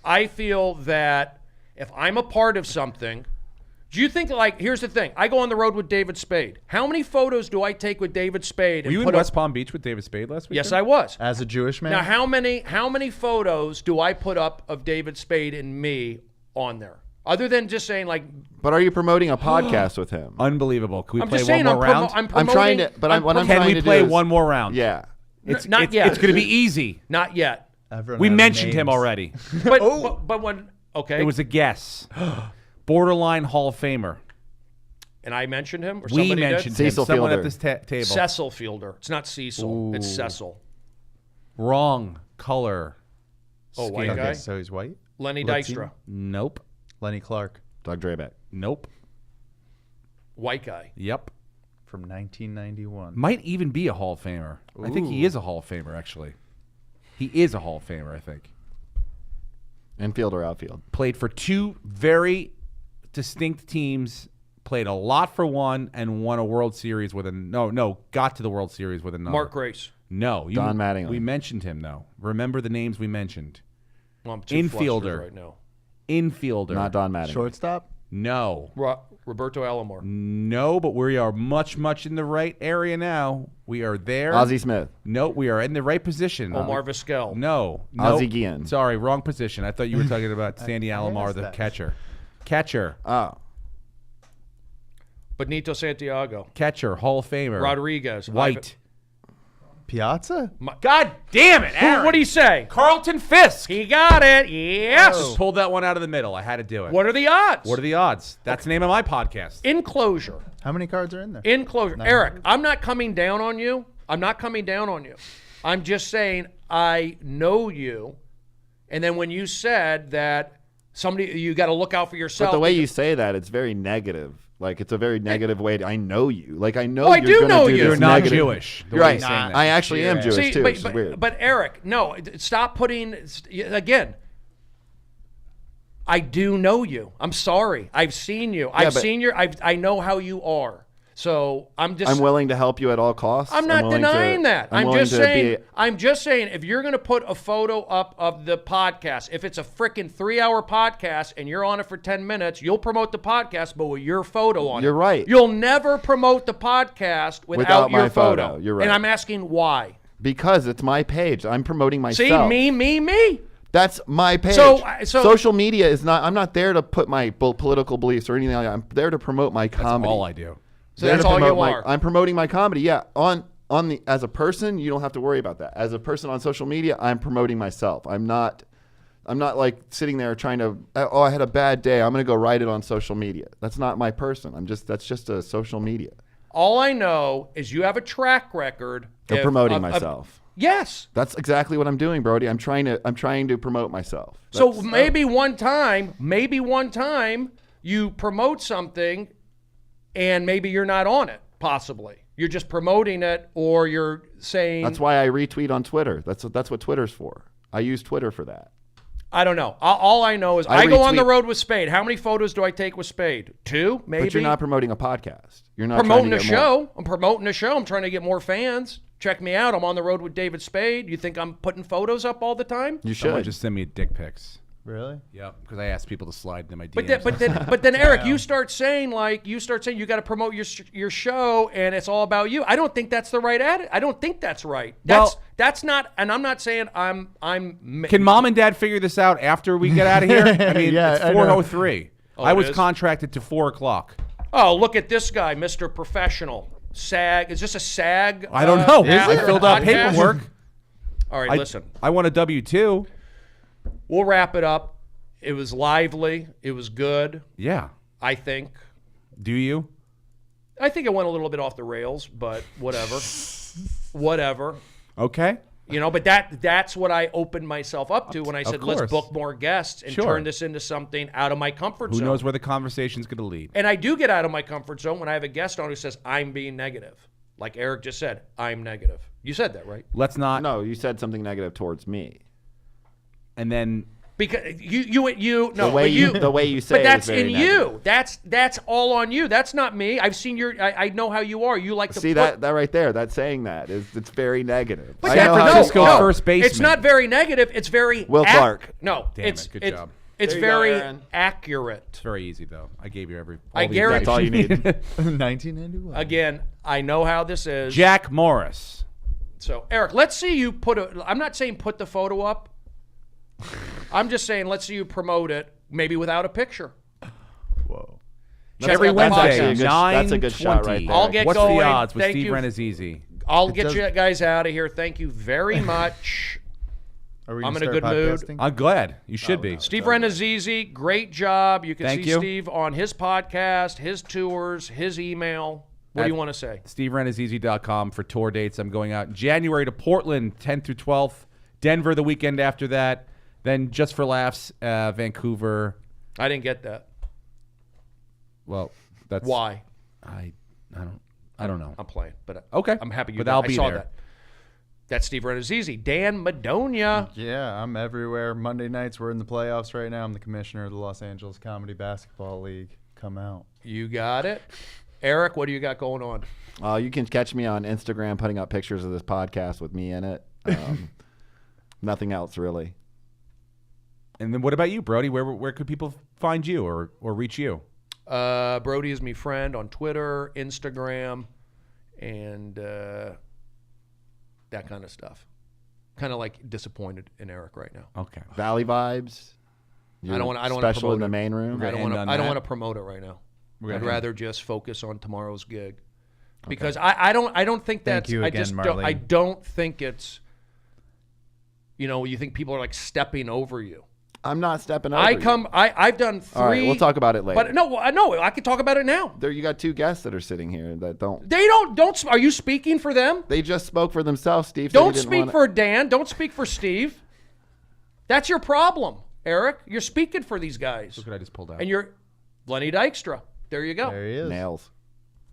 I feel that if I'm a part of something, do you think here's the thing. I go on the road with David Spade. How many photos do I take with David Spade? Were and you in put up- West Palm Beach with David Spade last week? Yes, I was. As a Jewish man, Now, how many photos do I put up of David Spade and me on there? Other than just saying But are you promoting a podcast with him? Unbelievable. Can we I'm play just one saying more round? I'm I'm promoting. trying to, but what I'm Can trying we to play do is, one more round? Yeah. Not yet. It's going to be easy. Not yet. Everyone We has mentioned him names. already. But when okay, It was a guess. Borderline Hall of Famer. and I mentioned him or We somebody mentioned did? him. Cecil Someone Fielder. at this table. Cecil Fielder. It's not Cecil. It's Ooh. Cecil. Wrong color. Oh, white Skin. guy? Okay, so he's white. Lenny Latino? Dykstra. Nope. Lenny Clark Doug Drabeck. Nope. White guy. Yep. from 1991. Might even be a Hall of Famer. I think he is a Hall of Famer, actually. He is a Hall of Famer, I think. Infield or outfield? Played for 2 very distinct teams. Played a lot for one and won a World Series with got to the World Series with another. Mark Grace. No. Don Mattingly. We mentioned him, though. Remember the names we mentioned. Well, I'm too Infielder. flustered right now. Infielder. Not Don Mattingly. Shortstop? No. Roberto Alomar. No, but we are much, much in the right area now. We are there. Ozzie Smith. No, we are in the right position. Omar Vizquel. No. Ozzie Guillen. Sorry, wrong position. I thought you were talking about Sandy Alomar, the catcher. Catcher. Oh. Benito Santiago. Catcher. Hall of Famer. Rodriguez. White. Piazza? God damn it, What do you say? Carlton Fisk. He got it. Yes. Just pulled that one out of the middle. I had to do it. What are the odds? What are the odds? That's the name of my podcast. Enclosure. How many cards are in there? Enclosure. Eric, I'm not coming down on you. I'm not coming down on you. I'm just saying I know you. And then when you said that you got to look out for yourself. But the way you say that, it's very negative. Like, it's a very negative way to, I know you. Like, I know Oh, I you're do going know to do you. this You're not negative- Jewish. the You're way right. you're saying that. I actually am Jewish, See, too, but, which is weird. but Eric, no, stop putting, again, I do know you. I'm sorry. I've seen you. but- I know how you are. So I'm willing to help you at all costs. I'm not denying that. I'm willing just to saying. be- I'm just saying. If you're going to put a photo up of the podcast, if it's a freaking 3-hour podcast and you're on it for 10 minutes, you'll promote the podcast, but with your photo on it. You're right. You'll never promote the podcast without your my photo. You're right. And I'm asking why. Because it's my page. I'm promoting myself. See, me. That's my page. So social media is not. I'm not there to put my political beliefs or anything like that. I'm there to promote my comedy. That's all I do. So that's all you are. I'm promoting my comedy. Yeah. On the as a person, you don't have to worry about that. As a person on social media, I'm promoting myself. I'm not like sitting there trying to. Oh, I had a bad day. I'm going to go write it on social media. That's not my person. That's just a social media. All I know is you have a track record of promoting myself. Yes. That's exactly what I'm doing, Brody. I'm trying to promote myself. So maybe one time you promote something and maybe you're not on it, possibly. You're just promoting it or you're saying... That's why I retweet on Twitter. That's what Twitter's for. I use Twitter for that. I don't know. All I know is I go on the road with Spade. How many photos do I take with Spade? 2, maybe? But you're not promoting a podcast. You're not promoting a trying to get show. more. I'm promoting a show. I'm trying to get more fans. Check me out. I'm on the road with David Spade. You think I'm putting photos up all the time? You Someone should. just send me dick pics. Really? Yep, because I asked people to slide into my DMs. But then Eric, you start saying you got to promote your show and it's all about you. I don't think that's the right attitude. I don't think that's right. That's not. And I'm not saying I'm. Can mom and dad figure this out after we get out of here? I mean, Yeah, it's I know. 4:03. I was it is? contracted to 4:00. Oh, look at this guy, Mr. Professional. SAG. Is this a SAG? I don't know. app I or filled out podcast? paperwork. All right, listen. I want a W-2. We'll wrap it up. It was lively. It was good. Yeah. I think. Do you? I think it went a little bit off the rails, but whatever. Whatever. Okay. You know, but that's what I opened myself up to when I said, let's course. book more guests and Sure. turn this into something out of my comfort Who zone. knows where the conversation's going to lead? And I do get out of my comfort zone when I have a guest on who says, I'm being negative. Like Eric just said, I'm negative. You said that, right? Let's not. No, you said something negative towards me. And then Because you The way you say but it that's is very in negative. you. That's all on you. That's not me. I've seen I know how you are. You like to See put, that right there. That saying that is it's very negative. But I San know how Francisco you are. first baseman. It's not very negative. It's very Will Clark. No, Damn it's it, good it's job. it's There you go, very Aaron. accurate. it's very easy, though. I gave you all I the guarantee- That's all you need. 1991. Again, I know how this is. Jack Morris. So Eric, let's see you I'm not saying put the photo up. I'm just saying let's see you promote it, maybe without a picture. Whoa. Check Every out the Wednesday, podcast. That's a good shot right 9:20. there. I'll get What's going. the odds with Thank Steve you. Rannazzisi? I'll get does- you guys out of here. Thank you very much. Are we I'm gonna in a start good mood. podcasting? I'm glad. You should be. Steve Rannazzisi, great job. You can Thank see you. Steve on his podcast, his tours, his email. What do you want to say? SteveRannazzisi.com for tour dates. I'm going out in January to Portland, 10th through 12th. Denver the weekend after that. Then just for laughs, Vancouver. I didn't get that. Well, that's Why? I don't know. I'm playing, but Okay. I'm happy you But did. I'll I be saw there. that. That's Steve Rannazzisi. Dan Madonia. Yeah, I'm everywhere. Monday nights, we're in the playoffs right now. I'm the commissioner of the Los Angeles Comedy Basketball League. Come out. You got it. Eric, what do you got going on? You can catch me on Instagram putting up pictures of this podcast with me in it. Nothing else really. And then what about you, Brody? Where could people find you or reach you? Brody is me friend on Twitter, Instagram, and that kind of stuff. Kind of like disappointed in Eric right now. Okay. Valley Vibes. I don't want to special promote in the it. main room. We're I gonna don't want end to. on I don't that. want to promote it right now. We're I'd gonna- rather just focus on tomorrow's gig because I don't think Thank that's. you I again, just Marlene. I don't think it's. You think people are like stepping over you. I'm not stepping over. you. I've done 3. All right, we'll talk about it later. But no, I can talk about it now. There, you got 2 guests that are sitting here that don't. They don't. Are you speaking for them? They just spoke for themselves. Steve said he Don't didn't speak wanna- for Dan. Don't speak for Steve. That's your problem, Eric. You're speaking for these guys, Look what I just pulled out. and you're Lenny Dykstra. There you go. There he is. nails.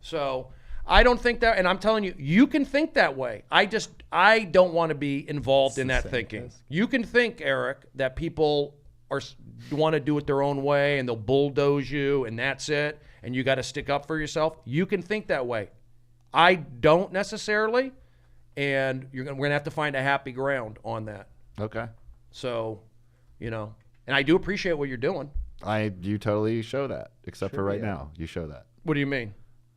So I don't think that, and I'm telling you, you can think that way. I don't want to be involved in that thinking. You can think, Eric, that people want to do it their own way and they'll bulldoze you and that's it. and you got to stick up for yourself, you can think that way. I don't necessarily, and we're going to have to find a happy ground on that. Okay. So, and I do appreciate what you're doing. You totally show that, except for right now. You show that. What do you mean?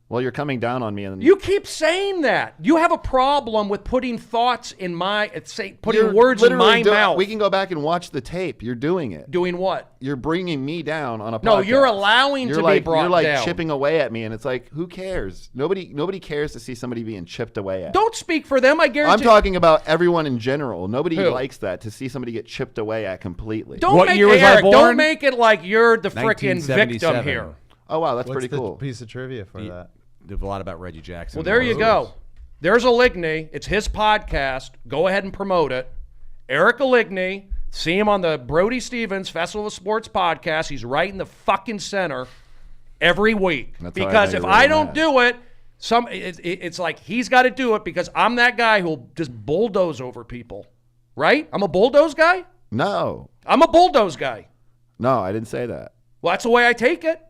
Well, you're coming down on me, and You keep saying that. You have a problem with putting thoughts in putting You're words in my literally mouth. We can go back and watch the tape. You're doing it. Doing what? You're bringing me down on a podcast. No, you're allowing to be brought You're like down. chipping away at me, and it's like, who cares? Nobody cares to see somebody being chipped away at. Don't speak for them. I guarantee. I'm talking about everyone in general. Nobody Who? likes that, to see somebody get chipped away at completely. What year was I Eric, born? Don't make it like you're the frickin' victim 1977. here. Oh wow, that's What's pretty the cool. piece of trivia for that? There's a lot about Reggie Jackson. Well, there you go. There's Aligney. It's his podcast. Go ahead and promote it. Eric Aligney. See him on the Brody Stevens Festival of Sports podcast. He's right in the fucking center every week. That's how I Because know if you're I really don't mad. do it, it's like he's got to do it because I'm that guy who'll just bulldoze over people. Right? I'm a bulldoze guy? No, I'm a bulldoze guy. no, I didn't say that. Well, that's the way I take it.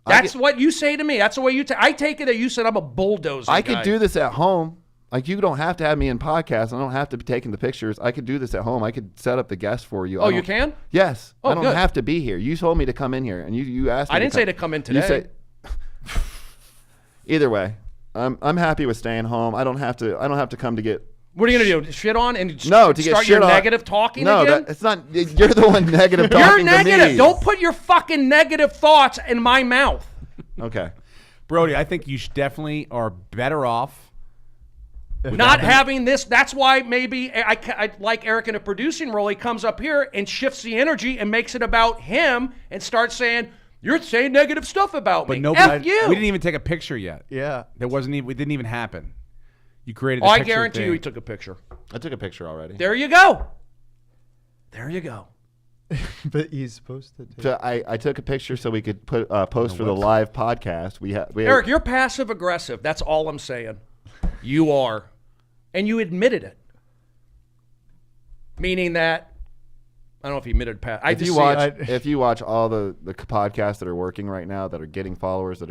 That's what you say to me. That's the way you take. I take it that you said I'm a bulldozer. I could do this at home. Like, you don't have to have me in podcasts. I don't have to be taking the pictures. I could do this at home. I could set up the guest for you. Oh, you can? Yes. Oh, I don't good. have to be here. You told me to come in here, and you asked me. I didn't say to come in You today. Either way, I'm happy with staying home. I don't have to come to get. What are you gonna do? Shit on and No, to get start shit your on. negative talking No, again? it's not. You're the one negative talking You're to negative. me. Don't put your fucking negative thoughts in my mouth. Okay. Brody, I think you definitely are better off. Not having this. That's why maybe I like Eric in a producing role. He comes up here and shifts the energy and makes it about him and starts saying, "You're saying negative stuff about But me." nobody, F you. we didn't even take a picture yet. Yeah. There wasn't even. It didn't even happen. You created. Oh, The I picture guarantee you thing. he took a picture. I took a picture already. There you go. There you go. But he's supposed to take So I took a picture so we could post for the live podcast. We Eric, you're passive aggressive. That's all I'm saying. You are. And you admitted it. Meaning that, I don't know if you admitted if you watch all the podcasts that are working right now, that are getting followers,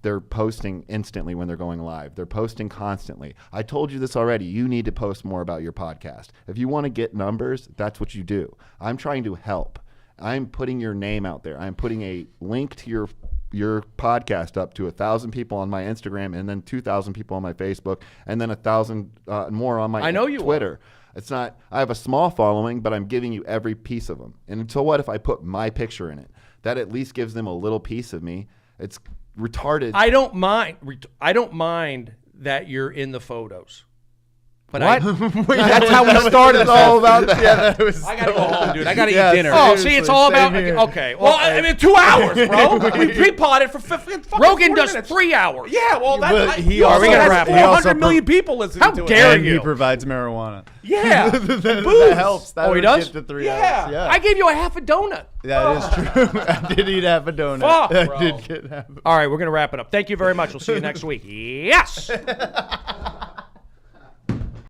they're posting instantly when they're going live. They're posting constantly. I told you this already. You need to post more about your podcast. If you want to get numbers, that's what you do. I'm trying to help. I'm putting your name out there. I'm putting a link to your podcast up to 1,000 people on my Instagram, and then 2,000 people on my Facebook, and then 1,000 more on my Twitter. It's not. I have a small following, but I'm giving you every piece of them. And so what if I put my picture in it? That at least gives them a little piece of me. It's retarded. I don't mind that you're in the photos. But What? That's how we started. It's all about that. Yeah, that was I gotta go home, dude. I gotta Yeah, eat dinner. Oh, see, it's all about. Same here. Okay. Well, I mean, 2 hours, bro. We pre-potted for fucking Rogan 40 does minutes. 3 hours. Yeah, well, But that's he he also- also we gotta has wrap it. 400 million people listening How to dare it. and you. he provides marijuana. Yeah. That helps. That Oh, he would does? Get to 3 Yeah. hours. Yeah. I gave you a half a donut. That is true. I did eat half a donut. Fuck, I bro. did get half a All right, we're going to wrap it up. Thank you very much. We'll see you next week. Yes.